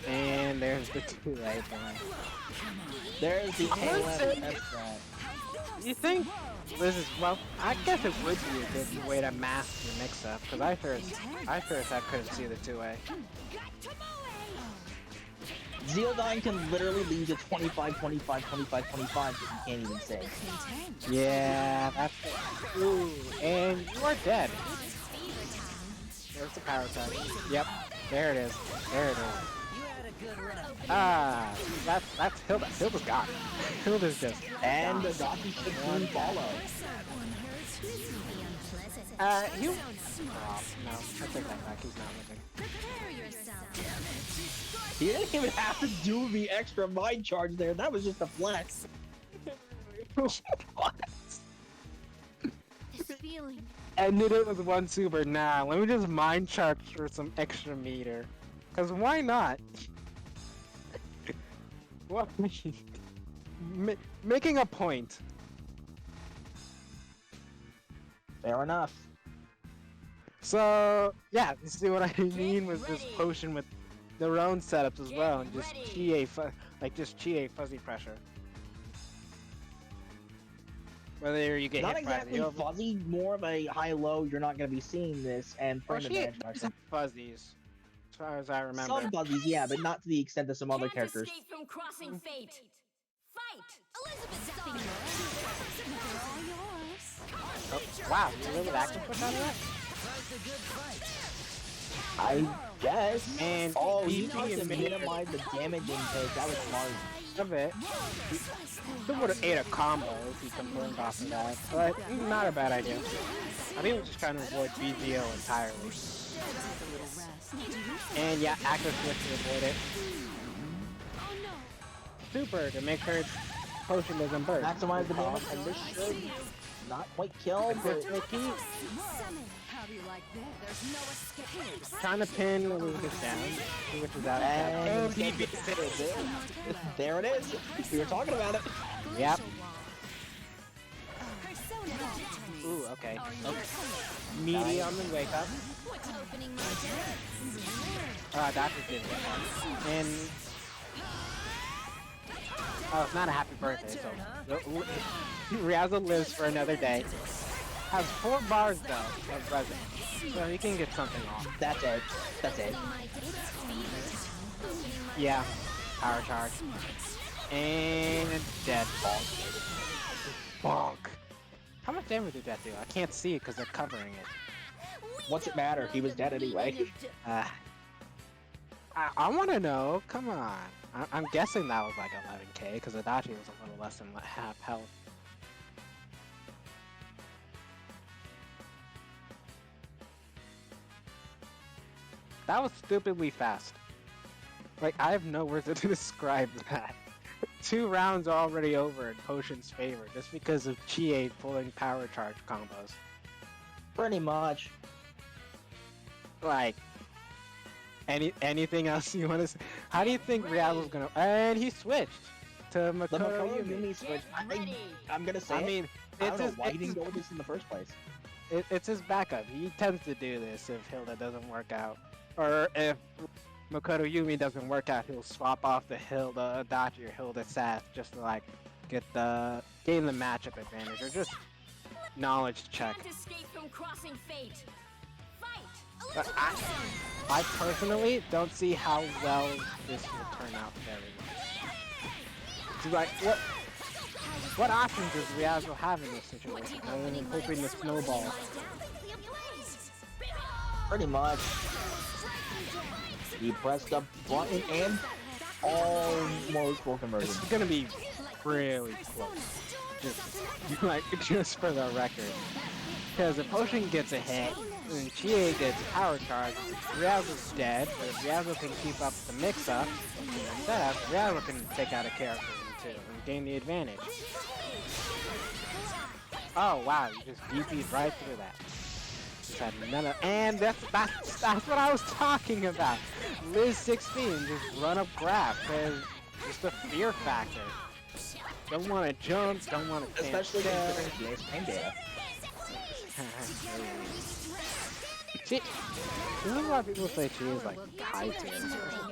And there's the 2 right there. There's the AOM test. You think this is, well, I guess it would be a good way to mask your mix-up, because I couldn't see the 2A. Zeodine can literally lead to 25, 25, 25, 25 that you can't even say. Yeah, that's it. Ooh, and you are dead. There's the power touch. Yep, there it is. There it is. Ah, that's Hilda. Hilda's got it. Hilda's just. And the Donkey should soon follow. You. Oh, no, I take that back. He's not looking. He didn't even have to do the extra mind charge there. That was just a flex. What? This feeling. Ended it with 1 super. Nah, let me just mind charge for some extra meter. Cause why not? What? Making a point. Fair enough. So yeah, you see what I mean with this potion with their own setups as well, and just Chie fuzzy pressure. Whether you get Not hit by exactly the fuzzy, more of a high-low. You're not going to be seeing this, and Well, frame she advantage does pressure. have fuzzies, as far as I remember. Some fuzzies, yeah, but not to the extent of some other Can't characters. escape from crossing fate. Fight. Oh, wow, you really active push out of that? I guess. And Oh, DP you need to and mid- minimize the damage intake. That was smart. A bit. Still would have ate a combo if he confirmed off of that, but not a bad idea. I think we're just trying to avoid BGO entirely. And yeah, active switch to avoid it. Super, to make sure potion doesn't burst. Maximize the damage, and this should not quite kill, but Trying to pin Elizabeth down, which is out. and DP. there it is. We were talking about it. Yep. Ooh, okay. Meaty on the wake up. Opening my That just didn't hit hard. And oh, it's not a happy birthday, so Riazzo lives for another day. Has 4 bars though of resin, so he can get something off. That's it. That's it. Yeah, power charge. And dead. Bonk. How much damage did that do? I can't see it because they're covering it. What's it matter? He was dead anyway. I want to know. Come on. I'm guessing that was like 11k because Adachi was a little less than half health. That was stupidly fast. Like, I have no words to describe that. 2 rounds are already over in Potion's favor just because of Chie pulling power charge combos. Pretty much. Like, anything else you want to say? How do you think Riazzo's gonna... And he switched to The Makoto Makoto Yumi. Yumi switch. I'm gonna say I mean, I it's don't know his, why he it's, didn't his, go with this in the first place. it's his backup. He tends to do this if Hilda doesn't work out. Or if Makoto Yumi doesn't work out, he'll swap off the Hilda Adachi or Hilda Sass just to like gain the matchup advantage or just knowledge check. Can't escape from crossing fate. Fight. But I personally don't see how well this will turn out very much. So like what options does Riazzo have in this situation other than hoping the snowball? Pretty much. He pressed the button and almost full conversion. It's gonna be really close. Just for the record. Because if Potion gets a hit, and Chie gets power charge, Riazzo's dead, but if Riazzo can keep up the mix-up, instead, Riazzo can take out a character too, and gain the advantage. Oh wow, you just DP'd right through that. Just had none of, and that's what I was talking about. Liz 16, just run up grab, because it's the fear factor. Don't want to jump, don't want to Especially considering Chie's pain data. She, a lot of people say she is like high tier.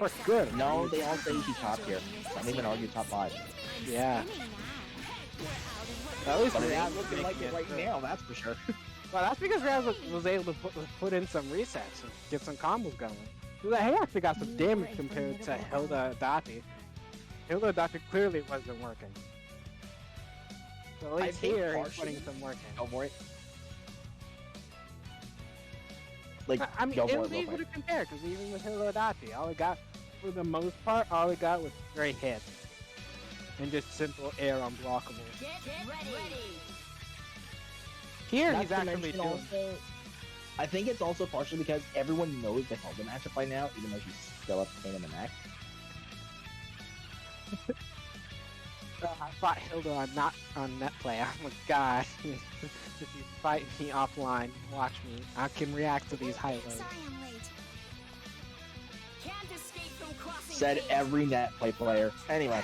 Or good. No, they all say she's top tier. Some even argue top 5. Yeah. At least But it Riaz ain't looking like it right now, that's for sure. Well, that's because Riaz was able to put in some resets and get some combos going. So that he actually got some damage compared to Hilda Adachi. Hilda Adachi clearly wasn't working. So at least here he's putting some work in. Go for it. Like, I mean, go it for was it real easy to quick. compare because even with Hilda Adachi, all it got, for the most part, all it got was straight hits. And just simple air unblockable. Get ready. Here Not he's to actually mention doing... also, I think it's also partially because everyone knows the Hilda matchup by now, even though she's still a pain in the neck. I fought Hilda not on net play. Oh my god. If you fight me offline, watch me. I can react to these high lows. Sorry I'm late. Can't escape from crossing Said fate. every net play player. Anyway,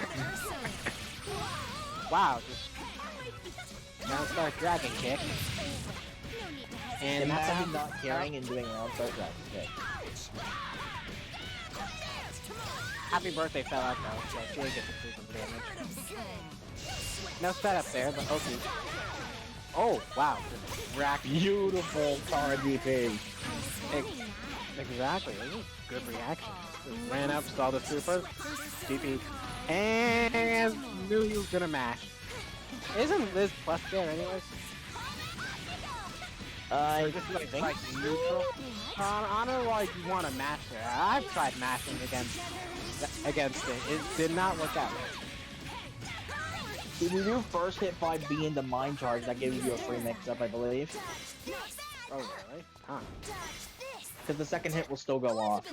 Wow, just now start dragon kick. And that's imagine not caring and doing round start dragon kick. Happy birthday fell out though, so she didn't get to do some damage. No setup there, but okay. Oh wow, just racked. Beautiful card DP. Exactly, it was a good reaction. Just ran up, saw the super, DP, and knew he was gonna mash. Isn't Liz plus there anyways? I Just think like neutral. I don't know why you want to mash there. I've tried mashing against it. It did not work out. if you do first hit by B into mind charge, that gives you a free mix-up, I believe. Oh really? Huh. Because the second hit will still go off.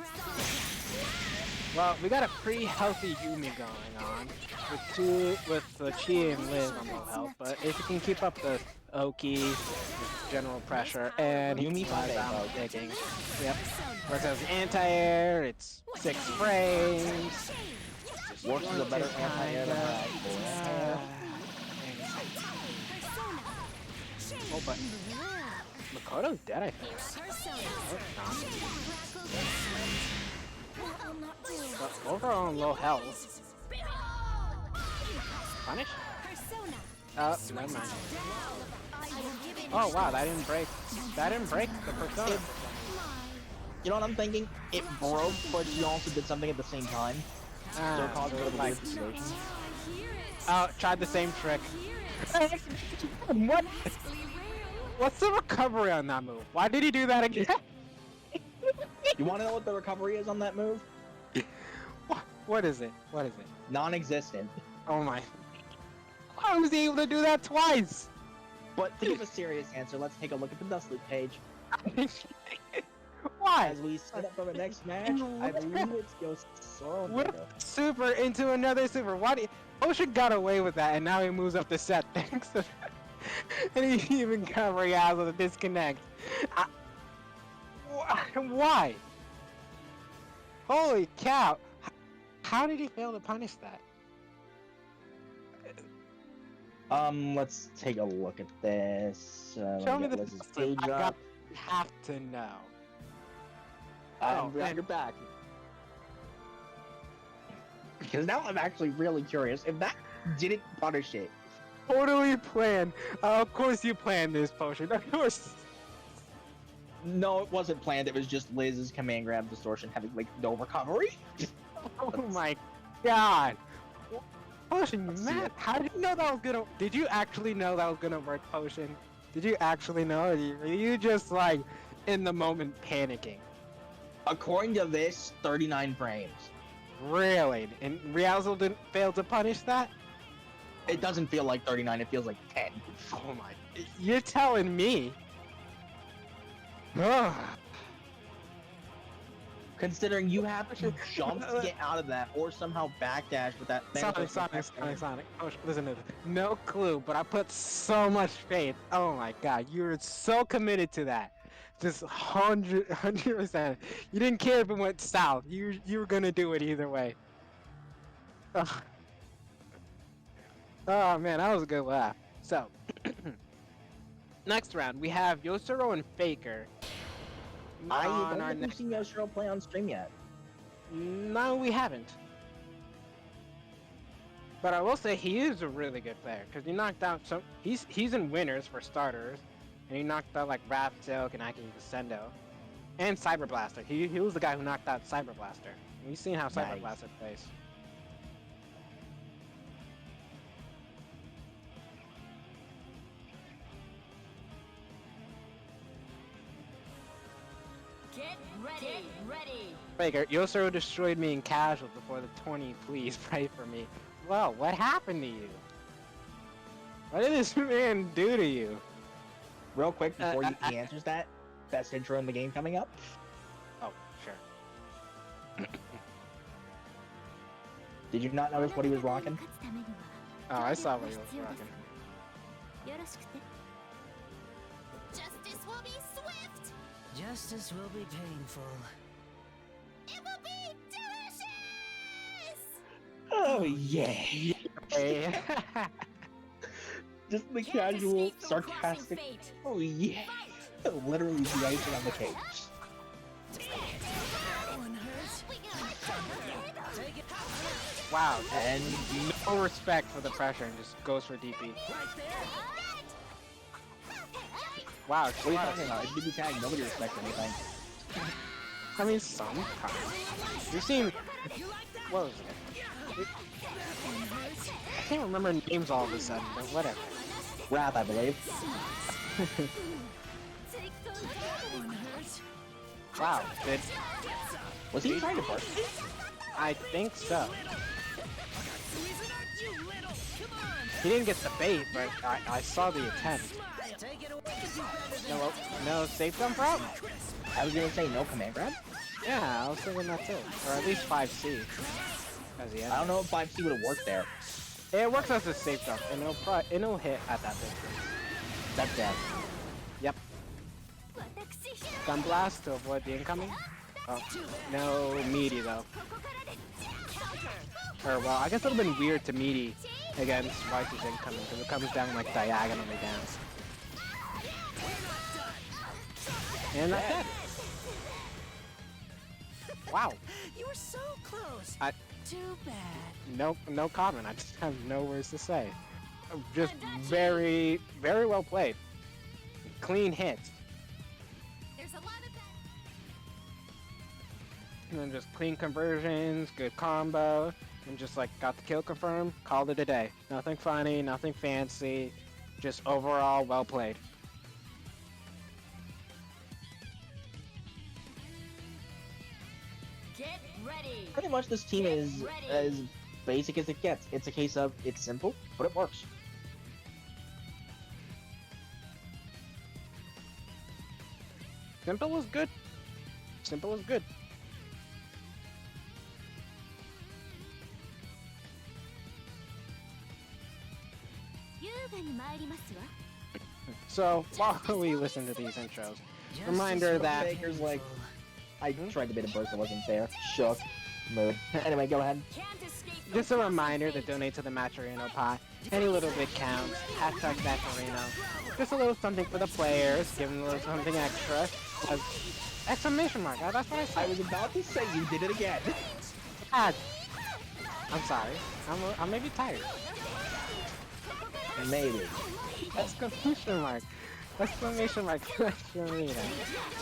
Well, we got a pretty healthy Yumi going on with the Chi and Liz on low health, but if you can keep up the Oki, general pressure, and Yumi flies 5-8, out though. digging. Yep. Where it says anti-air, it's 6 frames. Works as a better anti-air than Oh, but Makoto's dead, I think. But both are on low health. Punish? Oh, never mind. Oh wow, that didn't break. That didn't break the persona. You know what I'm thinking? It broke, but you also did something at the same time. So it caused a bit of a like, weird situation. oh, tried the same trick. What? What's the recovery on that move? Why did he do that again? You want to know what the recovery is on that move? What is it? What is it? Non-existent. Oh my. How was he able to do that twice? But to give a serious answer, let's take a look at the Dust Loop page. Why? As we set up for the next match, I believe it's Yosoro. Whip super into another super. Why do you... Ocean got away with that, and now he moves up the set thanks to and he even got Riaz with a disconnect. Why? Holy cow! How did he fail to punish that? Let's take a look at this. Show me the Liz's page I up. have to know. I'm glad you're back. Because now I'm actually really curious. If that didn't punish it, Totally planned. Of course you planned this, Potion. Of course. no, it wasn't planned. It was just Liz's command grab distortion having like no recovery. Oh my god. Potion, you Let's see mad? it. How did you know that was gonna... Did you actually know that was gonna work, Potion? Did you actually know? Or were you just like in the moment panicking? According to this, 39 frames. Really? And Rialzo didn't fail to punish that? It doesn't feel like 39. It feels like 10. Oh my... You're telling me? Ugh. Considering you have to jump to get out of that, or somehow backdash with that. Sonic. Oh, listen to this. No clue, but I put so much faith. Oh my god, you were so committed to that. Just 100%. You didn't care if it went south. You were gonna do it either way. Ugh. Oh man, that was a good laugh. So, next round we have Yosuro and Faker. I on don't our think we've next seen Yoshiro play on stream yet. No, we haven't. But I will say he is a really good player because he knocked out some. He's in winners for starters, and he knocked out like Raph Silk and Aki Sendo, and Cyber Blaster. He was the guy who knocked out Cyber Blaster. We've seen how Cyber Nice. Blaster plays. Get ready. Faker, Yosuro destroyed me in casual before the 20. Please pray for me. Well, what happened to you? What did this man do to you? Real quick before he answers that, best intro in the game coming up. Oh, sure. Did you not notice what he was rocking? Oh, I saw what he was rocking. Justice will be swift. Justice will be painful. It will be delicious. Oh yeah! Hey. Just the Can't casual, escape from crossing sarcastic. fate. Oh yeah! Literally the icing on the cake. One hurts. Take it. Wow, and no respect for the pressure and just goes for DP. Right there. Wow, What are you talking about? It's BB tag. Nobody respects anything. I mean, sometimes. You've seen. What was it? I can't remember names all of a sudden, but whatever. Wrath, I believe. One hurts. Wow, did Was he trying to burst? I think so. Squeeze it out, you little. Come on. He didn't get the bait, but I saw the attempt. Smile. Take it away. Do better than No safe jump route? I was gonna say no command grab. Yeah, I was thinking that too. Or at least 5C. As the I end. don't know if 5C would have worked there. It works as a safe jump, and it'll hit at that distance. That's death. Yep. Gun blast to avoid the incoming. Oh, no meaty though. Or well, I guess it would have been weird to meaty against Vice's incoming because it comes down like diagonally down. And that's it. Wow. You were so close. I- Too bad. No comment. I just have no words to say. Just very, very well played. Clean hits. There's a lot of that. And then just clean conversions, good combo, and just like got the kill confirmed, called it a day. Nothing funny, nothing fancy, just overall well played. Get ready. Pretty much this team is as basic as it gets. It's a case of it's simple, but it works. Simple is good. Simple is good. So while we listen to these intros, reminder that Baker's like, I tried to bait a burst that wasn't there. Shook. Mood. Anyway, go ahead. just a reminder to donate to the Matcherino pot. Any little bit counts. Hashtag Matcherino. Just a little something for the players. Give them a little something extra. Exclamation mark. That's what I said. I was about to say you did it again. God. I'm sorry. I may be tired. Maybe. Exclamation mark. Exclamation mark. Matcherino.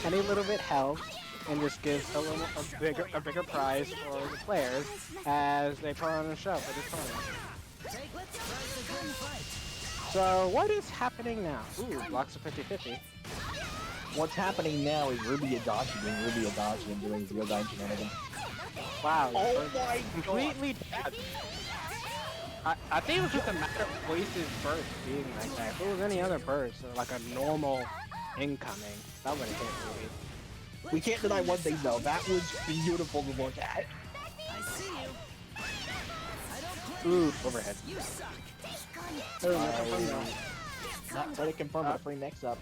Any little bit helps. And just gives a bigger prize for the players as they put on a show for this tournament. So what is happening now? Ooh, blocks of 50-50. What's happening now is Ruby Adachi doing Ruby Adachi and doing Zero Dying Shenanigans. Wow. Oh my completely dead. I think it was just a matter of Voice's burst being like that. If it was any other burst or like a normal incoming, that would have hit Ruby. We can't deny one thing though, that was beautiful to look at. I see you. I don't Ooh, overhead. You suck. Not trying to confirm, but a free mix up.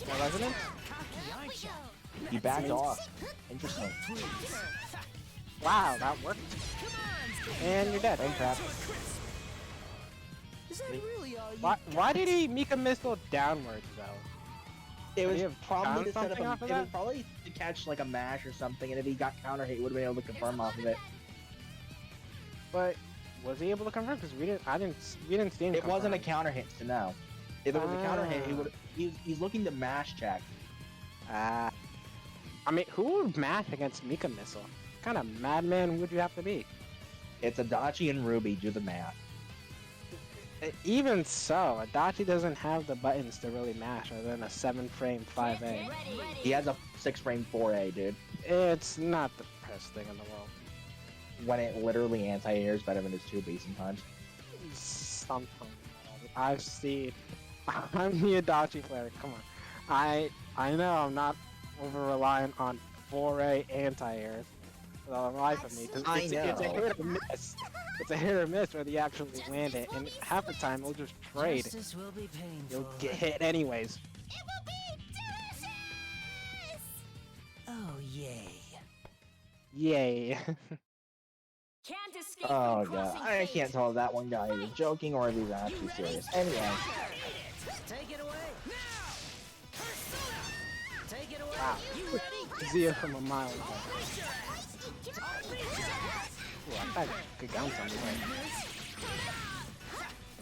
My resident? You backed off. Interesting. Wow, that worked. And you're dead. Trap. Is that really all you Why did he Mika missile downwards though? It Would was he have probably to found set up something off of it was that? probably to catch like a mash or something, and if he got counter hit, he would have been able to confirm off of it. But was he able to confirm? Because we didn't see him. It wasn't a confirm. counter hit, so no. If it was a counter hit, he would. He's looking to mash check. I mean, who would mash against Mika missile? What kind of madman would you have to be? It's Adachi and Ruby. Do the math. Even so, Adachi doesn't have the buttons to really mash other than a 7-frame 5A. He has a 6-frame 4A, dude. It's not the best thing in the world. When it literally anti-airs better than his 2B sometimes. Sometimes. I've seen. I'm the Adachi player. Come on. I know I'm not over reliant on 4A anti-airs for the life of me. It's a hit or miss. It's a hit or miss whether you actually land it, and half the time it'll just trade. Justice will be painful. You'll get hit anyways. It will be delicious! Oh yay. Yay. Can't escape Oh from god, crossing I fate. can't tell if that one guy is joking or if he's actually serious. Anyway, Take it away. Now. Persona. Take it away. Wow. You ready? Zia from a mile away. Ooh, I thought I could bounce on the way.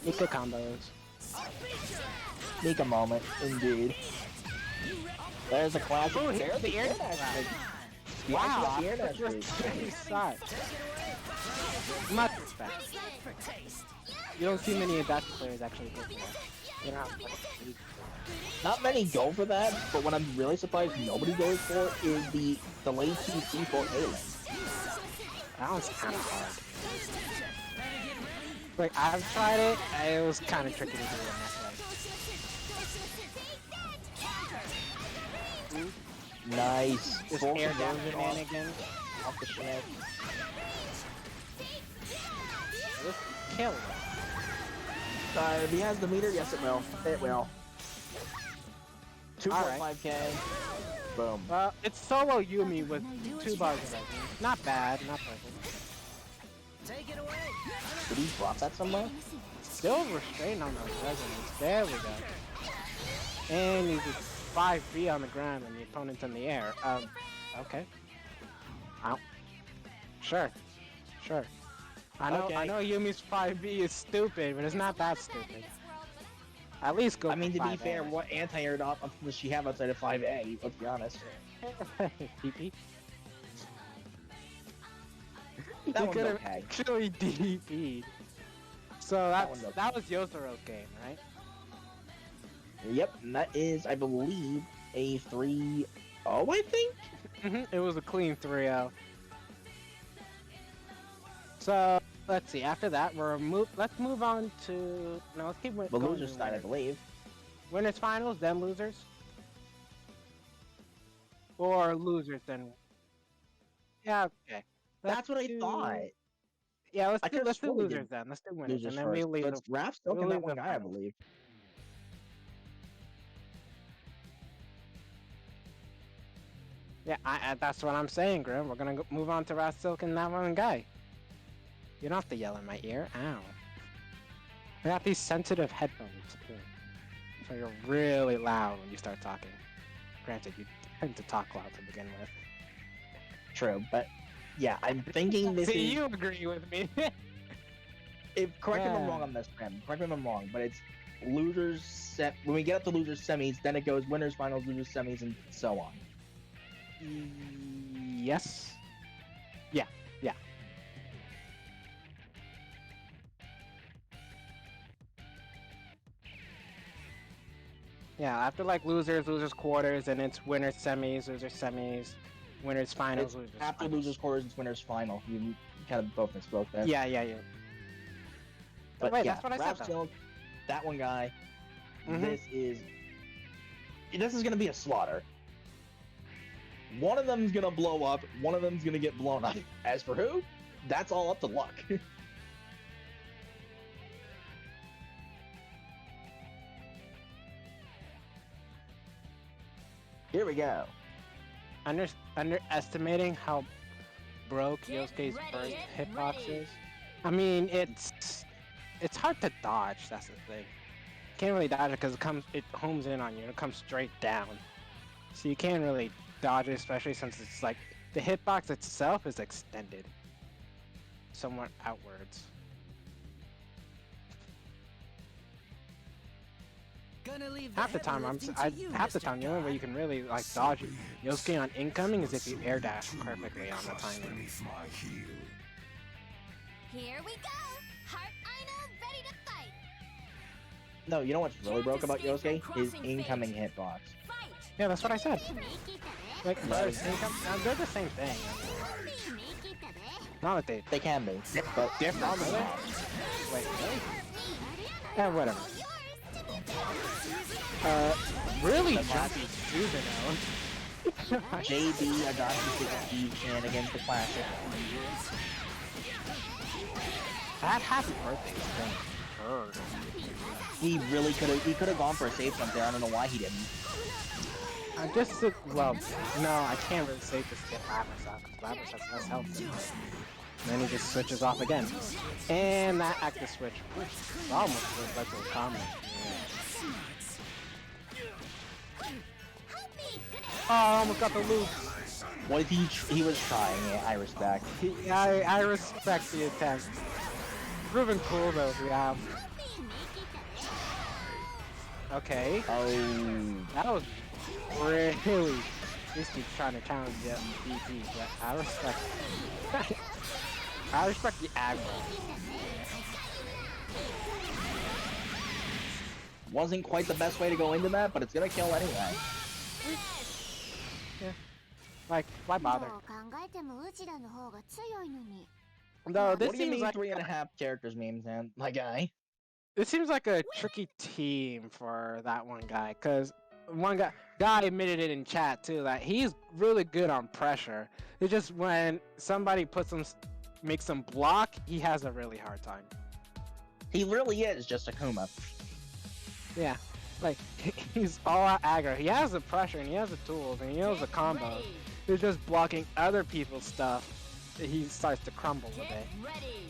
Mika combos. Mika moment, indeed. There's a classic. Oh, There's the air dash. The Wow, actual air dash just move. he saw it. Much respect. You don't see many Adachi players actually go for that. They're not like, Not many go for that, but what I'm really surprised nobody goes for is the delayed TC for A-Lane. that one's kind of hard. Like, I've tried it, and it was kind of tricky to do in that way. Nice. Just Full air down conversion shenanigans. off the shenanigans. Just kill it. If he has the meter, yes it will. It will. Alright. 2.5k. Boom. Well, it's solo Yumi with 2 bars of resonance. Not bad, not perfect. Take it away. Did he drop that somewhere? Still restrained on the resonance. There we go. And he's just 5B on the ground and the opponent's in the air. Okay. Ow. Sure. Sure. I know Yumi's 5B is stupid, but it's not that stupid. At least go I mean, for to be 5A. fair, what anti-air does she have outside of 5A? Let's be honest. DP? That He one's could have okay. actually DP'd. So one's okay. that was Yotaro's game, right? Yep, and that is, I believe, a 3-0, I think? It was a clean 3-0. So let's see. After that, let's move on to let's keep The going. losers side, I believe. Winners finals, then losers, or losers then. Yeah, okay. That's what I thought. Yeah, let's I do could've sworn we losers did then. Let's do winners, Losers and then we first. leave So the it's Raph, Silk, we'll and that leave one the guy, I finals. believe. Yeah, that's what I'm saying, Grim. We're gonna move on to Rat Silk and that one guy. You don't have to yell in my ear. Ow. I got these sensitive headphones too, so you're really loud when you start talking. Granted, you tend to talk loud to begin with. True, but yeah, I'm thinking this See, is... you agree with me. Correct me if I'm wrong on this, Graham. Correct me if I'm wrong, but it's losers set. When we get up to losers semis, then it goes winners finals, losers semis, and so on. Yes. Yeah. Yeah. Yeah. After like losers quarters, and it's winners semis, winners finals, It's losers. after finals. losers quarters, it's winners final. You kind of both misspoke there. Yeah. But wait, yeah, that's what I Raph said. Silk, that one guy. Mhm. This is gonna be a slaughter. One of them's gonna blow up. One of them's gonna get blown up. As for who, that's all up to luck. Here we go. Underestimating how broke Get Yosuke's ready, first get hitbox ready. is. I mean, it's hard to dodge. That's the thing. You can't really dodge it because it homes in on you and it comes straight down. So you can't really dodge it, especially since it's like the hitbox itself is extended somewhat outwards. Gonna leave Half the heavy time, lifting to you, half the Mr. time, the only way you can really like dodge Yosuke on incoming is if you air dash perfectly on the timing. Here we go! Heart Idol ready to fight! No, you know what's really Can't broke about escape from Yosuke? His crossing incoming fate. hitbox. Fight! Yeah, that's what I said. Like, No. they're the same thing. Not that They can be, but different. on the Are they? top. Wait, really? Yeah, whatever. Really That's jumpy Susanoo. JB Adachi 60 shenanigans, the classic. That happy birthday thing hurt. He could have gone for a safe jump there. I don't know why he didn't. Well, no, I can't really save this get Lapras out because Lapras has less health than him. And then he just switches off again. And that active switch. Almost led to a combo. Oh, I almost got the loop. What he was trying. Yeah, I respect. I respect the attempt. Proven cool though, yeah. Okay. Oh, That was really risky trying to challenge the DP, but I respect I respect the aggro. wasn't quite the best way to go into that, but it's gonna kill anyway. Yeah. Like, why bother? どう考えてもうちらの方が強いのに。 No, this What do you seems mean like 3.5 characters memes, man? My guy. this seems like a tricky team for that one guy, cause one guy admitted it in chat too that he's really good on pressure. It's just when somebody makes him block, he has a really hard time. He really is just Akuma. Yeah, like he's all out aggro. He has the pressure and he has the tools and he knows the combos. He's just blocking other people's stuff. He starts to crumble a bit. Ready.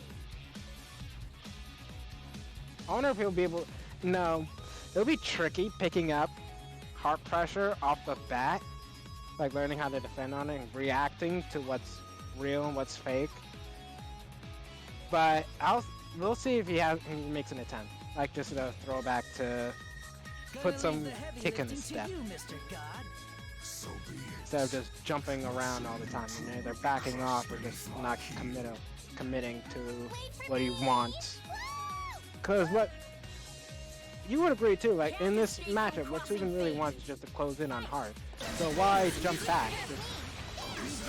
I wonder if he'll be able. No, it'll be tricky picking up heart pressure off the bat, like learning how to defend on it and reacting to what's real and what's fake. But we'll see if he makes an attempt, like just a throwback to put some kick in the step instead of just jumping around all the time. You know, they're backing off or just not committing to what he wants. Cause what you would agree too, like in this matchup, what Susan really wants is just to close in on Hart. So why jump back?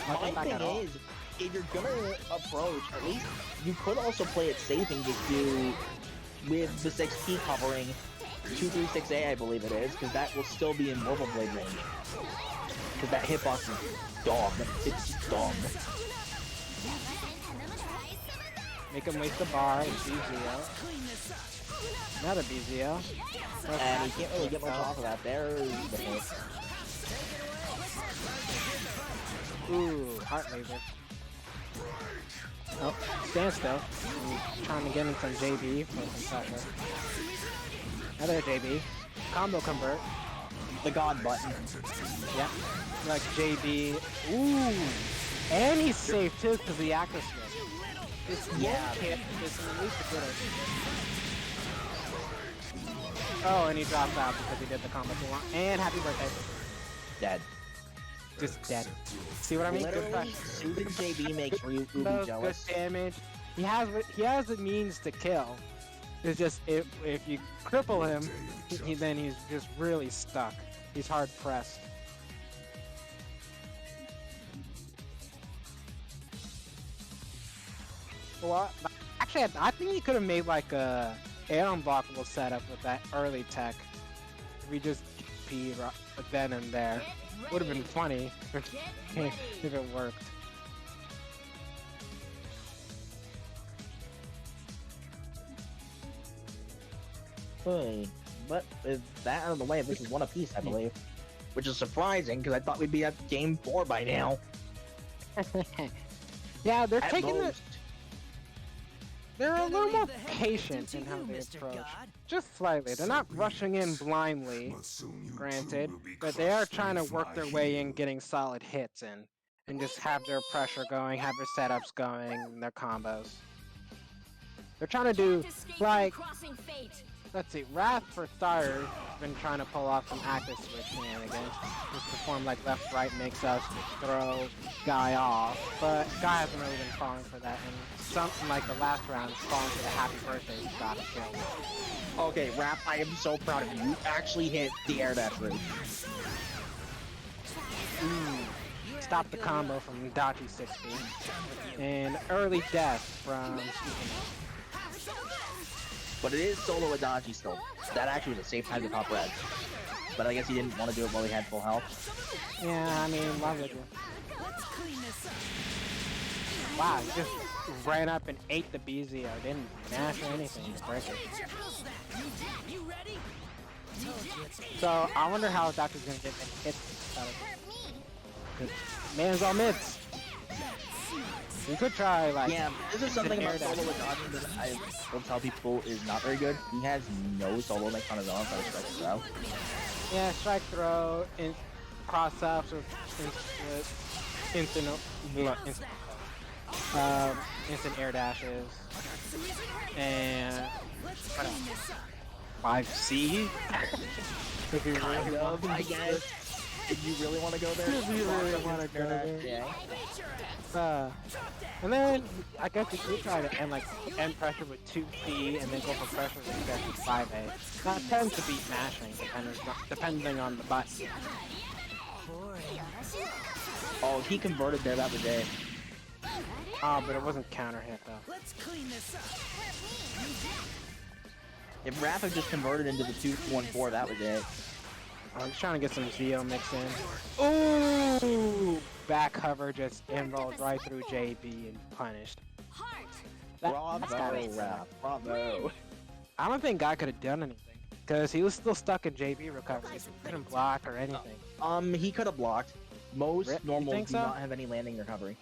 My thing is, if you're gonna approach, at least you could also play it safe and just do with the 6P covering 236A, I believe it is, because that will still be in Mortal Blade range. Because that hitbox is dog. It's dog. Make him waste the bar and BZO. Another BZO. And he can't really get much off of that. There's the hit. Ooh, heart laser. Oh, standstill. He's trying to get in some JB for some pressure. Another JB. Combo convert. The God button. Yep. Like JB. Ooh. And he's safe too because the actor switch. This can't just release the good. Oh, and he dropped out because he did the combo too long. And happy birthday. Dead. Just dead. See what I mean? Literally, Susan JB makes Ryu Ubi jealous. Good damage. He has the means to kill. It's just if you cripple him, then he's just really stuck. He's hard pressed. Well, actually, I think he could have made like a air unblockable setup with that early tech. If we just P then and there, would have been funny if it worked. But with that out of the way, this is one apiece, I believe. Which is surprising, because I thought we'd be at game 4 by now. Yeah, they're At taking most. They're a little more patient in how they approach. Just slightly. They're not rushing in blindly, granted, but they are trying to work their way in, getting solid hits in, and just have their pressure going, have their setups going, and their combos. They're trying to do, like, let's see, Wrath for starters has been trying to pull off some active switch shenanigans. Just perform like left-right makes us throw Guy off, but Guy hasn't really been falling for that, and something like the last round is falling for the happy birthday stop kill. Okay, Rap, I am so proud of you. You actually hit the air dash route. Stop the combo from Dachi 60. And early death from But it is solo Adachi still. That actually was a safe time to pop red. But I guess he didn't want to do it while he had full health. Yeah, I mean, why would you? Wow, he just ran up and ate the BZO. Didn't mash or anything to break it. So, I wonder how Dachi's gonna get any hits out of it. Man's all mids. You could try, like... Yeah, this is something about solo Adachi that I will tell people is not very good. He has no solo mix on his own for strike throw. Yeah, strike throw, cross-ups with instant air dashes, and what else? 5C? If you really want to, I guess. If you really want to go there, if you really want to go there. Yeah. And then I guess you could try to end pressure with 2C and then go for pressure with 5A. That tends to beat mashing, depending on the button. Oh, he converted there, that was it. Oh, but it wasn't counter hit though. Let's clean this up. If Raph had just converted into the 2-1-4, that was it. I'm just trying to get some Zio mix in. Ooh! Back cover just enrolled right through JB and punished. Bravo, Raph. Bravo. I don't think Guy could have done anything. Because he was still stuck in JB recovery. So he couldn't block or anything. He could have blocked. Most normals do so? not have any landing recovery.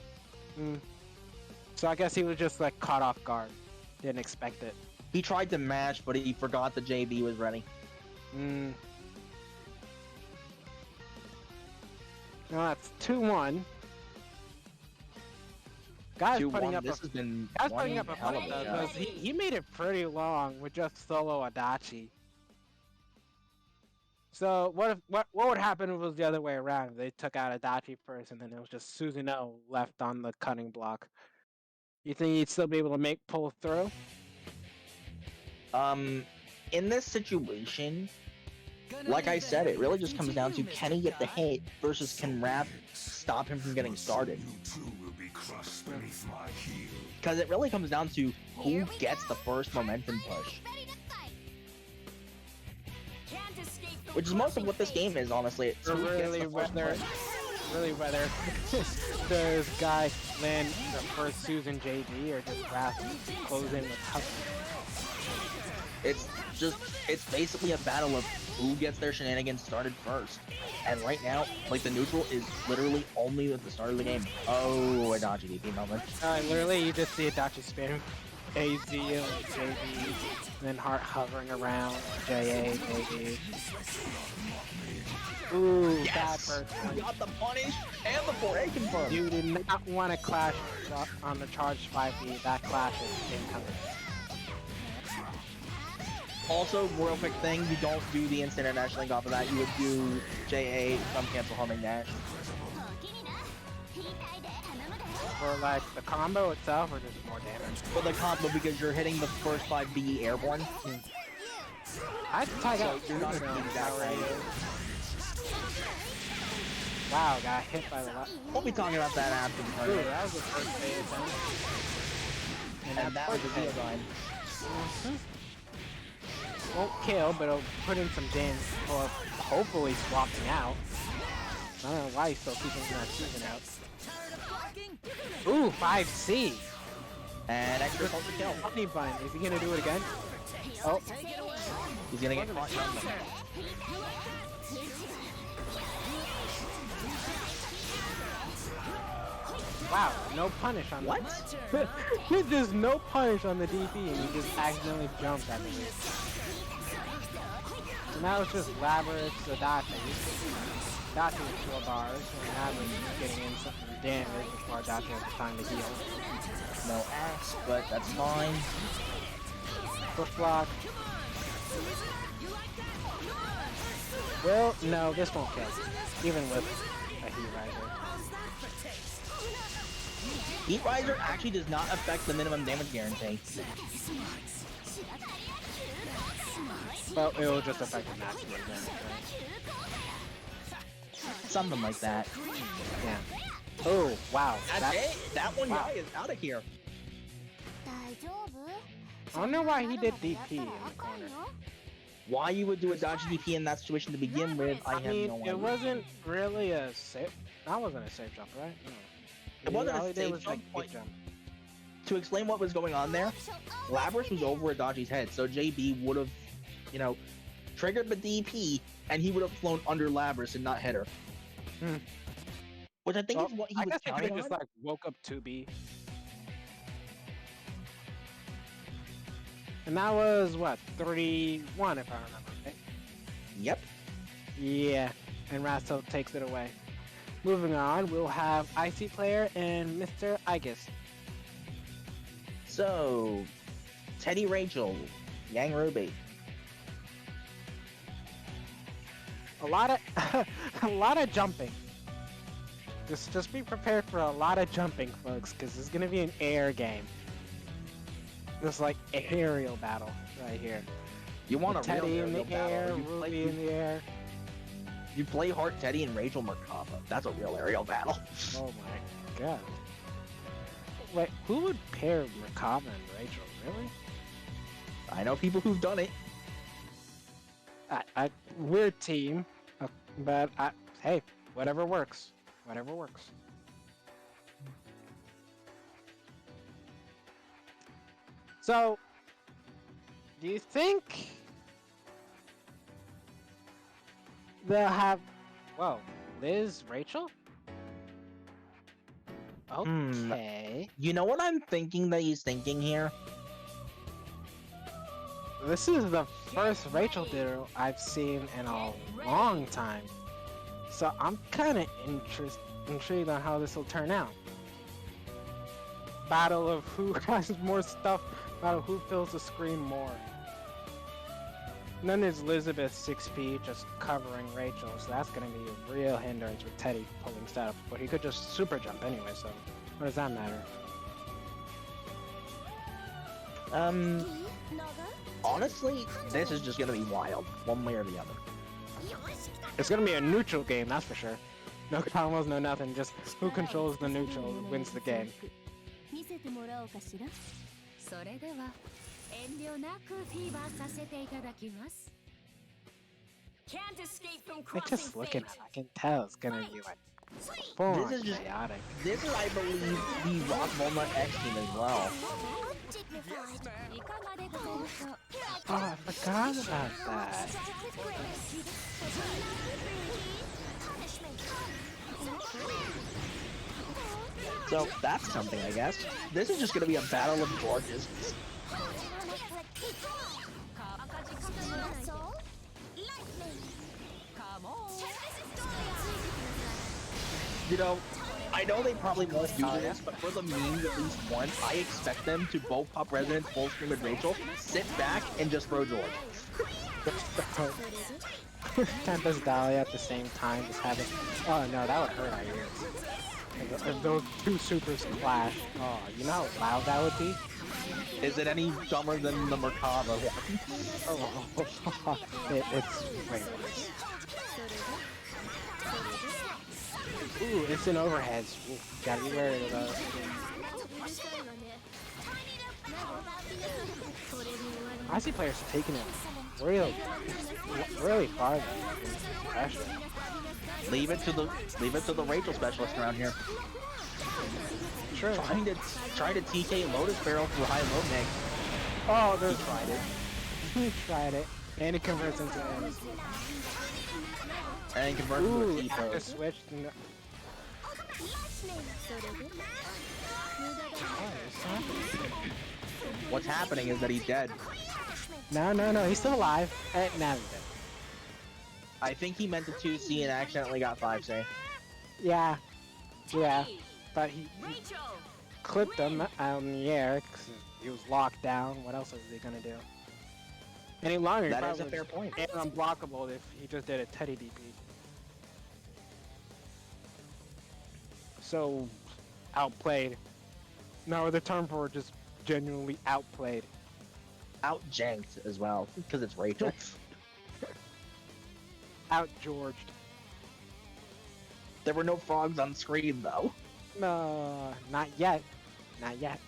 So I guess he was just like caught off guard. Didn't expect it. He tried to mash, but he forgot the JB was ready. No, that's 2-1. Guy's putting 2-1. up This a has been guy's one putting up a hell fight of though, a because shot. he made it pretty long with just solo Adachi. So what would happen if it was the other way around? If they took out Adachi first and then it was just Susanoo left on the cutting block. You think he'd still be able to pull through? In this situation, like I said, it really just comes down to can he get the hit versus can Wrath stop him from getting started. Because it really comes down to who gets the first momentum push. Which is most of what this game is, honestly. It's who gets the first push. Really whether does guy land the first Susan JD or just Wrath close in with Hustle. It's basically a battle of who gets their shenanigans started first. And right now, like, the neutral is literally only at the start of the game. Oh, Adachi DP moment. Literally, you just see Adachi spam AZ and JD, then Heart hovering around JA, JD. Ooh, Yes! bad bird. You got the punish and the 4A confirmed. You did not want to clash on the charged 5B. That clash is incoming. Also, real quick thing, you don't do the instant and dash link off of that. You would do JA from cancel homing dash. For like the combo itself, or just more damage? For the combo, because you're hitting the first 5B airborne. I tag So out you're not Susanoo doing that already. right. Wow, got hit by the left. We'll be talking about that after the Ooh, tournament. that was the first beta attempt. And that was the hit. design. Won't kill, but it'll put in some damage for hopefully swapping out. I don't know why he's still keeping that season out. Ooh, 5C! And extra ultra kill. Honey bun, is he gonna do it again? Oh. He's gonna get caught down there. Wow, no punish on What? There's no punish on the DP and he just accidentally jumped at the lead. So now it's just Labyrinth, Adachi. Adachi with 4 bars, and Labyrinth getting in some damage before Adachi has time to heal. No axe, but that's fine. Push block. Well, no, this won't kill. Even with a Heat Riser. Heat Riser actually does not affect the minimum damage guarantee. Well, it will just affect the maximum damage, right? Something like that. Yeah. Oh, wow. That's it? That one wow. guy is out of here. I don't know why he did DP in the corner. Why you would do a dodge DP in that situation to begin with, I have mean, no idea. it wasn't really a safe... That wasn't a safe jump, right? No. It wasn't All a he did safe was, jump, like, jump. To explain what was going on there, Labras was over Adachi's head, so JB would have, you know, triggered the DP, and he would have flown under Labras and not hit her. Hmm. Which I think is what he I was guess he could counting have just on. like woke up 2B. And that was what, 3-1 if I remember right? Yep. Yeah, and Rasto takes it away. Moving on, we'll have Icy Player and Mr. Aegis. So, Teddy Rachel, Yang Ruby. A lot of jumping. Just be prepared for a lot of jumping, folks, because it's gonna be an air game. Just like an aerial battle right here. You want a Teddy real in aerial the battle. air, You Ruby in the air. You play Heart Teddy and Rachel Merkaba. That's a real aerial battle. Oh my god. Wait, who would pair Merkaba and Rachel? Really? I know people who've done it. Weird team, but hey, whatever works. Whatever works. So, do you think they'll have, whoa, Liz, Rachel? Okay. You know what I'm thinking that he's thinking here? This is the first Rachel duo I've seen in a long time. So I'm kind of intrigued on how this will turn out. Battle of who has more stuff. Battle of who fills the screen more. And then there's Elizabeth 6 feet just covering Rachel, so that's gonna be a real hindrance with Teddy pulling stuff. But he could just super jump anyway, so what does that matter? Honestly, this is just gonna be wild, one way or the other. It's gonna be a neutral game, that's for sure. No combos, no nothing, just who controls the neutral wins the game. 見せてもらおうかしら。それでは遠慮なくフィーバーさせていただきます。Can't escape from Like crossing just looking fate. at it, I can tell it's gonna be like full This on is just- chaotic. This is, I believe, the Rock Walnut X team as well. いかがでございましょう。 Oh, I forgot about that. So that's something, I guess. This is just gonna be a battle of Georges. Come on. You know, I know they probably won't do this, but for the memes at least once, I expect them to both pop Resident full screen with Rachel, sit back, and just throw George. Tempest Dahlia at the same time, just having. Oh no, that would hurt our ears. If those two supers clash, oh, you know how loud that would be? Is it any dumber than the Merkava one? Oh, it's way worse. Ooh, it's an overheads. Ooh, gotta be wary of those. I see players taking it really far. Pressure. Leave it to the Rachel specialist around here. Sure. Trying to TK Lotus Barrel through high low mix. Oh, there's He tried it. He tried it, and it converts into an And converts to a Ooh, T-pose. after switched. No. What's happening is that he's dead. No, he's still alive. Now he's dead. I think he meant the 2C and accidentally got 5C. Yeah, but he Rachel. clipped him out in the air because he was locked down. What else was he gonna do? Any longer? That is a fair point. And unblockable if he just did a Teddy DP. So outplayed. No, the term for it, just genuinely outplayed. Out-janked as well, because it's Rachel. Out-Georged. There were no frogs on screen, though. No, not yet. Not yet.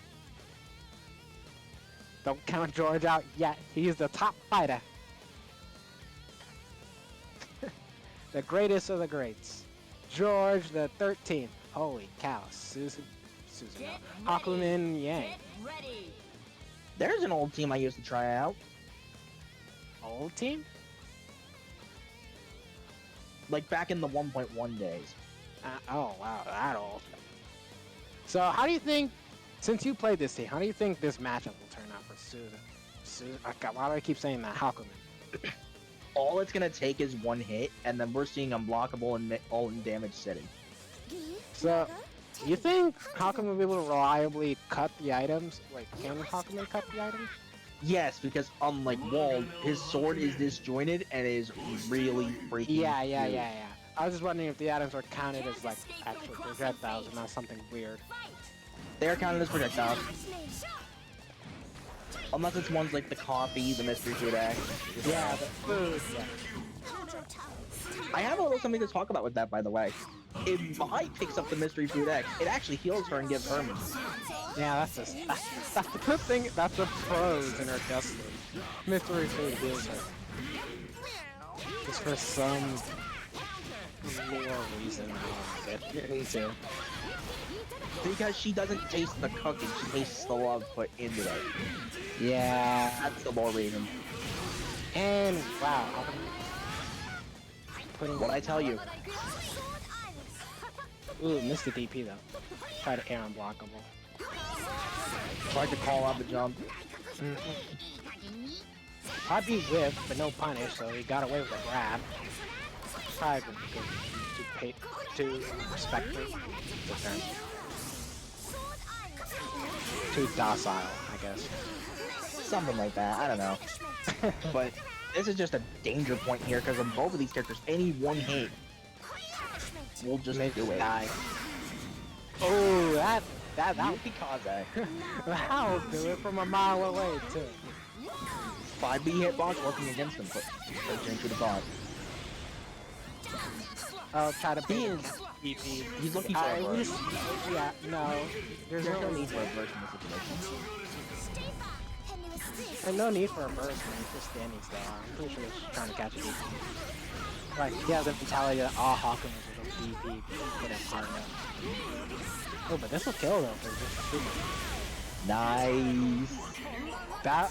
Don't count George out yet. He's the top fighter. The greatest of the greats. George the 13th. Holy cow. Susan. Get No. Aquaman Yang. Get ready. There's an old team I used to try out. Old team? Like back in the 1.1 days. Oh, wow. That old. So, how do you think, since you played this team, how do you think this matchup will turn out for Susan? Why do I keep saying that? Aquaman. All it's gonna take is one hit, and then we're seeing unblockable and all in damage sitting. So, you think Hawkman will be able to reliably cut the items? Like, can Hawkman cut the items? Yes, because unlike Wald, his sword is disjointed and is really freaking huge. Yeah. I was just wondering if the items were counted as, like, actual projectiles and not something weird. They are counted as projectiles. Unless it's ones like the coffee, the mystery food X. Yeah, the food, yeah. I have a little something to talk about with that, by the way. If Vi picks up the mystery food X, it actually heals her and gives her moves. Yeah, that's the good thing. That's the pros in her Destiny. Mystery food heals her. Just for some lore reason I don't get into. Because she doesn't taste the cooking, she tastes the love put into it. Yeah. That's the lore reason. And wow. Putting What I tell you. Ooh, missed the DP though. Tried to air unblockable. Tried to call out the jump. I'd be whipped, but no punish, so he got away with a grab. Probably good too respectful, too docile, I guess. Something like that. I don't know. But this is just a danger point here because on both of these characters, any one hit will just Make do it. die. Oh, that Yukikaze. that'll do it from a mile away too. 5B hitbox working against him, but change to the bot. I'll try to He beat is. EP. He's looking for I a verse. yeah, no. There's No need for a verse in this situation. and no need for a burst when he's just standing still. I'm pretty sure he's trying to catch a DP. Like, he has the mentality that all Hawkins is a DP, put him hard enough. Oh, but this will kill though, for just shooting. Nice. That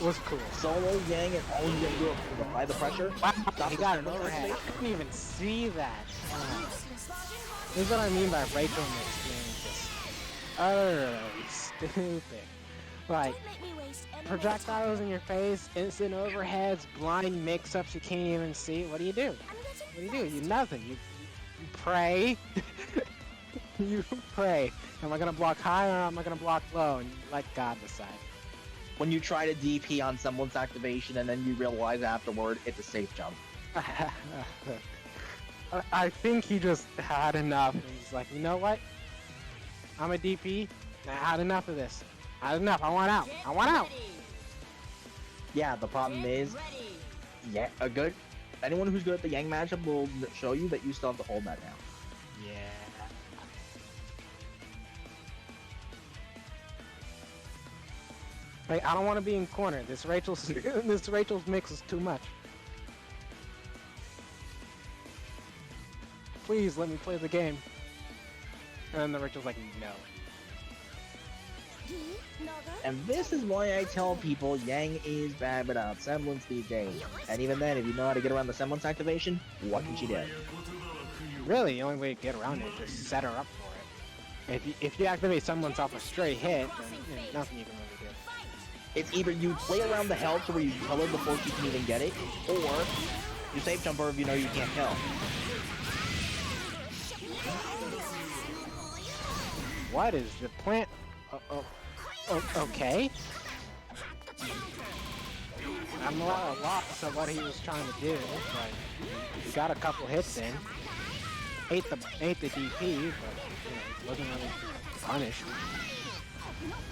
was cool. Solo Yang and all you gotta do is apply the pressure. Wow, Stop he the got an spin overhead. attack. I couldn't even see that. Wow. This is what I mean by Rachel mix being just utterly stupid. Like, projectiles in your face, instant overheads, blind mix-ups you can't even see. What do you do? What do? You nothing. You pray. You pray. Am I gonna block high or am I gonna block low? And you let God decide. When you try to DP on someone's activation and then you realize afterward it's a safe jump. I think he just had enough. And he's like, you know what? I'm a DP. I had enough of this. I had enough. I want out. I want out. Yeah, the problem is, yeah, anyone who's good at the Yang matchup will show you that you still have to hold that down. Yeah. Like, I don't want to be in corner. This Rachel's mix is too much. Please let me play the game. And then the Rachel's like, no. And this is why I tell people Yang is bad without semblance these days. And even then, if you know how to get around the semblance activation, what can she do? Really, the only way to get around it is just set her up for it. If you activate someone's off a straight hit, then nothing you can really do. It's either you play around the health to where you kill her before she can even get it, or you safe jump her if you know you can't kill. What is the plant? Okay. I'm a lot lost of what he was trying to do, but he got a couple hits in. Ate the DP, but you know, wasn't really punished.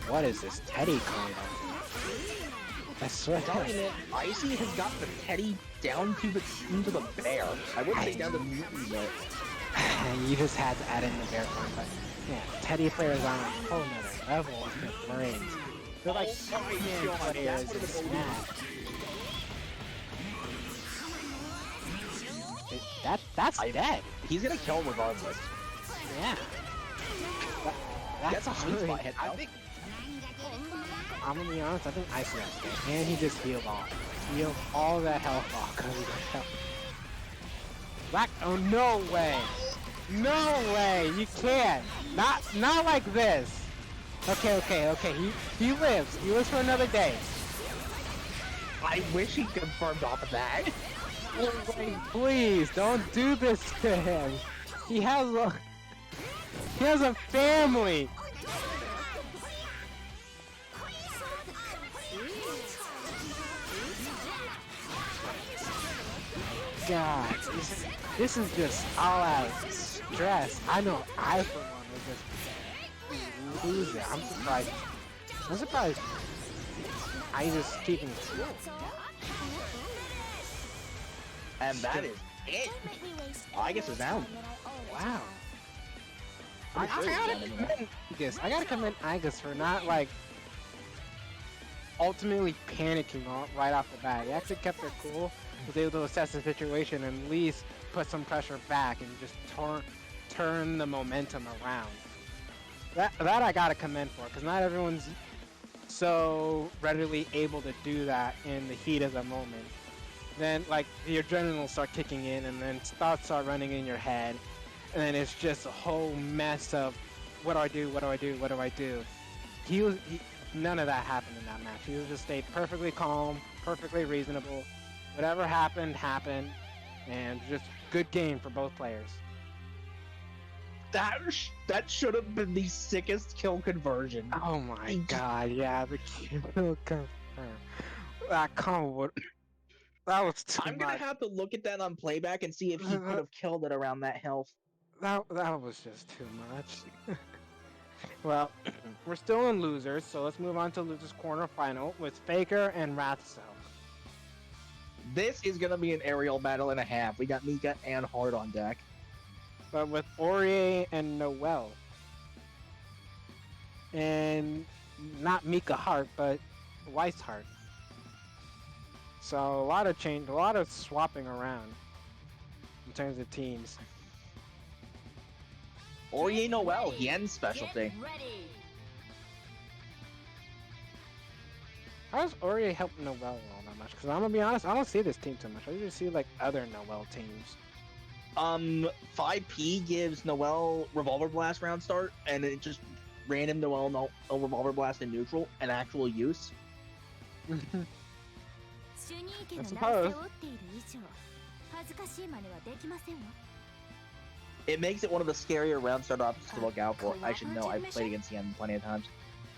What is this Teddy combo? I swear. Icy has got the Teddy down to the bear. I would say down to the mutant, but you just had to add in the bear form, but yeah, Teddy players are on a whole nother level with their brains. They're like Spider-Man players in Smash. That's dead. He's gonna kill regardless. Yeah. That's a sweet spot hit. I think. I'm gonna be honest. I think Icy has dead, and he just healed all. Healed all that health off because he got health. Black. Oh no way! No way! You can't. Not like this. Okay. He lives. He lives for another day. I wish he confirmed off of that. Oh, wait, please don't do this to him. He has a family. God, this is just all out stress. I know I for one would just lose it. I'm surprised. I just keeping it cool. And that is it. I guess it's down. Wow. I gotta commend Igus for not like ultimately panicking right off the bat. He actually kept it cool, was able to assess the situation and at least put some pressure back and just turn the momentum around. That I gotta commend for, because not everyone's so readily able to do that in the heat of the moment. Then like the adrenaline will start kicking in, and then thoughts start running in your head, and then it's just a whole mess of what do I do? None of that happened in that match. He just stayed perfectly calm, perfectly reasonable. Whatever happened, and just good game for both players. That should have been the sickest kill conversion. Oh my god, yeah, the kill confirm. That combo would. That was too I'm gonna much. have to look at that on playback and see if he could have killed it around that health. That was just too much. Well, we're still in losers, so let's move on to losers corner final with Faker and Rathcell. This is gonna be an aerial battle and a half. We got Mika and Hard on deck. But with Aurier and Noelle. And not Mika Hart, but Weiss Hart. So a lot of swapping around in terms of teams. Aurier Noelle, Yen's specialty. How does Aurier help Noelle all that much? Because I'm gonna be honest, I don't see this team too much. I usually see like other Noelle teams. 5P gives Noelle Revolver Blast round start, and it just random Noelle no Revolver Blast in neutral, and actual use. I suppose. It makes it one of the scarier round start options to look out for. I should know, I've played against Yen plenty of times.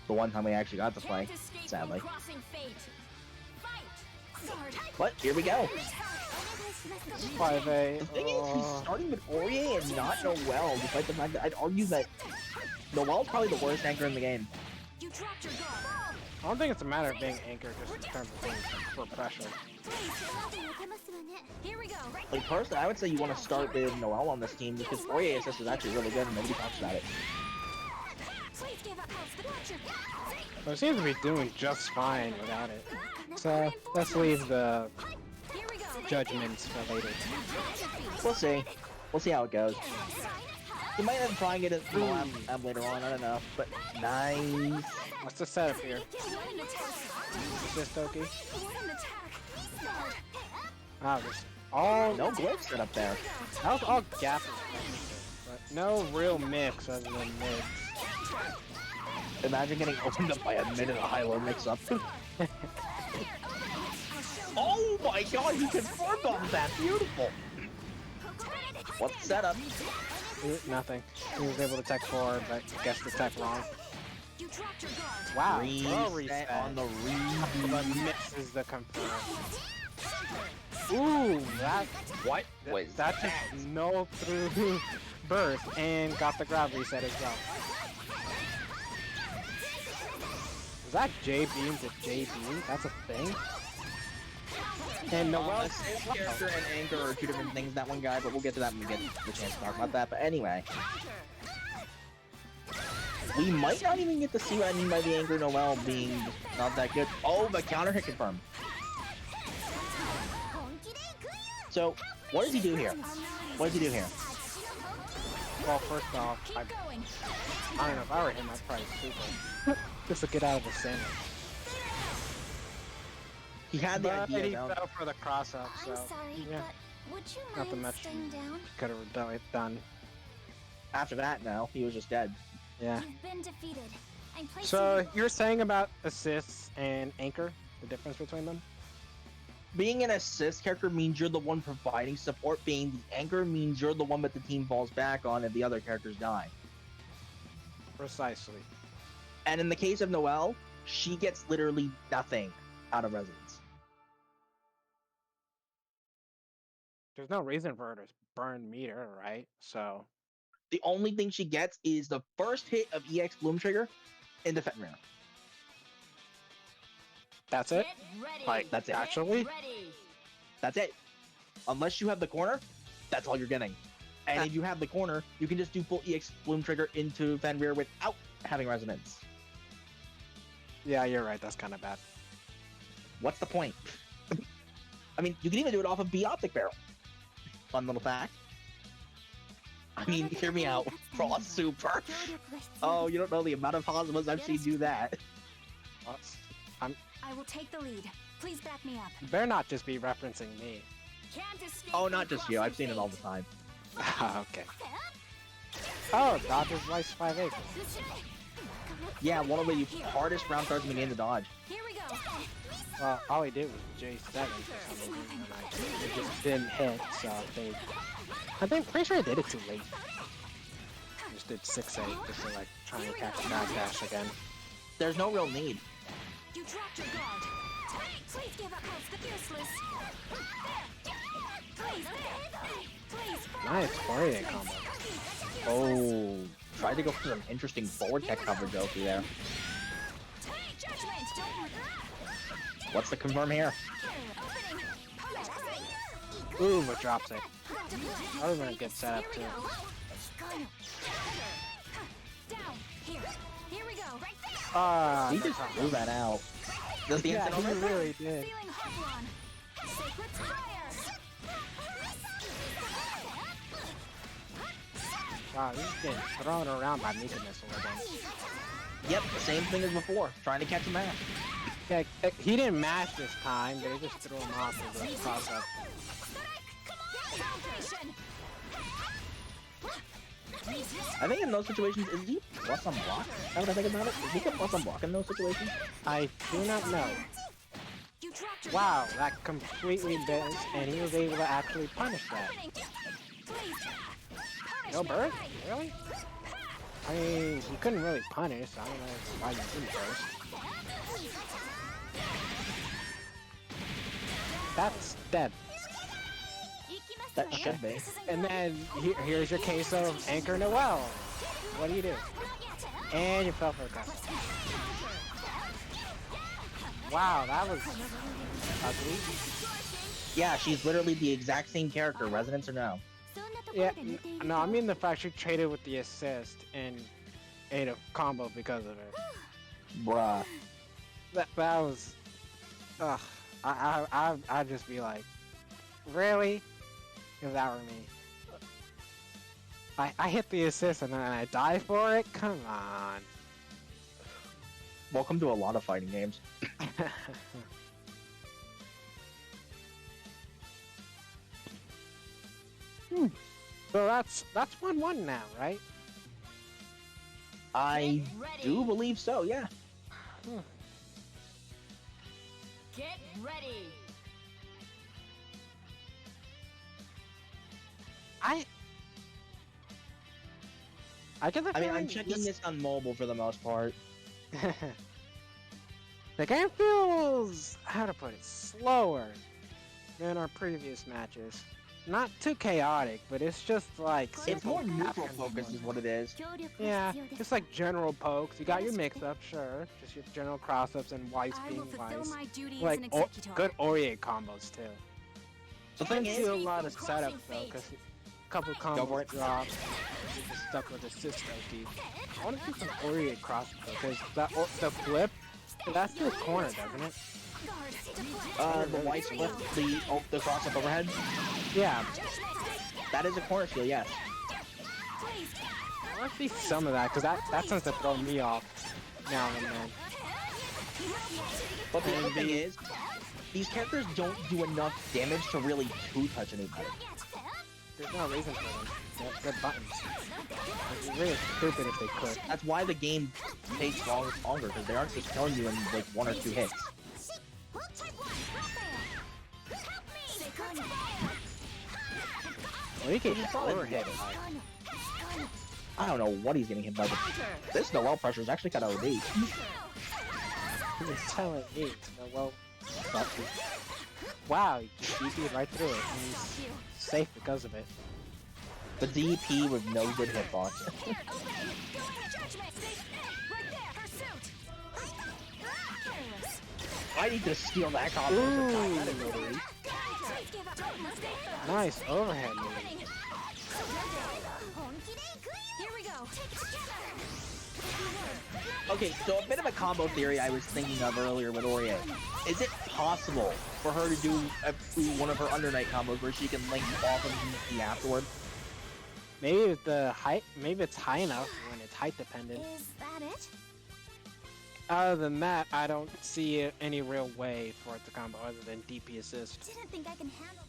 The one time we actually got to play, sadly. But here we go. 5A. The thing is, he's starting with Aurier and not Noelle, despite the fact that I'd argue that Noelle's probably the worst anchor in the game. I don't think it's a matter of being anchored, just in terms of being for pressure. Like, personally, I would say you want to start with Noelle on this team because Aurier assist is actually really good and nobody talks about it. Well, it seems to be doing just fine without it. So, let's leave the judgments for later. We'll see. We'll see how it goes. You might end up trying it in the lab later on, I don't know. But nice. What's the setup here? Assist Oki? Wow, there's all... No glitch set up there. That was all gap, but no real mix other than mids. Imagine getting opened up by a mid and a high-low mix-up. Oh my god, he confirmed on that! Beautiful! What's the setup? Nothing. He was able to tech forward, but guessed the tech wrong. Wow, Reset on the but misses the confirm. Ooh, that was that just no through burst and got the grab reset as well. Is that J beam to J beam? That's a thing. And Noelle character and anchor are two different things. That one guy, but we'll get to that when we get the chance to talk about that. But anyway. We might not even get to see what I mean by the Anchor Noelle being not that good. Oh, the counter hit confirmed. So, what does he do here? What does he do here? Well, first off, I don't know, if I were him, I'd probably super. Just to get out of the sandwich. He had the But idea, he though. fell for the cross-up, so yeah, Would you nothing mind much staying down? could have done. After that, no, he was just dead. Yeah. You've been defeated. I'm placing So you- you're saying about assists and anchor, the difference between them? Being an assist character means you're the one providing support. Being the anchor means you're the one that the team falls back on if the other characters die. Precisely. And in the case of Noelle, she gets literally nothing out of Resonance. There's no reason for her to burn meter, right? So The only thing she gets is the first hit of EX Bloom Trigger into Fenrir. that's it? Like, that's it. Actually? That's it. Unless you have the corner, that's all you're getting. And if you have the corner, you can just do full EX Bloom Trigger into Fenrir without having Resonance. Yeah, you're right. That's kind of bad. What's the point? I mean, you can even do it off of B Optic Barrel. Fun little fact. I mean, hear me out. Frost Super. Oh, you don't know the amount of Cosmos I've seen do that. What? I will take the lead. Please back me up. You better not just be referencing me. Oh, not just you. I've seen it all the time. Okay. Oh, Dodger's Vice 5 acres. Yeah, one of the hardest round starts in the game to dodge. Here we go. Well, all he did was J7 for some reason, and it just didn't hit, so they... I think, pretty sure I did it too late. just did 6-8 just to like try and catch the backdash again. There's no real need. You dropped your guard. Please give up house the useless. Please, please. Nice Poirier combo. Oh, tried to go for some interesting forward tech coverage over there. What's the confirm here? Ooh, but drops it. That was a good setup too. Ah, He just threw that out. Does the yeah, instant he over? really did. Wow, he's getting thrown around by Mika Missile again. Yep, the same thing as before. Trying to catch him out. Yeah, he didn't mash this time, but he just threw him off with a cross up. I think in those situations, is he plus on block? How would I think about it? Is he plus on block in those situations? I do not know. Wow, that completely missed, and he was able to actually punish that. No bird? Really? I mean, he couldn't really punish, so I don't know why you didn't first. That's dead. That should be. And then here's your case of Anchor Noel. What do? And you fell for a castle. Wow, that was ugly. Yeah, she's literally the exact same character, Resonance or no? Yeah, no, I mean the fact she traded with the assist and ate a combo because of it. Bruh. That was, ugh. I'd just be like, really? If that were me. I hit the assist and then I die for it? Come on. Welcome to a lot of fighting games. So that's 1-1 now, right? I do believe so, yeah. Get ready. I mean, I'm checking this on mobile for the most part. The game feels, how to put it, slower than our previous matches. Not too chaotic, but it's just like It's more simple neutral action. focus is what it is. Yeah, just like general pokes. You got your mix-up, sure. Just your general cross-ups and Weiss I being will fulfill Weiss. my duty as Like, an executor. good Oriate combos, too. The thing I is, see a lot of setup, though, because a couple for combos it. drop. You just stuck with assist OT. I want to see some Oriate cross because the flip, that's the corner, doesn't it? the white split, the cross-up overhead, Yeah. that is a corner skill, yes. I want to see some of that, because that tends to throw me off now and then. But the other thing is, these characters don't do enough damage to really two-touch anybody. There's no reason for them. They're buttons. It'd be really stupid if they could. That's why the game takes longer, because they aren't just killing you in like 1 or 2 hits. Well, you can overhit it. I don't know what he's getting hit by, but this Noel pressure is actually kind of OD. He's telling me, well, fuck you. Wow, you just DP'd right through it, and he's safe because of it. The DP with no good hitbox. I need to steal that combo. That is OD. Nice overhead move. Here we go. Okay, so a bit of a combo theory I was thinking of earlier with Oriye. Is it possible for her to do one of her Undernight combos where she can link off of Nikki afterward? Maybe the height. Maybe it's high enough when it's height dependent. Is that it? Other than that, I don't see any real way for it to combo other than DP assist. Didn't think I can handle.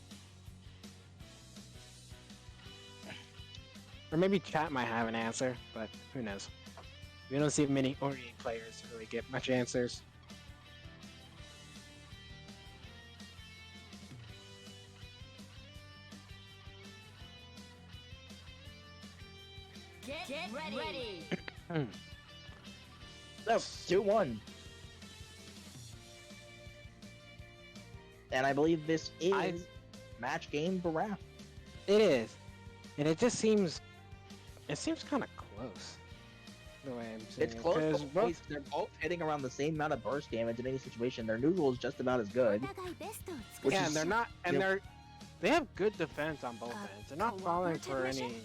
Or maybe chat might have an answer, but who knows? We don't see many Ori players really get much answers. Get Get ready. So 2-1. And I believe this is match game for Raph. It is, and it just seems kind of close. The way I'm saying It's close, because but they're both hitting around the same amount of burst damage in any situation. Their neutral is just about as good. Which yeah, is, and they're not, and you know, they have good defense on both ends. They're not falling for any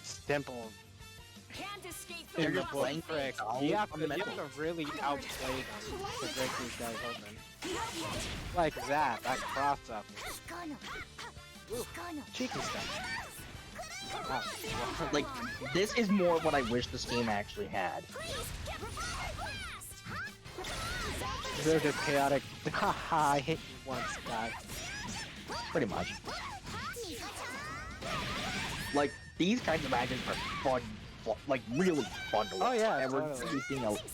simple. Can't escape They're from just the playing tricks. solid You have to fundamentals. really outplay them to break these guys open. Like that cross up. Cheeky stuff. Wow. Like, this is more what I wish this game actually had. They're just chaotic. Haha, I hit you once, guy. Pretty much. Like, these kinds of matches are fun, like really fun to watch. Oh, yeah, and we're totally. gonna be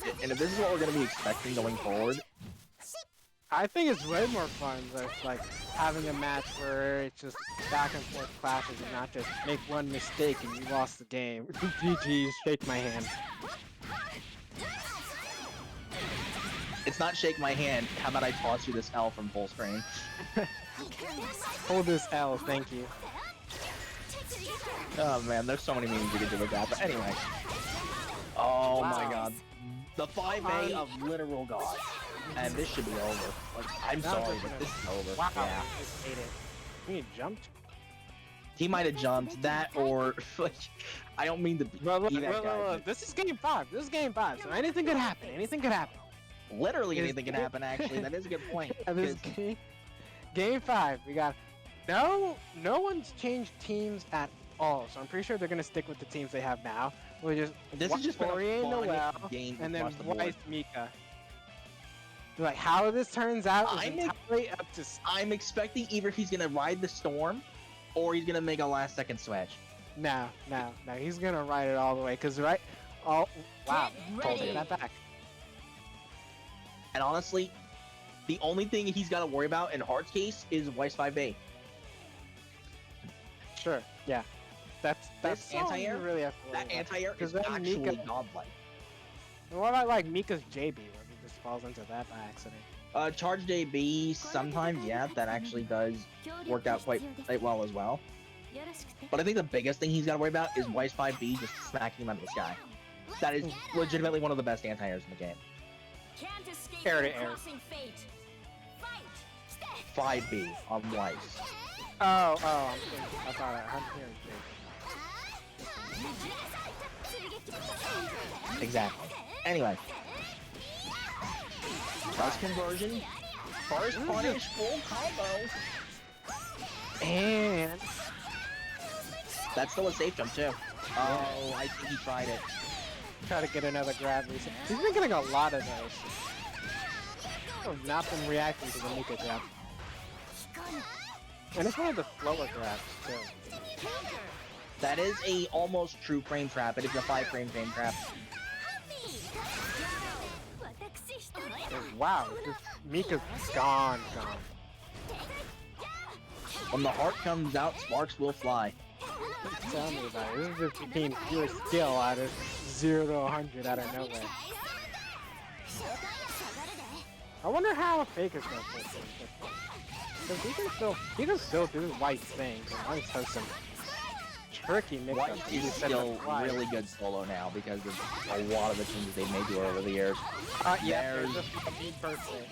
seeing and if this is what we're gonna be expecting going forward, I think it's way more fun than like having a match where it's just back and forth clashes and not just make one mistake and you lost the game. GG's, shake my hand. it's not shake my hand. How about I toss you this L from full screen? Hold this L, thank you. Oh man, there's so many memes you can do with that. But anyway. Oh my god. The 5A of literal gods. And this should be over. Like, I'm sorry, but this is over. Wow, Yeah. I just hate it. He jumped. He might have jumped that, or like, I don't mean to be that guy. This is game 5. This is game 5. So anything could happen. Anything could happen. Literally anything can happen. Actually, that is a good point. Yeah, this is game 5. We got no one's changed teams at all. So I'm pretty sure they're gonna stick with the teams they have now. We're just This has just been a Poirier, fun Noel, game and then across the board. Weiss Mika. Like how this turns out is I'm entirely up to. I'm expecting either he's gonna ride the storm, or he's gonna make a last-second switch. No. He's gonna ride it all the way. Cause right. Oh wow. Get Take ready. that back. And honestly, the only thing he's got to worry about in Heart's case is Weiss 5A. Sure. Yeah. That's This all anti-air? you really have to worry That about. anti-air is 'Cause then actually Mika- godlike. And what about like Mika's JB, where he just falls into that by accident? Charge JB, sometimes, yeah, that actually does work out quite well as well. But I think the biggest thing he's got to worry about is Weiss 5B just smacking him out of the sky. That is legitimately one of the best anti-airs in the game. Can't escape Air to from air. crossing fate. Fight. 5B on Weiss. Oh, I thought I'm hearing JB. Exactly. Anyway. First conversion. First punish, full combo. And That's still a safe jump, too. Oh, I think he tried it. try to get another grab recently. He's been getting a lot of those. I've not been reacting to the Mika grab. And it's one of the slower grabs, too. That is a almost true frame trap. It is a 5-frame frame trap. Wow, Mika's gone. When the heart comes out, sparks will fly. Tell me about it. This is just became pure skill out of 0 to 100 out of nowhere. I wonder how Faker's gonna pull through. Because he can still do White's thing. White has some tricky mix-ups. White is still really good solo now because of a lot of the changes they've made to it over the years. Yeah, There's- just fucking birthday.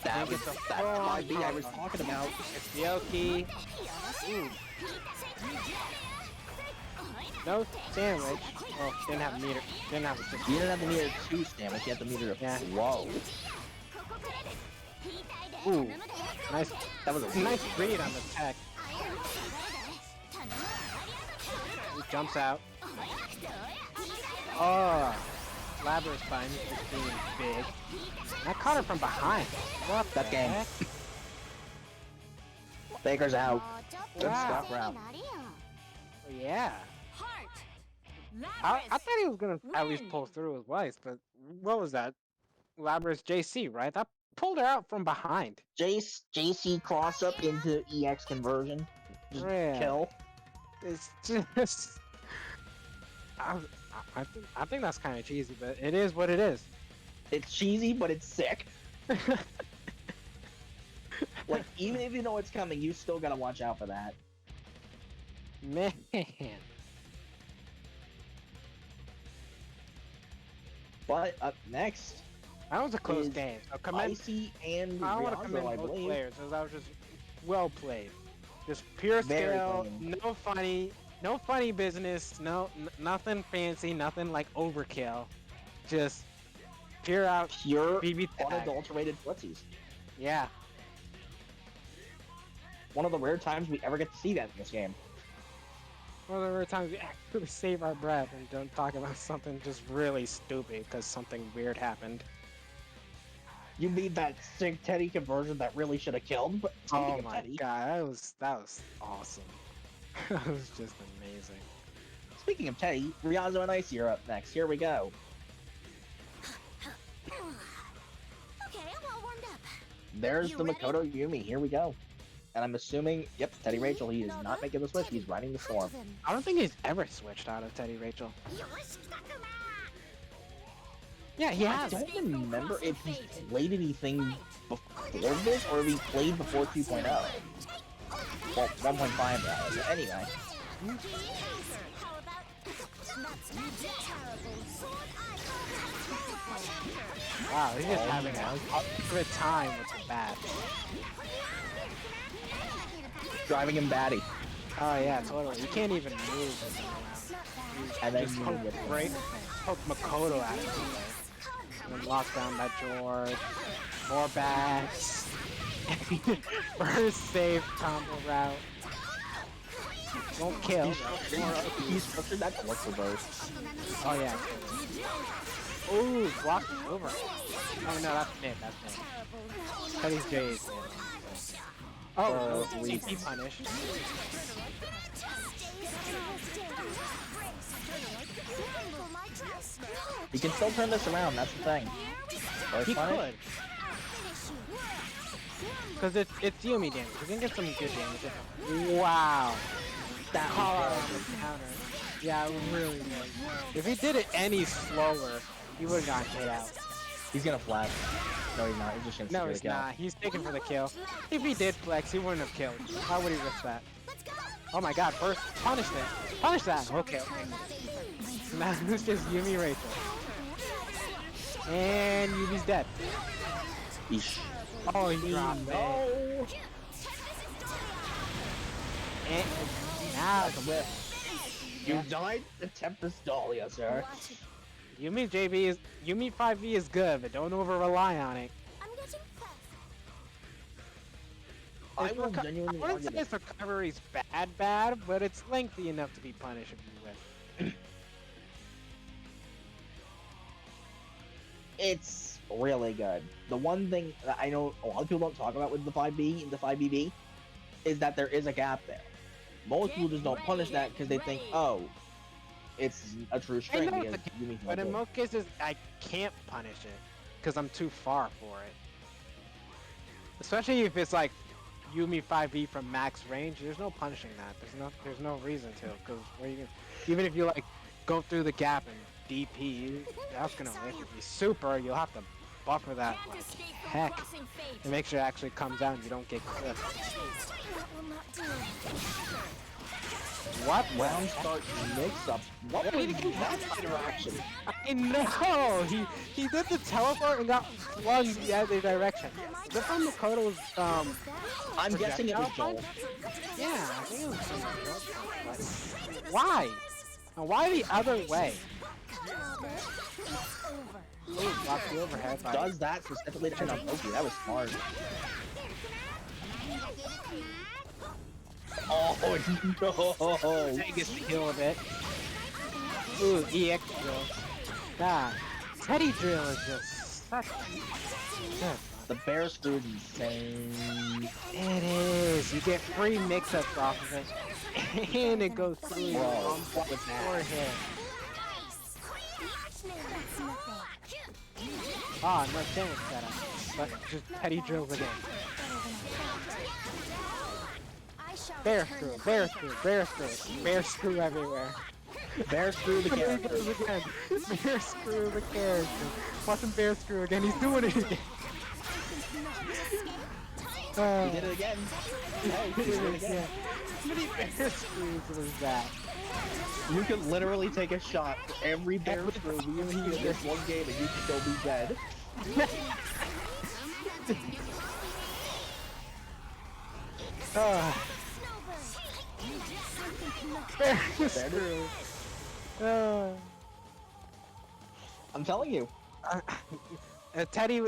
That's it's a 5B I was talking about. It's Yoki. Ooh. No sandwich. Well, didn't have meter. Didn't have a 6. You didn't have the meter to sandwich, you have the meter to Yeah. flow. Ooh. Nice. That was a Nice read on the tech. He jumps out. Oh. Labyrinth spine is being big. I caught her from behind. What That's the game. heck? Baker's out. Good Wow. stuff, Ralph. Yeah. Heart. I thought he was gonna at least pull through with Weiss, but what was that? Labyrinth JC, right? That pulled her out from behind. JC cross up into EX conversion. Just Yeah. kill. It's just I, I think that's kind of cheesy, but it is what it is. It's cheesy, but it's sick. Like, even if you know it's coming, you still gotta watch out for that. Man, But up next, that was a close is game. So commend. Icy and I want to Riazo, commend I both believe. players, because that was just well played. Just pure Very skill, clean. no funny business, nothing fancy, nothing like overkill. Just pure out Pure, BB tag. unadulterated footsies. Yeah. One of the rare times we ever get to see that in this game. Well, there were times we actually save our breath and don't talk about something just really stupid because something weird happened. You need that sick Teddy conversion that really should have killed, but speaking Oh of my Teddy, god, that was awesome. That was just amazing. speaking of Teddy, Riazo and Icy are up next. Here we go. Okay, I'm all warmed up. There's You the ready? Makoto Yumi. Here we go. And I'm assuming, yep, Teddy Rachel, he is not making the switch. He's riding the storm. I don't think he's ever switched out of Teddy Rachel. Yeah, he I has. don't remember if he played anything before this or if he played before 2.0. Well, 1.5 rather. But anyway, How about that's terrible sword icon? Wow, he's just having a good time with the bat. driving him batty. Oh yeah, totally. You can't even move with him around. And then Just you poke get break, poke Makoto out of the way. And then locked down by George. More bats. First save combo route. Won't kill. He's structured that to work reverse. Oh yeah. Ooh, blocked it over. Oh no, that's mid. That's mid. Teddy's J's. Oh, no, CP punish. He can still turn this around, that's the thing. First He punish. could. Because it's Yumi damage. You can get some good damage. Wow. That call out on the counter. Yeah, really good. If he did it any slower, he would have gotten hit out. He's gonna flash. No, he's not. He's just gonna No, secure he's the kill. not. He's taking for the kill. If he did flex, he wouldn't have killed. How would he risk that? Oh my god, first punish that. Punish that. Okay, okay. Now it's just Yumi Rachel. And Yumi's dead. Eesh. Oh, he dropped it. No! And now it's a whip. You died to Tempest Dahlia, sir. Yumi JB is Yumi 5V is good, but don't over rely on it. I'm getting I Its will reco- genuinely I wouldn't argue say its recovery's bad, but it's lengthy enough to be punished if you whip. It's really good. The one thing that I know a lot of people don't talk about with the 5B and the 5BB is that there is a gap there. Most people just don't punish that because they think, oh, it's a true string know because it's a Yumi's But not in good. most cases, I can't punish it because I'm too far for it. Especially if it's like Yumi 5V from max range, there's no punishing that. There's no reason to, because even if you like go through the gap and DP, that's gonna if you super, you'll have to buffer that like heck and make sure it actually comes out and you don't get clipped. What Round start mix-up. What was that interaction? I know! He did the teleport and got flung the other direction. Is it from Makoto's, I'm guessing it was projectile Joel. punch? Yeah, I think it was from Joel. But why? And why the other way? Ooh, blocked the overhead by... Does that specifically to turn on Poki? That was smart. Oh no! Teddy gets the kill a bit. Ooh, EX drill. God, Teddy drill is just such good. The bear screw is insane. It is. You get free mix-ups off of it, and it goes through your Bro, what was that? forehead. Ah, no damage setup, but just Teddy drills again. Bear screw, bear screw, bear screw, bear screw everywhere. Bear screw the There he character. goes again. Bear screw the character. Watch him bear screw again. He's doing it again. He did it again. Hey, he did it again. How many bear screws was that? You could literally take a shot for every bear screw we have seen in this one game and you'd still be dead. Bear screw. I'm telling you. Teddy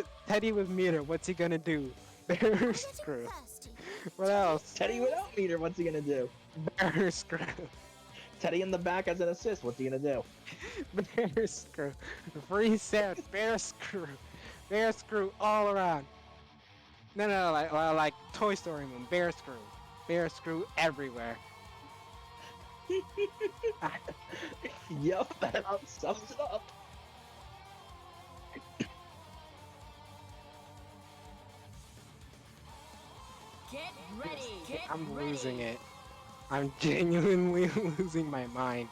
with meter. What's he gonna do? Bear screw. What else? Teddy without meter, what's he gonna do? Bear screw. Teddy in the back as an assist, what's he gonna do? Bear screw. Free set. Bear screw. Bear screw all around. No, like Toy Story moon. Bear screw. Bear screw everywhere. Yep, that sums it up. Get ready. Get I'm ready. losing it. I'm genuinely losing my mind.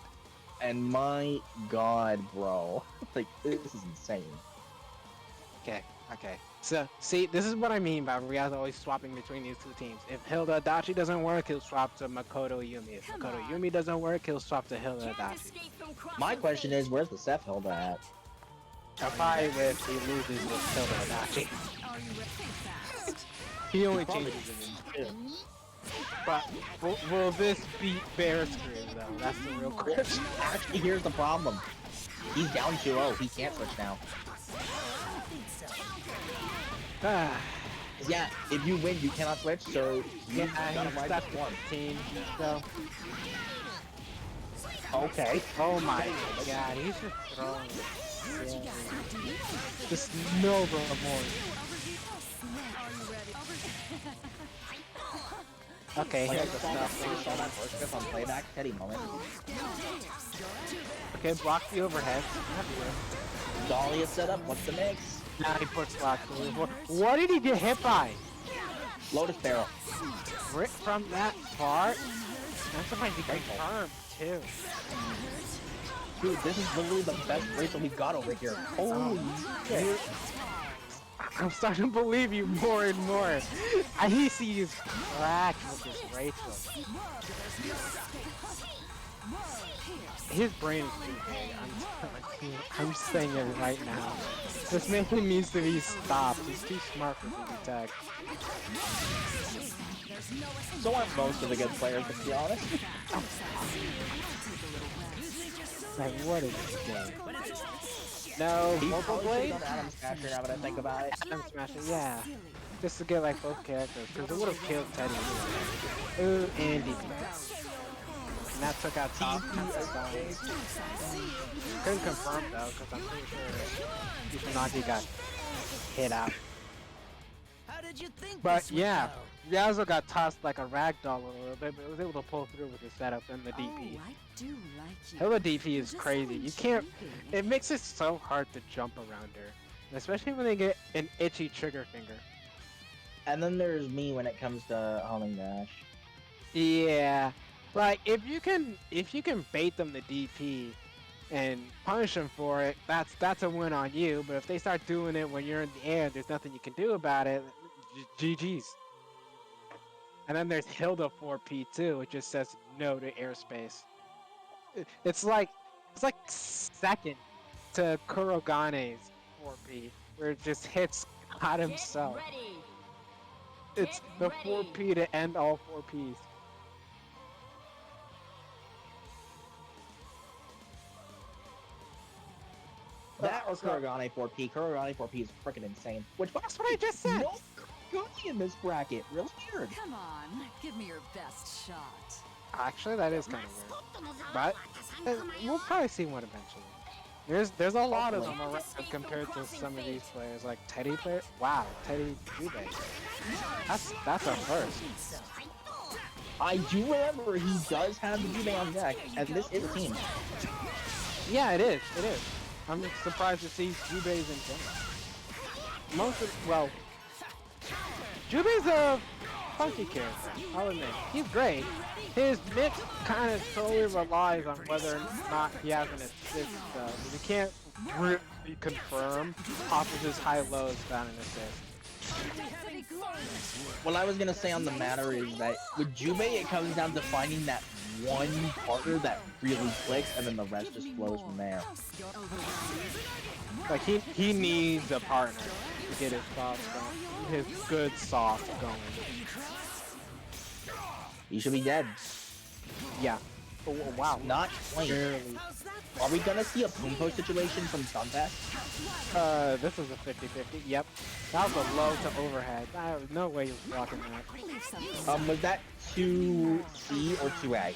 And my god, bro. Like, this is insane. Okay. So, see, this is what I mean by Ryu's always swapping between these two teams. If Hilda Adachi doesn't work, he'll swap to Makoto Yumi. If Makoto Yumi doesn't work, he'll swap to Hilda Can't Adachi. escape from My crossing question fate. is, where's the Seth Hilda at? I'll probably if he loses with Hilda Adachi. Are you ready? Think fast. He only Probably changes it. But will this beat Bear Screw, though? That's the real question. Actually, here's the problem. He's down 2-0. He can't switch now. Ah, Yeah, if you win, you cannot switch, so you yeah, gotta he's ride stuck this one. with the team, so... Okay. Oh my god, he's just throwing it. Just no remorse. Okay, Like, I here's the saw that, stuff. I saw that first grip on playback. Teddy moment. Okay, block the overhead. Dahlia setup. What's the mix? Now he puts block. What did he get hit by? Lotus barrel. Rip from that far? I'm surprised he confirmed too. Dude, this is literally the best Rachel we got over here. Holy shit. I'm starting to believe you more and more. I see you crack with this Rachel. His brain is too big. I'm saying it right now. This man needs to be stopped. He's too smart for BB tag. So are most of the good players, to be honest. Like, what is this game? No, He Vocal probably Blade? should've done Adam Smasher now that I think about it. Adam Smasher, yeah. Just to get like both characters, because it would have killed Teddy. Ooh, and DP. And that took out Top. Couldn't confirm though, because I'm pretty sure Kusanagi got hit out. How did you think But this would yeah, go? Yasuo got tossed like a ragdoll a little bit, but was able to pull through with the setup and the DP. Oh, I do like you. Hella DP is crazy. You can't. It makes it so hard to jump around her, especially when they get an itchy trigger finger. And then there's me when it comes to homing dash. Yeah, like if you can bait them the DP and punish them for it, that's a win on you. But if they start doing it when you're in the air, there's nothing you can do about it. GG's. And then there's Hilda 4P too, it just says no to airspace. It's like second to Kurogane's 4P, where it just hits God himself. Get ready. It's Get the ready. 4P to end all 4Ps. That or Kurogane 4P. Kurogane 4P is freaking insane. Which, That's what I just said. no Kurogane in this bracket. Really weird. Come on, give me your best shot. Actually, that is kind of weird. But we'll probably see one eventually. There's a lot of them around compared to some of these players, like Teddy player. Wow, Teddy Jubei. That's a first. I do remember he does have the Jubei on deck, and this is a team. Yeah, it is. It is. I'm surprised to see Jubei's in general. Most of, well, Jubei's funky character. I'll admit, he's great. His mix kind of solely relies on whether or not he has an assist, though. You can't really confirm off of his high lows without an assist. What I was gonna say on the matter is that with Jubei, it comes down to finding that one partner that really clicks, and then the rest just flows from there. Like he needs a partner to get his sauce going, his good sauce going. He should be dead. Yeah. Oh, wow. Not quite. Barely. Are we gonna see a Pumpo situation from Sunpack? This is a 50-50. Yep. That was a low to overhead. There was no way he was blocking that. Was that 2C or 2A?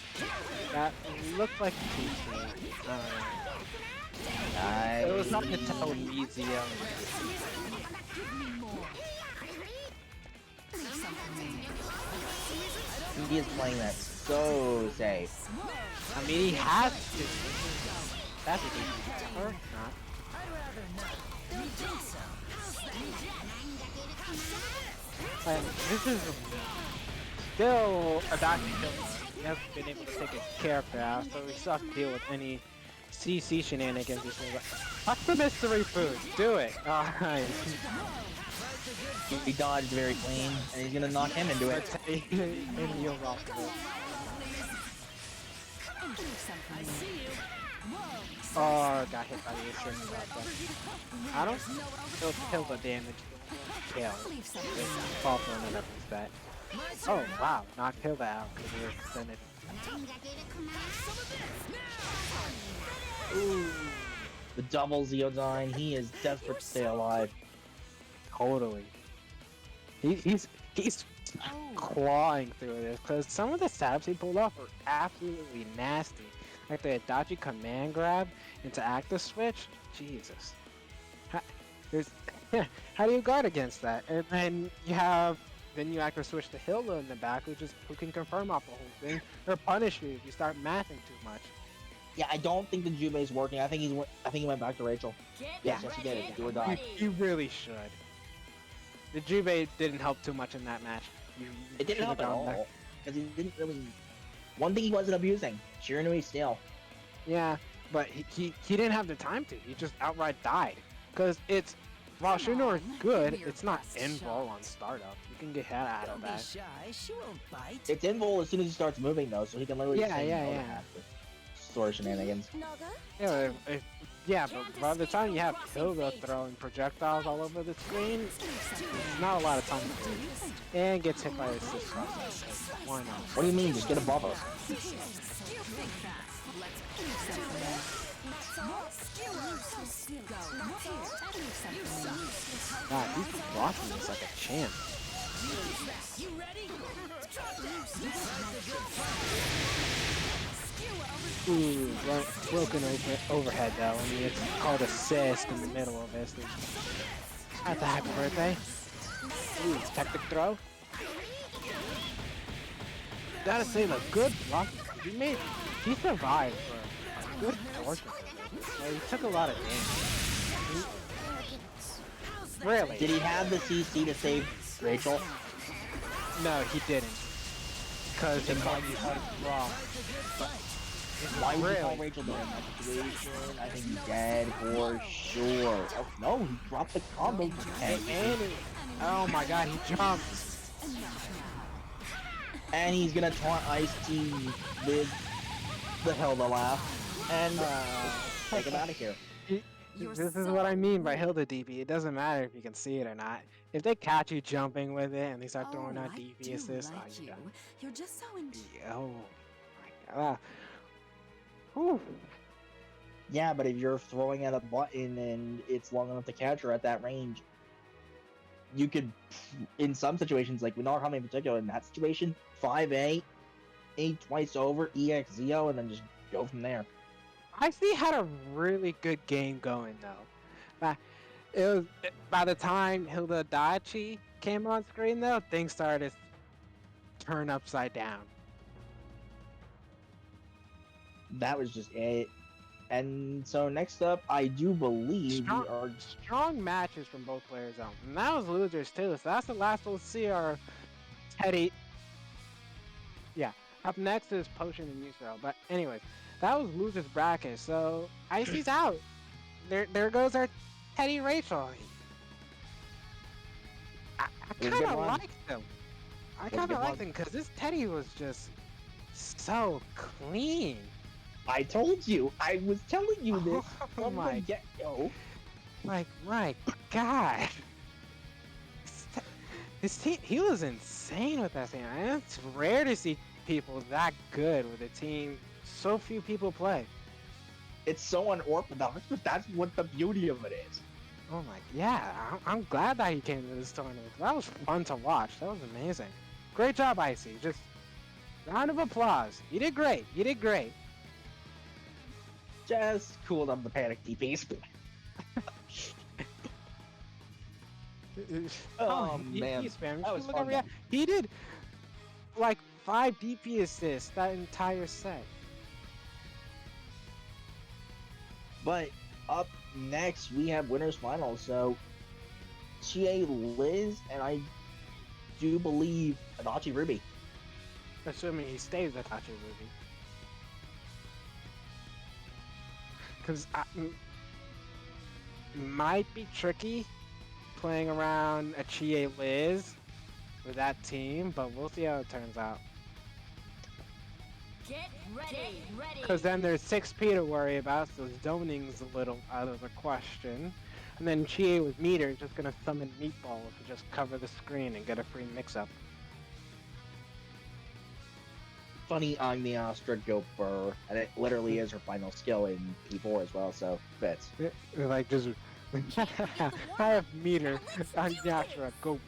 That looked like 2C. Nice. It was not to tell easy. He is playing that so safe. I mean, he has to. That's a good or not. And this is still a document. He hasn't been able to take his character out, so we still have to deal with any CC shenanigans. What's the mystery food? Do it! Alright. He dodged very clean, and he's gonna knock him into it. And he'll rock it. Oh, got hit by the assist. I don't kill the damage. Kill. Fall for another bet. Oh wow, not kill that out because we were extended. Ooh. The double Zeodyne, he is desperate to stay alive. Totally. He's clawing through this because some of the stabs he pulled off were absolutely nasty. Like the Adachi command grab into active switch. Jesus. How do you guard against that? And then you active switch to Hilda in the back, who can confirm off the whole thing or punish you if you start mathing too much. Yeah, I don't think the Jubei's working. I think he went back to Rachel. Yes, he did it. Do or die. You really should. The Jubei didn't help too much in that match. It didn't help at all because he didn't really. One thing he wasn't abusing, Shiranui Steel. Yeah, but he didn't have the time to. He just outright died. Because while Shiranui is good, it's not invul on startup. You can get hit out of that. It's invul as soon as he starts moving though, so he can literally sort of shenanigans. Yeah, but by the time you have Hilda throwing projectiles all over the screen, there's not a lot of time to do it. And gets hit by the assist process. Why not? What do you mean? Just get above us. God, he's blocking this like a champ. Ooh, broken overhead though. I mean, it's called assist in the middle of this. That's a happy birthday. Ooh, tactic throw. Gotta say, the good block. He survived for a good portion. Like, he took a lot of damage. Really? Did he have the CC to save Rachel? No, he didn't. Because he thought you had it wrong. Why would you call Rachel during that situation? I think he's dead for sure. Oh no, he dropped the combo. Oh my god, he jumped. And he's gonna taunt Ice-T with the Hilda laugh. And take him out of here. This is what I mean by Hilda DP. It doesn't matter if you can see it or not. If they catch you jumping with it and they start throwing out DP assists, you're just so oh my god. Whew. Yeah, but if you're throwing at a button and it's long enough to catch her at that range, you could, in some situations, like with Narahame in particular, in that situation, 5A, 8 twice over, EX Zeo, and then just go from there. Ice-T had a really good game going though. By the time Hilda Daichi came on screen though, things started to turn upside down. That was just it. And so next up, I do believe we are strong matches from both players out. And that was losers too, so that's the last we'll see our Teddy. Yeah. Up next is Potion and Yusro. But anyways, that was loser's bracket. So Icy's out. There goes our Teddy Rachel. I It was a kind good of one. liked him. I Was a kind good of liked one. him because this Teddy was just so clean. I told you. I was telling you this Oh from my- the get-go. Like, my God. He was insane with that team. And it's rare to see people that good with a team so few people play. It's so unorthodox, but that's what the beauty of it is. Oh my, yeah. I'm glad that he came to this tournament. That was fun to watch. That was amazing. Great job, Icy. Just round of applause. You did great. You did great. Just cooled up the panic DPs. Oh, man. He spammed. That was Look fun, at Ria- though. He did like 5 DP assists that entire set. But up next, we have winners finals. So, Chie Liz, and I do believe Adachi Ruby. Assuming he stays at Tachi Ruby. Because it might be tricky playing around a Chie Liz with that team, but we'll see how it turns out. Get ready. Because then there's 6P to worry about, so zoning's a little out of the question. And then Chie with meter is just going to summon meatballs to just cover the screen and get a free mix-up. Funny Agni Astra go Burr, and it literally is her final skill in P4 as well, so fits. Like, just... I have meter on Yashra, go...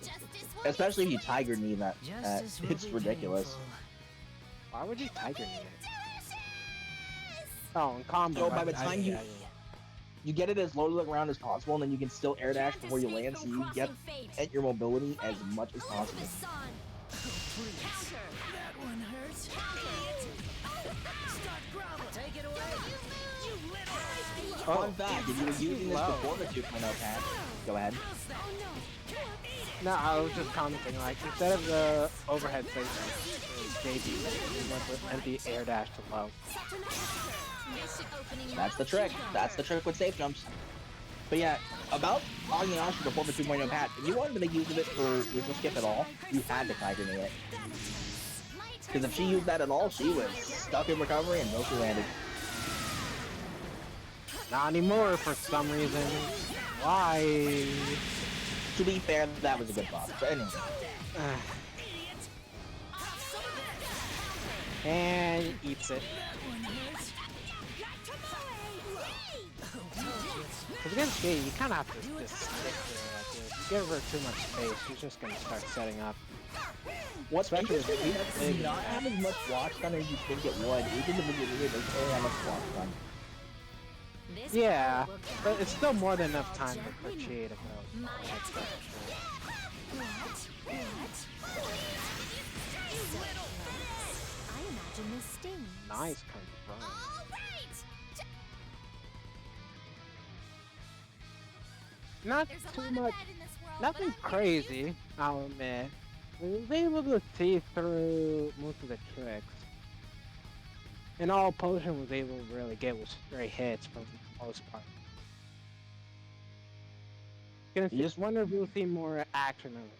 Justice will Especially if you be Tiger Knee that. Justice will It's be ridiculous. painful. Why would you Tiger Knee it? delicious! Oh, in combo. So by the time you- yeah. You get it as low to the ground as possible, and then you can still air dash before you land, so you get your mobility as much as possible. Counter. That one hurts. Start groveling. Take it away. You little. Fun fact, if you were using this before the 2.0 patch, go ahead. No, I was just commenting, like, instead of the overhead station, JB, we went with empty air dash to low. That's the trick. That's the trick with safe jumps. But yeah, about Agni Astra before the 2.0 patch, if you wanted to make use of it for neutral skip at all, you had to Tiger Knee it. Because if she used that at all, she was stuck in recovery and mostly landed. Not anymore, for some reason. Why? To be fair, that was a good buff. But anyway. And eats it. Because against Jade, you kind of have to just stick to her like this. You give her too much space, she's just going to start setting up. What's Especially interesting if is that it does not have as much watch time as you think it would. Even the video doesn't really have much watch time. Yeah, but it's still more than enough time for Chie to go. That's for sure. I imagine this stings. Nice confirm. Not There's a too lot of much, bad in this world, nothing but I'm crazy, I'll admit. We was able to see through most of the tricks. And all Potion was able to really get was stray hits for the most part. You just- Wonder if we'll see more action of it.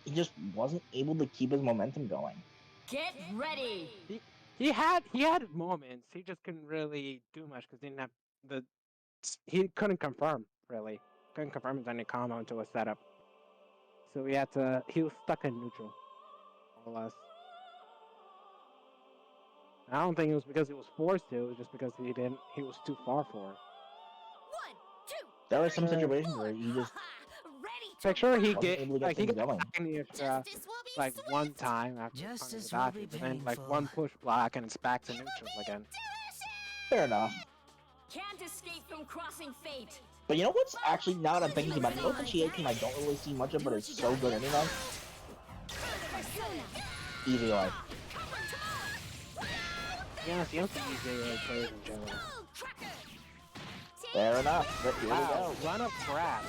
He just wasn't able to keep his momentum going. Get ready. He had moments. He just couldn't really do much because he didn't have the. He couldn't confirm really. Couldn't confirm his any combo into a setup. So he had to. He was stuck in neutral, more or less. I don't think it was because he was forced to. It was just because he didn't. He was too far for it. 1, 2, There were some Sure. situations where he just ready to Make sure he wasn't get able to get like he things got going. Agni Astra Justice will be like sweet. one time after Justice punishing will be Adachi, but then like painful. one push block and it's back to neutral again. Fair enough. Can't escape from crossing fate. But you know what's actually, now that I'm thinking about it, you know what the Chie team I don't really see much of, but it's so good anyway? Easy life. Yeah, the only easy players in general. Fair enough. But here we Wow, go. run of grab.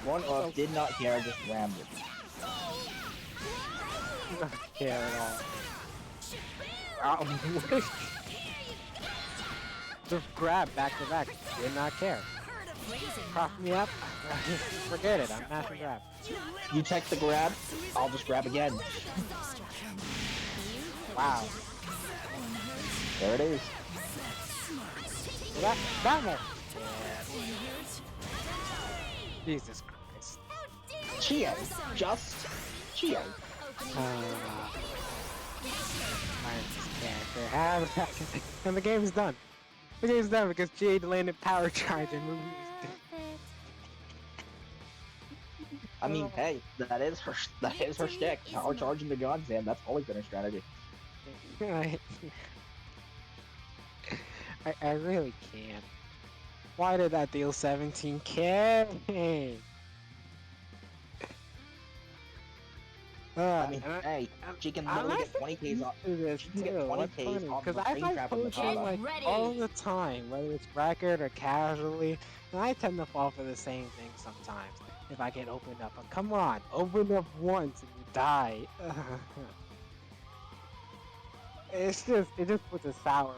One up, did not care, just rammed it. Not care at all. Wow. Just grab back to back. Did not care. Prop me up. Forget it. I'm mashing grab. You text the grab, I'll just grab again. Wow. There it is. That more. Jesus Christ. Chie. Just Chie. I just can't have that. And the game's done. The game's done because Jade landed power charge and moved. I mean, hey, that is her shtick. Power charging the guns, and that's always been her strategy. I really can't. Why did that deal 17k? I mean, hey, she can literally get 20Ks off. She can get 20Ks off of a frame trap in the poaching like all the time, whether it's bracket or casually, and I tend to fall for the same thing sometimes. If I get opened up, but come on, open up once and you die. It just puts a sour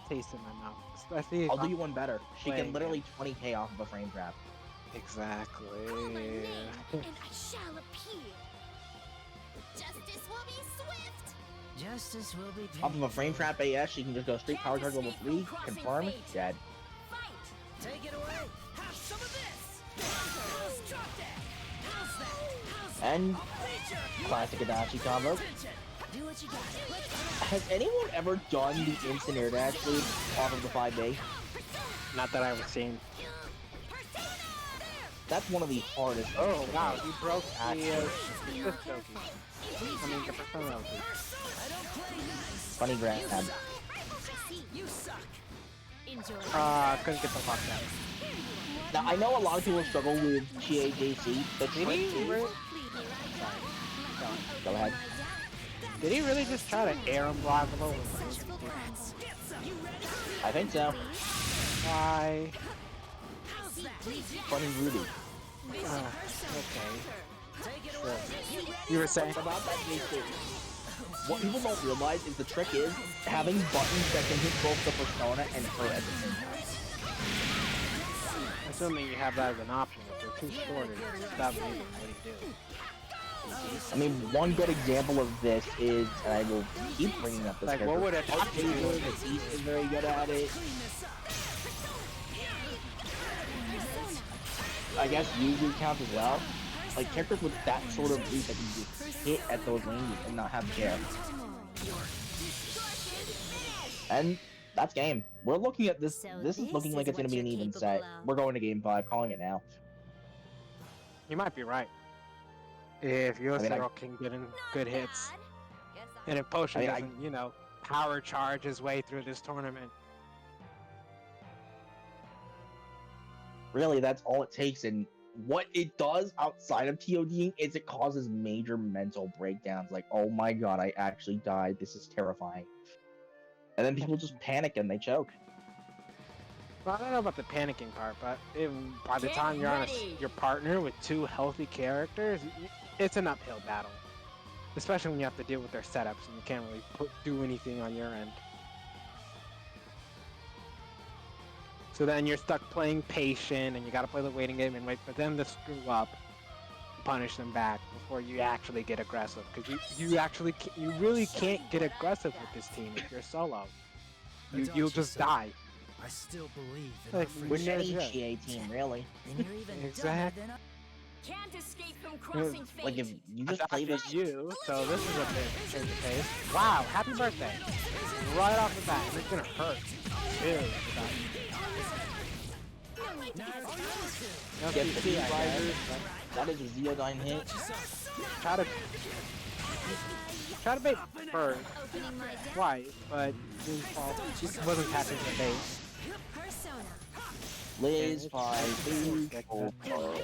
taste in my mouth. Especially I'll do you one better. She can playing literally 20K off of a frame trap. Exactly. Call my name, and I shall appear. Justice will be swift. Justice will be Off of a frame trap AS, she can just go straight power charge level 3, confirm, dead. Fight! Take it away! Have some of this! How's drop that? How's that? How's that? And I'll beat your classic Adachi combo. attention! Do what you got. Let's go. Has anyone ever done the instant air dash lead off of the 5A? Not that I've seen. That's one of the hardest. Oh wow, you broke the Stokie. I mean the persona. I don't play nice. Funny grab. You suck. Enjoy. Couldn't get the lockdown. Now, I know a lot of people struggle with GAJC. The Did trick he? is... Go ahead. Did he really just try to air him Blazblue? I think so. Why? Funny Rudy. Okay. Sure. You were saying? About that JC. What people don't realize is the trick is having buttons that can hit both the persona and her at the same time. Assuming you have that as an option. If they're too short, it's not really what do you do? I mean, one good example of this is, and I will keep bringing up this Like, character. what would it have to do? East is very good at it. I guess Yuzu counts as well. Like, characters with that sort of reach that can just hit at those ranges and not have care. And that's game. We're looking at this. So This is looking this like is it's going to be an what even you're set. capable of. We're going to game 5, calling it now. You might be right. If I mean, Yosiro can get in good hits, and if Potion I mean, doesn't, you know, power charge his way through this tournament. Really, that's all it takes. And what it does outside of TODing is it causes major mental breakdowns. Like, oh my god, I actually died. This is terrifying. And then people just panic and they choke. Well, I don't know about the panicking part, but by the Get time you're on ready. your partner with two healthy characters, it's an uphill battle. Especially when you have to deal with their setups and you can't really do anything on your end. So then you're stuck playing patient and you gotta play the waiting game and wait for them to screw up, punish them back before you actually get aggressive. Because you really can't get aggressive with this team if you're solo. You'll just die. I still believe in Like, our friendship. With any Yeah. GA team, really. And you're even Exactly. dumber than Can't escape from crossing fate. Like, if you I just thought play it this... was you, so this is a bit change of pace. Wow, happy birthday! Right off the bat, and it's gonna hurt. Really, Get the beat riser. That is a Zeodyne hit. Try to bait first, twice, but didn't fall. She wasn't catching the bait. Liz, 5, 2, 4.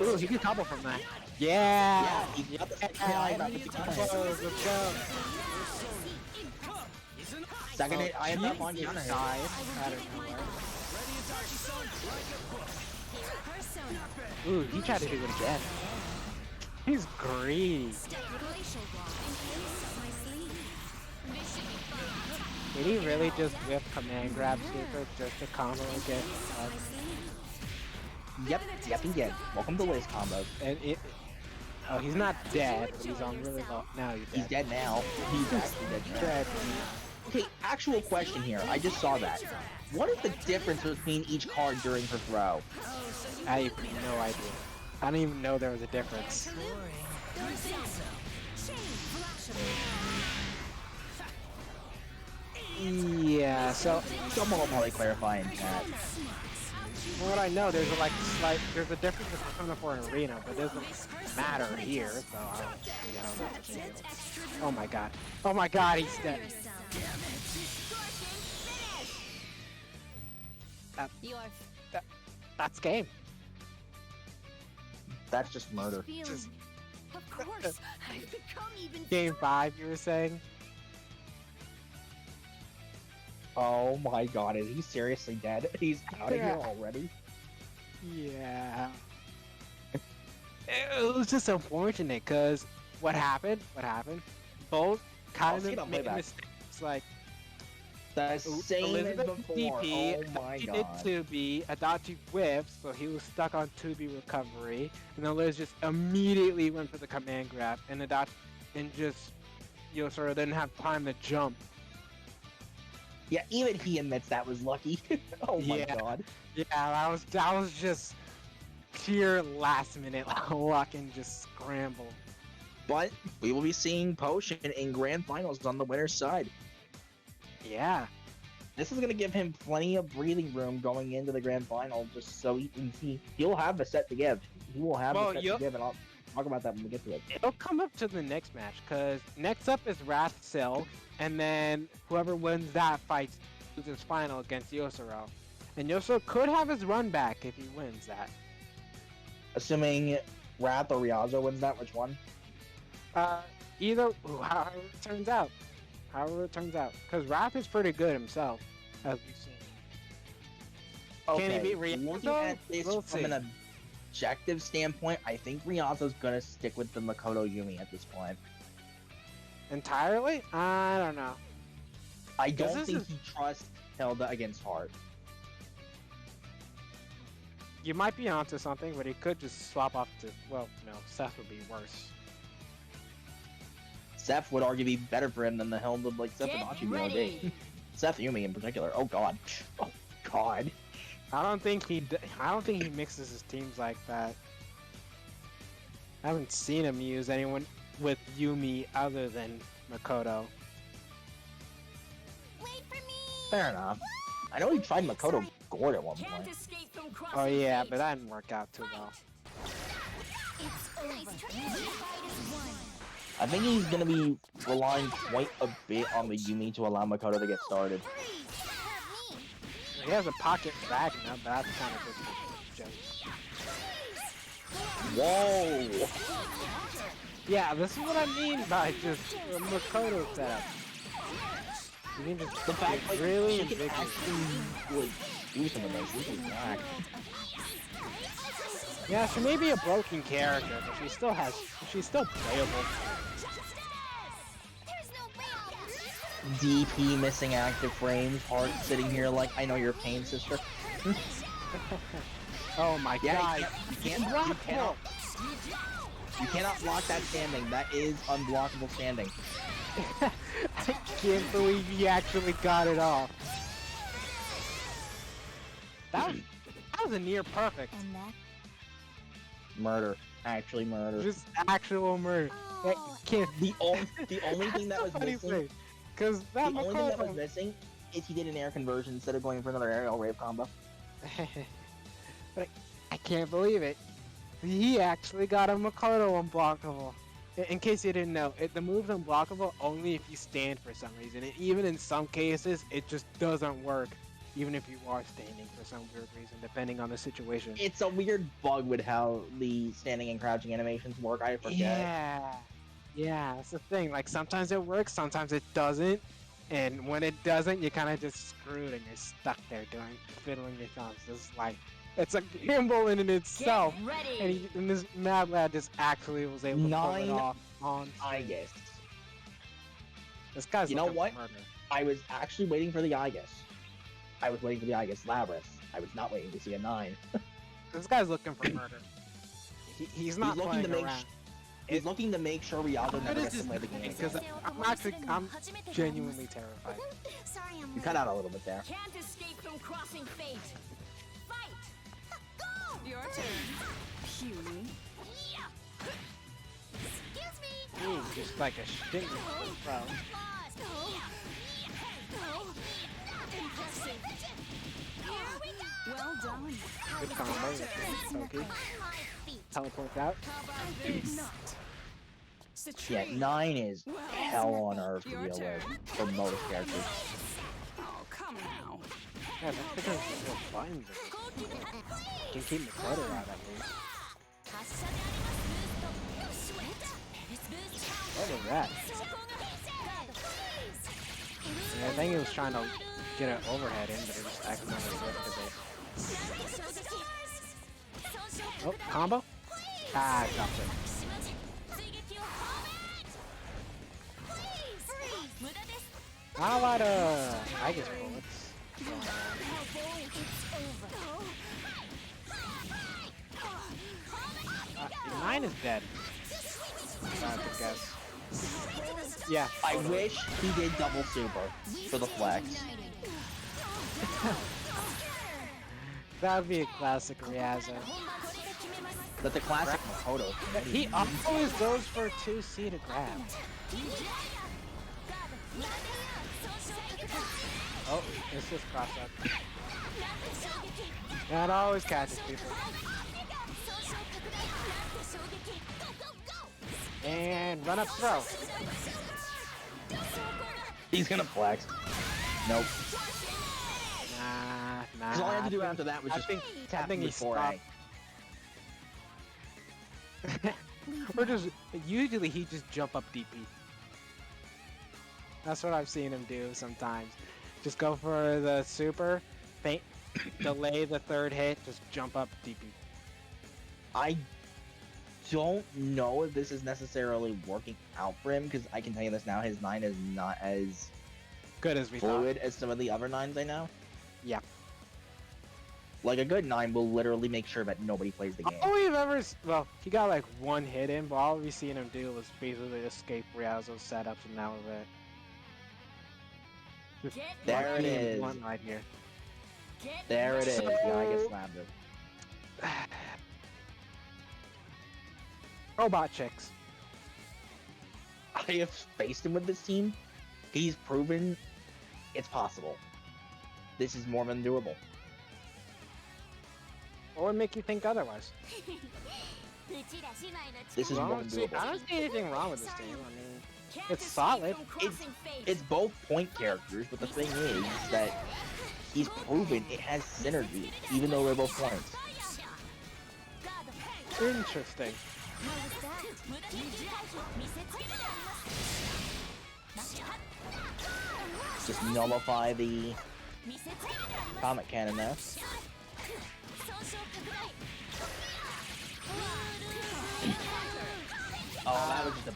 Ooh, he can combo from that. Yeah! Yeah, he got the second hit. I Yeah, have he the can second combo. hit. Let's go. Second hit, I have that one Nice. counter hit. Out of nowhere. Persona. Ooh, he tried to do it again. He's greedy. Glacial Wall. And ace up my sleeve. This should be fun. Did he really just whip command grab super just to combo again? Yep, he did. Welcome to Wiz combos. And it. Oh, he's not dead, but he's on really low. Now he's dead. He's dead now. He's actually dead now. Dead. Okay, actual question here. I just saw that. What is the difference between each card during her throw? I have no idea. I don't even know there was a difference. Yeah, so Someone will probably clarify in chat. from what I know, there's a difference in Persona 4 and Arena, but it doesn't matter here, so I don't see how that's a big deal. Oh my god. Oh my god, he's dead. That's game. That's just murder. Just Of course, I've become even game 5, you were saying? Oh my god, is he seriously dead? He's out of here already? Yeah. It was just unfortunate, because what happened? Both kind see it of on made playback. mistakes, like The same Elizabeth as before. DP Oh my did god. Tubi, Adachi whiffed, so he was stuck on Tubi recovery, and then Liz just immediately went for the command grab, and Adachi and just sort of didn't have time to jump. Yeah, even he admits that was lucky. Oh my Yeah. god. Yeah, that was just pure last minute luck and just scramble. But we will be seeing Potion in grand finals on the winner's side. Yeah. This is going to give him plenty of breathing room going into the grand final, just so he can see. He'll have a set to give. He will have a set to give, and I'll talk about that when we get to it. It'll come up to the next match, because next up is Wrath Silk, and then whoever wins that fights loses final against Yosuro. And Yosuro could have his run back if he wins that. Assuming Wrath or Ryazo wins that, which one? However it turns out. Because Wrath is pretty good himself, as we've seen. Can he beat Ryazo? Looking at this We'll from see. an objective standpoint, I think Ryazo's going to stick with the Makoto Yumi at this point. Entirely? I don't know. I Because don't this think is- he trusts Hilda against Heart. You might be onto something, but he could just swap off to, well, no, Seth would be worse. Seth would argue be better for him than the Hilda like Seth and Achi would be. Seth Yumi in particular. Oh god. Oh god. I don't think he mixes his teams like that. I haven't seen him use anyone with Yumi other than Makoto. Wait for me. Fair enough. I know he tried Makoto Gord at one Can't point. escape from Oh crossing yeah, fate. but that didn't work out too well. It's over. Nice try. The fight is won. I think he's gonna be relying quite a bit on the Yumi to allow Makoto to get started. Freeze. Hurt me. He has a pocket Magna, but that's kind of just a joke. Whoa! Yeah, this is what I mean by just a Makoto setup. You can just The fact get like really she can big. actually like do some of those. This is whack. Yeah, she may be a broken character, but she's still playable. There's no way. DP missing active frames. Heart sitting here like I know your pain, sister. Oh my god. You cannot block that standing. That is unblockable standing. I can't believe he actually got it off. That was a near perfect. And that Murder. Actually murder. Just actual murder. That can't The only thing that was missing. Because The that only thing that was Makoto... missing is he did an air conversion instead of going for another aerial rape combo. But I can't believe it. He actually got a Makoto unblockable. In case you didn't know, the move's unblockable only if you stand for some reason. And even in some cases, it just doesn't work. Even if you are standing for some weird reason, depending on the situation. It's a weird bug with how the standing and crouching animations work. I forget. Yeah, that's the thing. Like, sometimes it works, sometimes it doesn't. And when it doesn't, you're kind of just screwed and you're stuck there fiddling your thumbs. This is life. It's a gamble in itself. Get ready. And this mad lad just actually was able to pull it 9 off on I stream. guess. This guy's You know looking what? for murder. I was actually waiting for the I guess. I was waiting for the I guess Labrys. I was not waiting to see a 9. This guy's looking for murder. He's not looking playing to make around. He's looking to make sure Rialto What never is gets to this? play the game Because again. I'm genuinely terrified. Sorry, I'm You cut out a little bit there. Can't escape from crossing fate. Fight. Go! Your turn. Puny. Excuse me! Ooh, just like a sting throw. Impressive. Here we go! Well done. Good combo. Okay. Teleport out. How about this? Yeah, 9 is hell on earth to Your deal turn. with for most characters. Oh, come now. Yeah, that's because there's no buttons. Can keep Makoto out at least. What was that? Yeah, I think he was trying to get an overhead in, but it just accidentally lifted it. Oh, combo? Ah, I dropped it. Not a lot of, I guess, bullets. Uh, 9 is dead. I have to guess. Yeah. I wish he did double super for the flex. That would be a classic Ryazo. But the classic Makoto. He always goes for 2C to grab. Oh, it's just cross up. That always catches people. And run up throw. He's gonna flex. Nope. Nah. Because all I had to do after that was just tap he the 4A. Or just usually he just jump up DP. That's what I've seen him do sometimes. Just go for the super, feint, delay the third hit, just jump up DP. I don't know if this is necessarily working out for him, because I can tell you this now, his 9 is not as Good as we fluid as some of the other 9s I know. Yeah. Like, a good 9 will literally make sure that nobody plays the game. All we've ever, well, he got like one hit in, but all we've seen him do was basically escape Ryazo's setups, and that was it. Just There it is. One right here. There it is. So- Yeah, I guess slammed it. Robot chicks. I have faced him with this team. He's proven it's possible. This is more than doable. What would make you think otherwise? This is I more don't, than see, I doable. don't see anything wrong with this team. I mean, it's solid. It's both point characters, but the thing is that he's proven it has synergy, even though they're both points. Interesting. Just nullify the comet cannon there. Oh, that was just a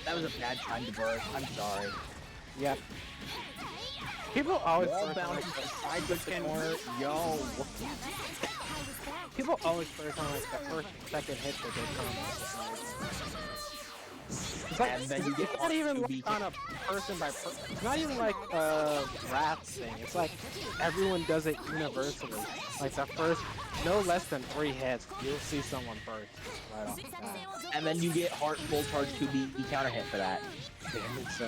that was a bad time to burst. I'm sorry. Yep. People always Wall burst on bounces like, aside with the corner. Yo. people always burst on like the first and second hit that they come. It's like, And then you get it's not even like BT. on a person by person. It's not even like a wrath thing. It's like everyone does it universally. Like the first, no less than 3 hits, you'll see someone burst right off the bat. And then you get heart full charge 2B counter hit for that. It's,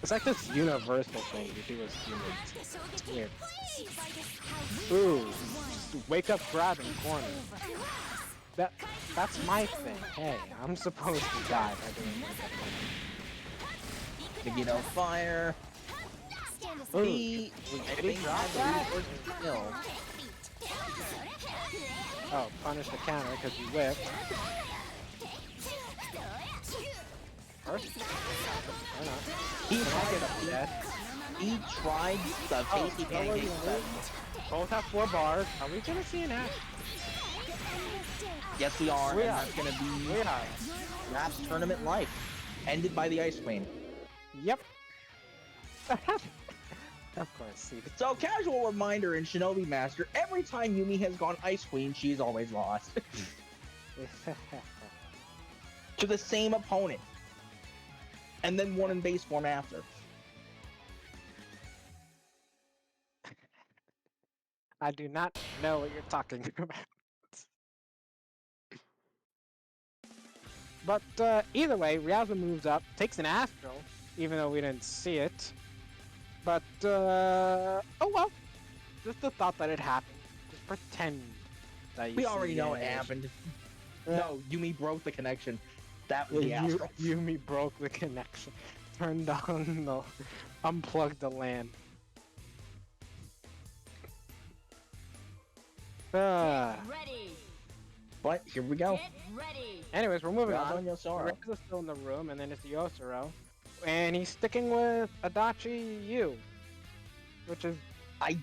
it's like this universal thing you do as humans. It's weird. Ooh, just wake up, grab, and corner. That's my thing. Hey, I'm supposed to die by doing If you know fire. Ooh, He, did he drop that? No. Oh, punish the counter because you whipped. First? Why not? He tried the tasty pancake stuff. Both have 4 bars. Are we gonna see an act? Yes, we are. We and are. that's gonna be We are. Rap's tournament life, ended by the Ice Queen. Yep. Of course, see. So, casual reminder in Shinobi Master: every time Yumi has gone Ice Queen, she's always lost to the same opponent, and then won in base form after. I do not know what you're talking about. But either way, Ryauza moves up, takes an Astral, even though we didn't see it. But, oh well. Just the thought that it happened. Just pretend that you We see already the know it animation. happened. Yeah. No, Yumi broke the connection. That was the Astral. Yumi broke the connection. Turned on the... unplugged the LAN. Ready. But here we go. Get ready. Anyways, we're moving Ryauza on. and Yosaro. Ryauza's still in the room, and then it's Yosaro. And he's sticking with Adachi Yu. Which is... I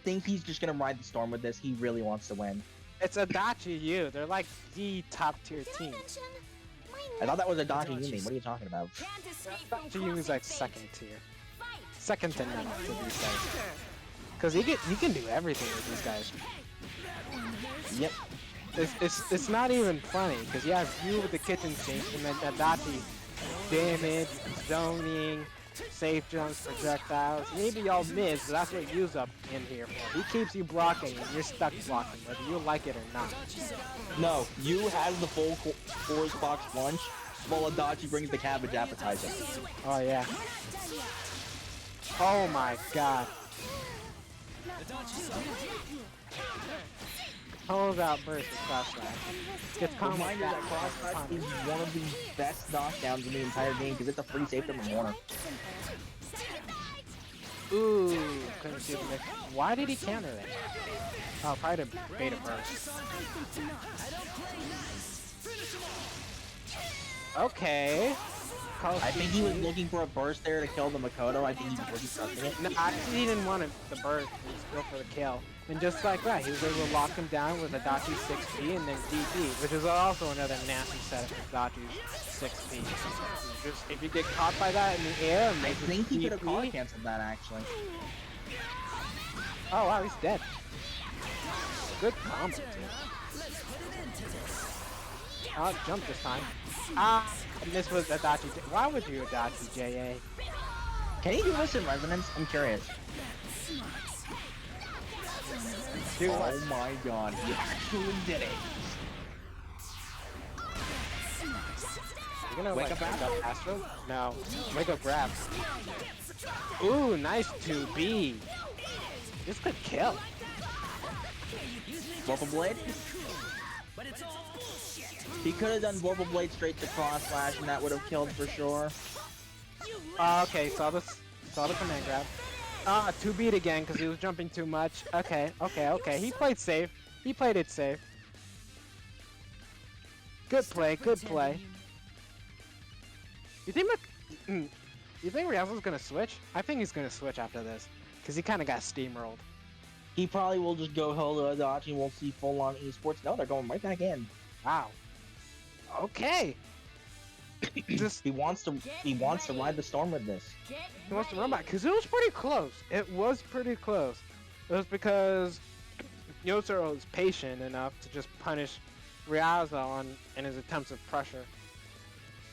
think he's just gonna ride the storm with this. He really wants to win. It's Adachi Yu. They're like the top tier Did I team. mention I thought that was Adachi Yumi. What are you talking about? Can't escape from Adachi Yu is crossing like fate. second tier. Fight. Second to none, to be safe. Because he can do everything with these guys. Yep. It's not even funny, because you have you with the kitchen sink, and then Adachi damage, zoning, safe jumps, projectiles. Maybe y'all miss, but that's what Yu's up in here for. He keeps you blocking, and you're stuck blocking, whether you like it or not. No, you has the full force box lunch, while Adachi brings the cabbage appetizer. Oh yeah. Oh my god. Pulls out burst with cross slash. Gets combo Reminder that cross slash is one of the best knockdowns in the entire game because it's a free save from Warner. Ooh, couldn't see the mix. Why did he counter that? Oh, probably to beta burst. Okay. I think he was looking for a burst there to kill the Makoto. I think he wasn't trusting it. No, actually he didn't want the burst. He was go for the kill. And just like that, he was able to lock him down with Adachi 6P and then DP, which is also another nasty setup of Adachi's 6P. Just, if you get caught by that in the air, I make think he could have DP. caught canceled that actually. Oh wow, he's dead. Good combo, too. Oh, jump this time. Ah, and this was Adachi. Why would you Adachi JA? Can he do this in Resonance? I'm curious. Dude, Oh my god, he actually did it. You're gonna Wake like, up wake up Astro? No. Wake up grab. Ooh, nice 2B. This could kill. Vorpal Blade? He could have done Vorpal Blade straight to cross slash and that would have killed for sure. Okay, saw the command grab. 2 beat again because he was jumping too much. Okay. He played safe. He played it safe. Good play. You think Ryauza's gonna switch? I think he's gonna switch after this because he kind of got steamrolled. He probably will just go Hello Adachi and we'll see full on esports. No, they're going right back in. Wow. Okay. Just He wants to ride the storm with this. he wants to run back because it was pretty close. It was pretty close. It was because Yosaro was patient enough to just punish Ryauza in his attempts of pressure.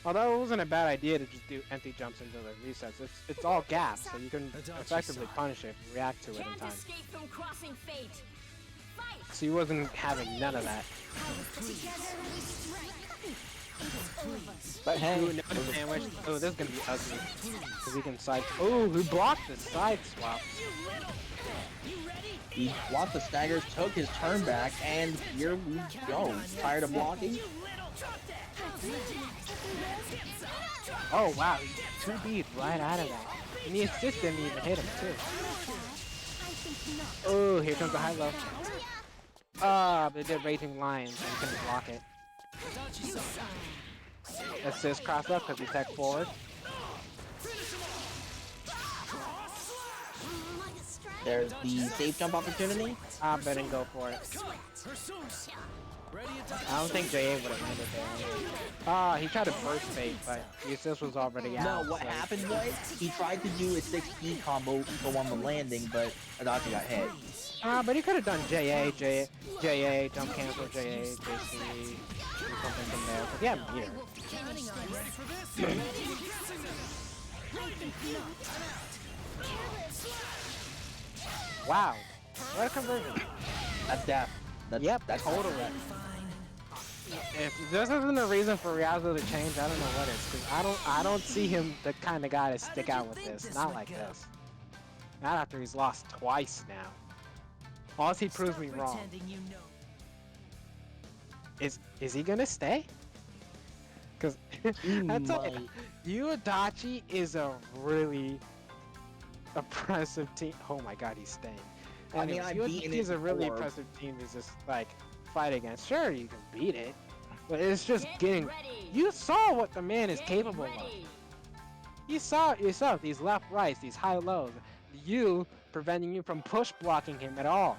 Although it wasn't a bad idea to just do empty jumps into the resets. It's all gaps, so you can effectively punish it and react to it in Can't time. escape from crossing fate. Fight. So he wasn't having none of that. But hey, Ooh, no sandwich. Oh, this is gonna be ugly. Cause he can side. Oh, he blocked the side swap. he blocked the staggers, took his turn back, and here we go. Tired of blocking? Oh wow, he 2B'd right out of that. And the assist didn't even hit him too. Oh, here comes the high low. Ah, they did Raging Lions and he couldn't block it. Assist cross up because he tech forward. There's the safe jump opportunity. I better go for it. I don't think JA would have landed there. He tried to burst fake, but the assist was already out. No, what so- happened was he tried to do a 6E combo go on the landing, but Adachi got hit. But he could have done JA, jump cancel, JA, JC, do something from there. But yeah, here. Wow, what a conversion. That's death. That's totally. If this isn't a reason for Riazo to change, I don't know what is. Cause I don't see him the kind of guy to stick out with this. Not like this. Not after he's lost twice now. Unless he proves me wrong. Is he gonna stay? Cause that's you Adachi is a really oppressive team. Oh my god, he's staying. Anyways, I've beaten he's it a really before. impressive team to just like fight against. Sure, you can beat it, but it's just getting. You saw what the man is capable of. You saw these left rights, these high lows. You preventing you from push blocking him at all.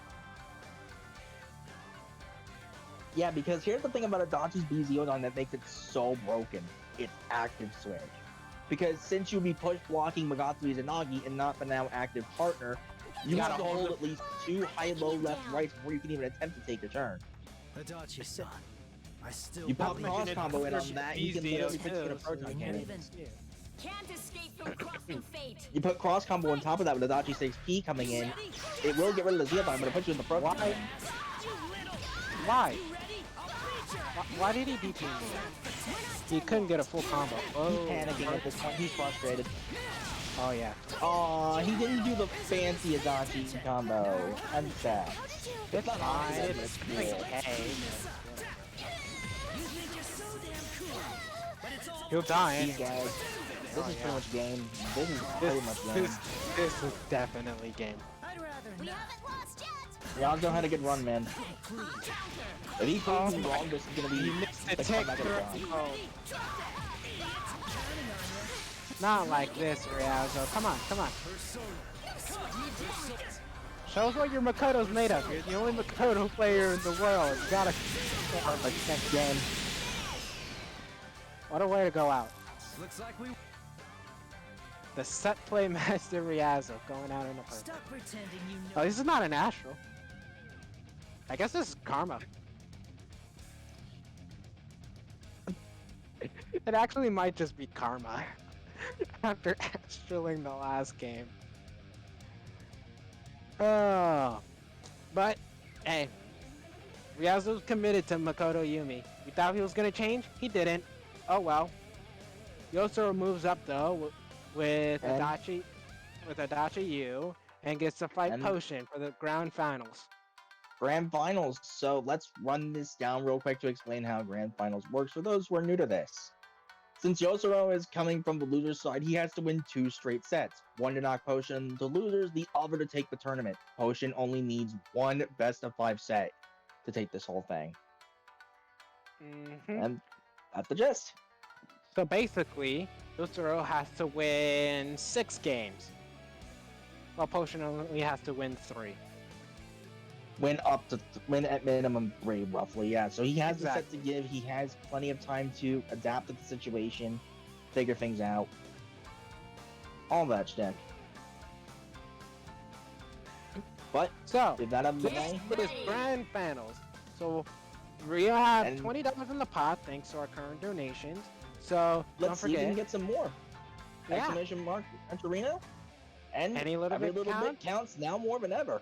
Yeah, because here's the thing about Adachi's BZO that makes it so broken. It's active switch. Because since you'll be push blocking Magatsu's Izanagi and not the now active partner, you have to hold at least 2 high-low left rights before you can even attempt to take your turn. Adachi-san, I still You pop believe cross in combo in on that, you can literally put you in a proton cannon. Can't escape from crossing fate. You put cross combo on top of that with Adachi 6P coming in, it will get rid of the Zeodyne, but it puts you in the proton cannon. Why? Why did he DP me? He couldn't get a full combo. He's panicking at this point, he's frustrated. Oh yeah. Aw, he didn't do the fancy Adachi combo. I'm sad. It's not fine. awesome, It's it's okay. You think you're so damn cool, but it's all He'll die These anyway. guys, this is pretty much game. This is This, pretty much game. this is definitely game. I'd rather We not. haven't lost yet. Y'all know how to get run, man. If he proves me wrong, this is gonna be The the tick comeback of the through. round. Not like this, Riazo. Come on, come on. Show us what your Makoto's made of. You're the only Makoto player in the world. You gotta. Like next game. What a way to go out. Looks like we The set play master Riazo going out in the first. stop pretending you know. Oh, this is not an Astral. I guess this is Karma. It actually might just be Karma. After Astraling the last game. Oh. But, hey. Ryazo's committed to Makoto Yumi. We thought he was gonna change? He didn't. Oh well. Yosoro moves up though with And- Adachi U and gets to fight And- Potion for the grand finals. Grand Finals. So let's run this down real quick to explain how Grand Finals works for those who are new to this. Since Yosoro is coming from the loser's side, he has to win 2 straight sets. One to knock Potion to losers, the other to take the tournament. Potion only needs 1 best-of-5 set to take this whole thing. Mhm. And that's the gist. So basically, Yosoro has to win 6 games. While Potion only has to win 3. Win win at minimum 3, roughly, yeah. So he has the set Exactly. to give. He has plenty of time to adapt to the situation, figure things out. All that shit. But So, if that out of the this way, is grand finals. So, we have And- $20 in the pot thanks to our current donations. So, don't let's see if we forget, can get some more. Yeah. Exclamation mark Arena. And Any little every bit little count? bit counts now more than ever.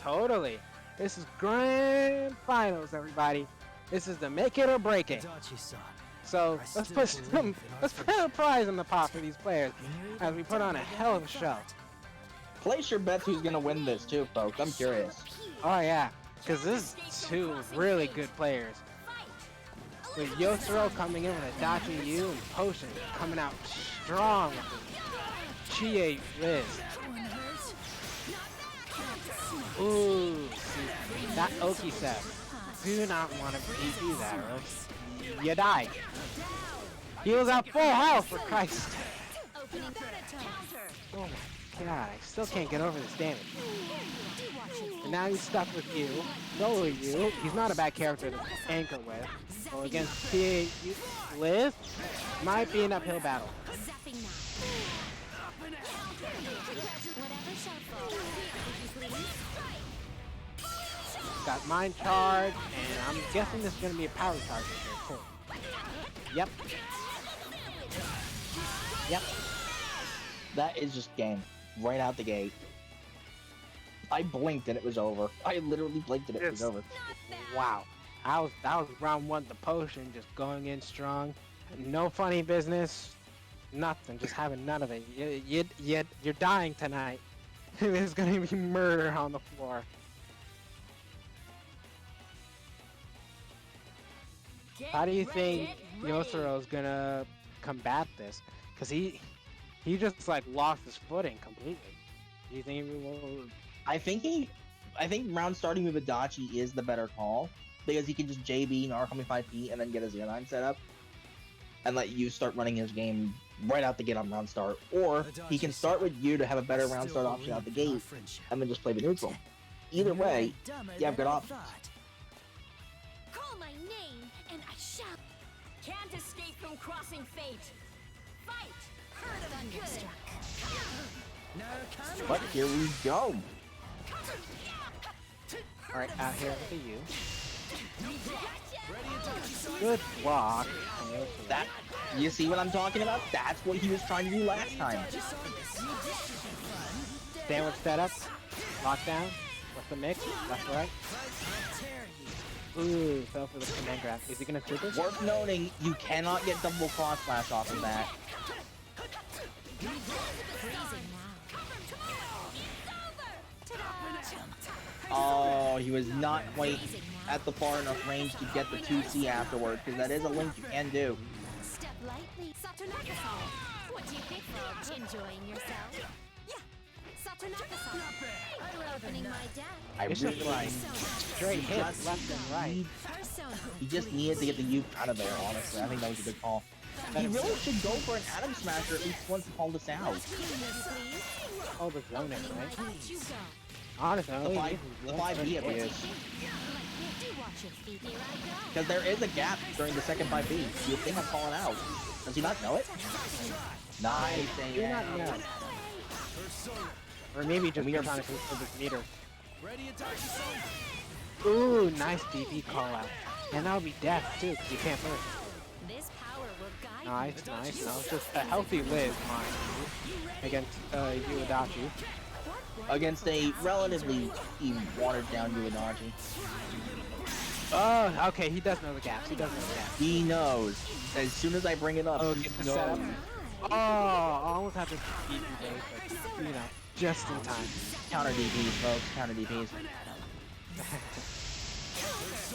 totally. This is grand finals, everybody. This is the make it or break it. Adachi-san, So, I let's still put some, believe in our let's put a prize in the pot for these players as we put on a hell of a show. Place your bets who's gonna win this too, folks. I'm curious. Oh yeah, because this is 2 really good players. With Yosoro coming in with Adachi U and Potion coming out strong with the Chie Riz. Ooh, see, that Oki set. Do not want to do that, or else you die. He was at full health, for Christ. Opening counter. Oh my God, I still can't get over this damage. And now he's stuck with you. Solely you. He's not a bad character to anchor with. So against TA Liz, might be an uphill battle. Zapping now. Whatever shall fall. Got mind charge, and I'm guessing this is gonna be a power charge here too. Yep. Yep. That is just game. Right out the gate. I blinked and it was over. I literally blinked and it was over. Wow. That was round one, the potion just going in strong. No funny business. Nothing. Just having none of it. You're dying tonight. There's gonna be murder on the floor. How do you think Yosuro's gonna combat this? Cause he just like lost his footing completely. Do you think he will? I think round starting with Adachi is the better call because he can just JB Narcomi 5P and then get a 09 set up and let you start running his game right out the gate on round start, or he can start with you to have a better round start option out the gate and then just play the neutral. Either way, you have good options. Call my name, and I shall. Can't escape from crossing fate. Fight! Heard of Thunderstruck. But here we go. Alright, out here with the U. Good block. That you see what I'm talking about? That's what he was trying to do last time. Sandwich setup. Lockdown. What's the mix? Left, right. Ooh, fell for the command grab. Is he gonna super? Worth noting, you cannot get double cross slash off of that. Oh, he was not quite at the far enough range to get the 2C afterward, because that is a link you can do. Step lightly. Saturnakasal. What do you think, folks? Enjoying yourself? Yeah. Saturnakasal. Opening my deck. I It's really just like straight hits left and right. He just needed to get the U out of there, honestly. I think that was a good call. He really should go for an Atom Smasher at least once to call this out. Oh, the zone it, right? Honestly, The 5B abuse. Because there is a gap during the second 5B. You think I'm calling out. Does he not know it? Nice. Do not know. Or maybe just trying to control this meter. Ooh, nice DP call out. And that'll be death too, because you can't burst. This power will guide Nice. No, it's just a healthy Liz, mind you, against Yuadachi. Against a relatively watered down Yuadachi. Oh, okay, he does know the gaps. He does know the gaps. He knows. As soon as I bring it up, Oh, he get the knows. setup. Oh, I almost had to beat you, Dave, but, you know, just in time. Counter DPs, folks. Counter DPs.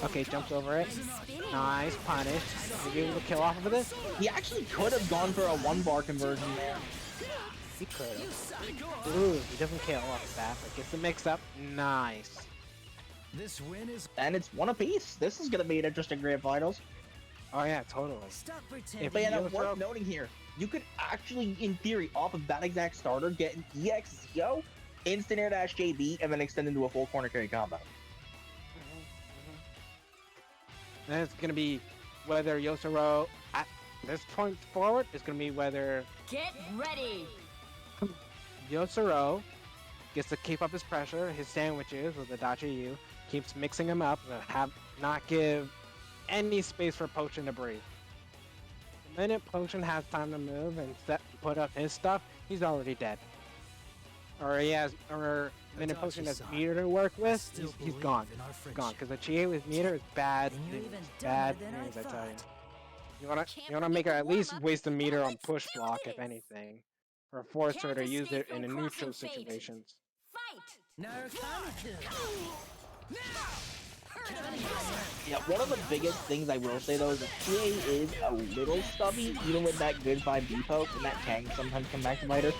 Okay, jumps over it. Nice, punish. Are you able to kill off of this? He actually could have gone for a 1-bar conversion there. He could have. Ooh, he doesn't kill off the bat, but gets the mix up. Nice. This win is. And it's one apiece. This is gonna be an interesting grand finals. Oh yeah, totally. Stop pretending. But yeah, Yo, worth noting here, you could actually, in theory, off of that exact starter, get an EX-Zio, instant air dash JB, and then extend into a full corner carry combo. And it's gonna be whether Yosuro at this point forward is gonna be whether Get ready! Yosuro gets to keep up his pressure, his sandwiches with the Dachi U, keeps mixing them up, not give any space for Potion to breathe. The minute Potion has time to move and put up his stuff, he's already dead. Or the minute Potion has meter to work with, he's gone. Gone, because the Chie with meter is bad news. Bad news, I tell you. You wanna make her at least waste a meter on push block, if anything. Or force her to use it in a neutral situations. Fight! Yeah, one of the biggest things I will say though is that TA is a little stubby, even with that good 5B poke, and that can sometimes come back to bite her.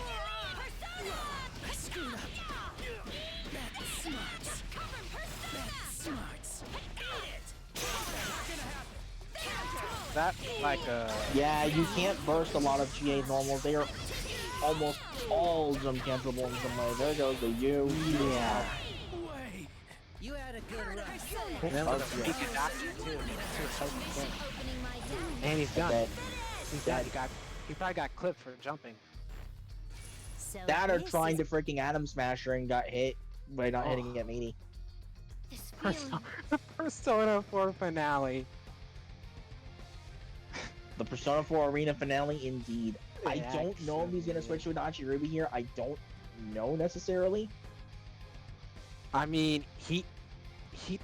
That like Yeah, you can't burst a lot of GA normals. They are almost all jump cancelable in some way. There goes the U. Yeah. Wait. You had a good run. And then with a freak adoption too. Too exciting thing. Opening my down. And he's done. That, He's dead. He probably got clipped for jumping. So that or this trying is to freaking Atom Smasher and got hit by not hitting it meaty. this feeling. Persona 4 finale. The Persona 4 Arena finale, indeed. I Yeah, don't know if he's gonna switch to Adachi Ruby here. I don't know necessarily. I mean, he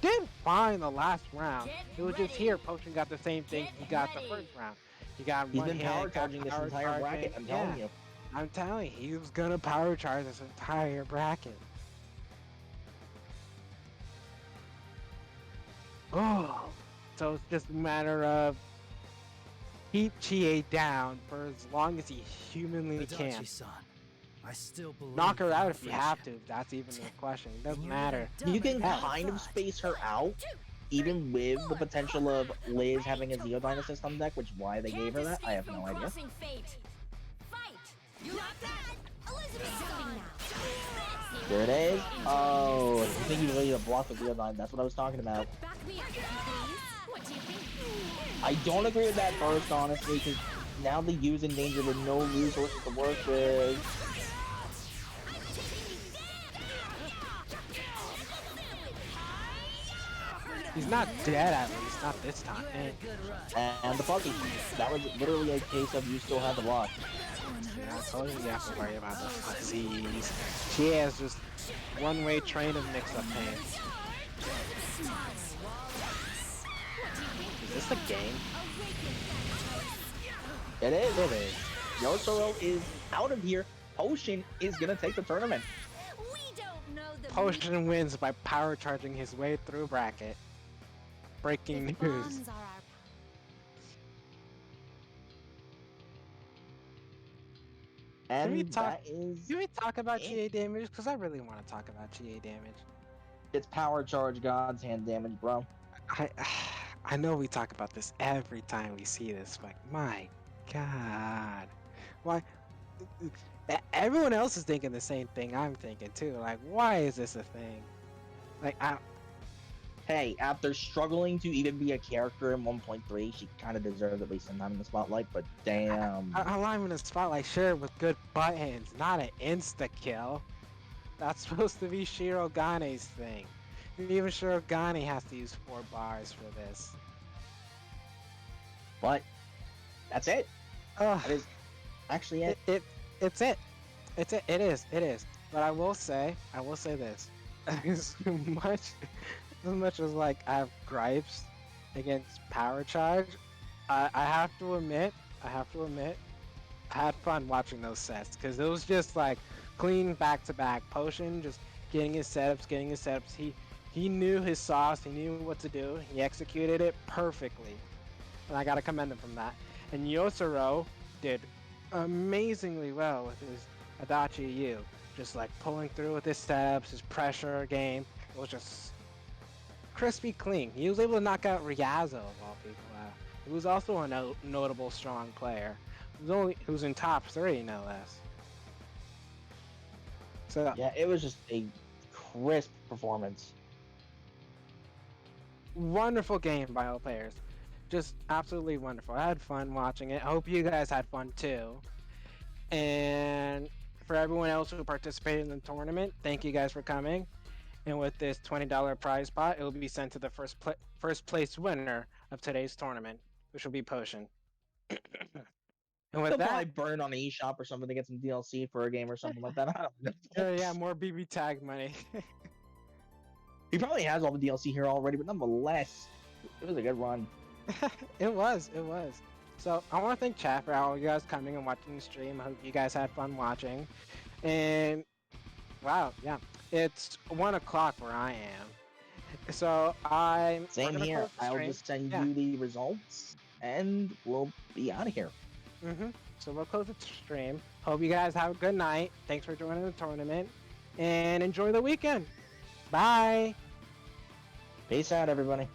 did fine the last round. Get It was just ready. here. Potion got the same thing Get he got the ready. first round. He got He's one been hit, power got charging this power entire charging. bracket. I'm telling Yeah, you. I'm telling you, he was gonna power charge this entire bracket. Oh, so it's just a matter of keep Chie down for as long as he humanly can. Adachi-san, I still believe Knock her in out our if you have to. friendship. That's even the question. It doesn't You're matter. dumb You can and bad kind of thought. space her out, even with the potential of Liz having a Zeodine assist on deck, which is why they gave her that. I have no idea. Crossing fate. Fight. You got that? Elizabeth. There it is. Oh, I think you really blocked the Zeodine. That's what I was talking about. Back me up, if you please. What do you think? I don't agree with that first, honestly, because now the U's in danger with no resources to work with. He's not dead at least, not this time. You had And a good run. And the Pucky. That was literally a case of you still had the block. I told you you have to worry about the fuzzies. She has just one-way train of mix-up pain. Is this the game? It is. It is. Yotaro is out of here. Potion is gonna take the tournament. We don't know the Potion wins by power charging his way through bracket. Breaking If news. bonds are our And we talk- that is Can we talk about it. GA damage? Because I really want to talk about GA damage. It's power charge God's hand damage, bro. I I know we talk about this every time we see this, but my God, why? Everyone else is thinking the same thing I'm thinking too. Like, why is this a thing? Like, Hey, after struggling to even be a character in 1.3, she kind of deserved at least some time in the spotlight, but damn. I'm in a spotlight, sure, with good buttons, not an insta kill. That's supposed to be Shirogane's thing. And even Shirogane has to use 4 bars for this. But that's it. Ugh. That is actually it. It's it. It's it. It is. But I will say this. As much as like I have gripes against power charge, I have to admit, I had fun watching those sets because it was just like clean back-to-back. Potion just getting his setups. He knew his sauce. He knew what to do. He executed it perfectly, and I gotta commend him from that. And Yotaro did amazingly well with his Adachi U, just like pulling through with his steps, his pressure game. It was just crispy clean. He was able to knock out Ryazo of all people. He was also a notable strong player. He was in top 3, no less. So Yeah, it was just a crisp performance. wonderful game by all players. Just absolutely wonderful. I had fun watching it. I hope you guys had fun too. And for everyone else who participated in the tournament, thank you guys for coming. And with this $20 prize pot, it will be sent to the first place winner of today's tournament, which will be Potion. And with They'll probably that, burn on the eShop or something to get some DLC for a game or something like that. I don't know. yeah, more BB tag money. He probably has all the DLC here already, but nonetheless, it was a good run. It was. So I want to thank chat for all you guys coming and watching the stream. I hope you guys had fun watching. And wow, yeah, it's 1 o'clock where I am. So we're Same gonna here. close the I'll stream. just send Yeah. you the results, and we'll be out of here. So we'll close the stream. Hope you guys have a good night. Thanks for joining the tournament, and enjoy the weekend. Bye. Peace out, everybody.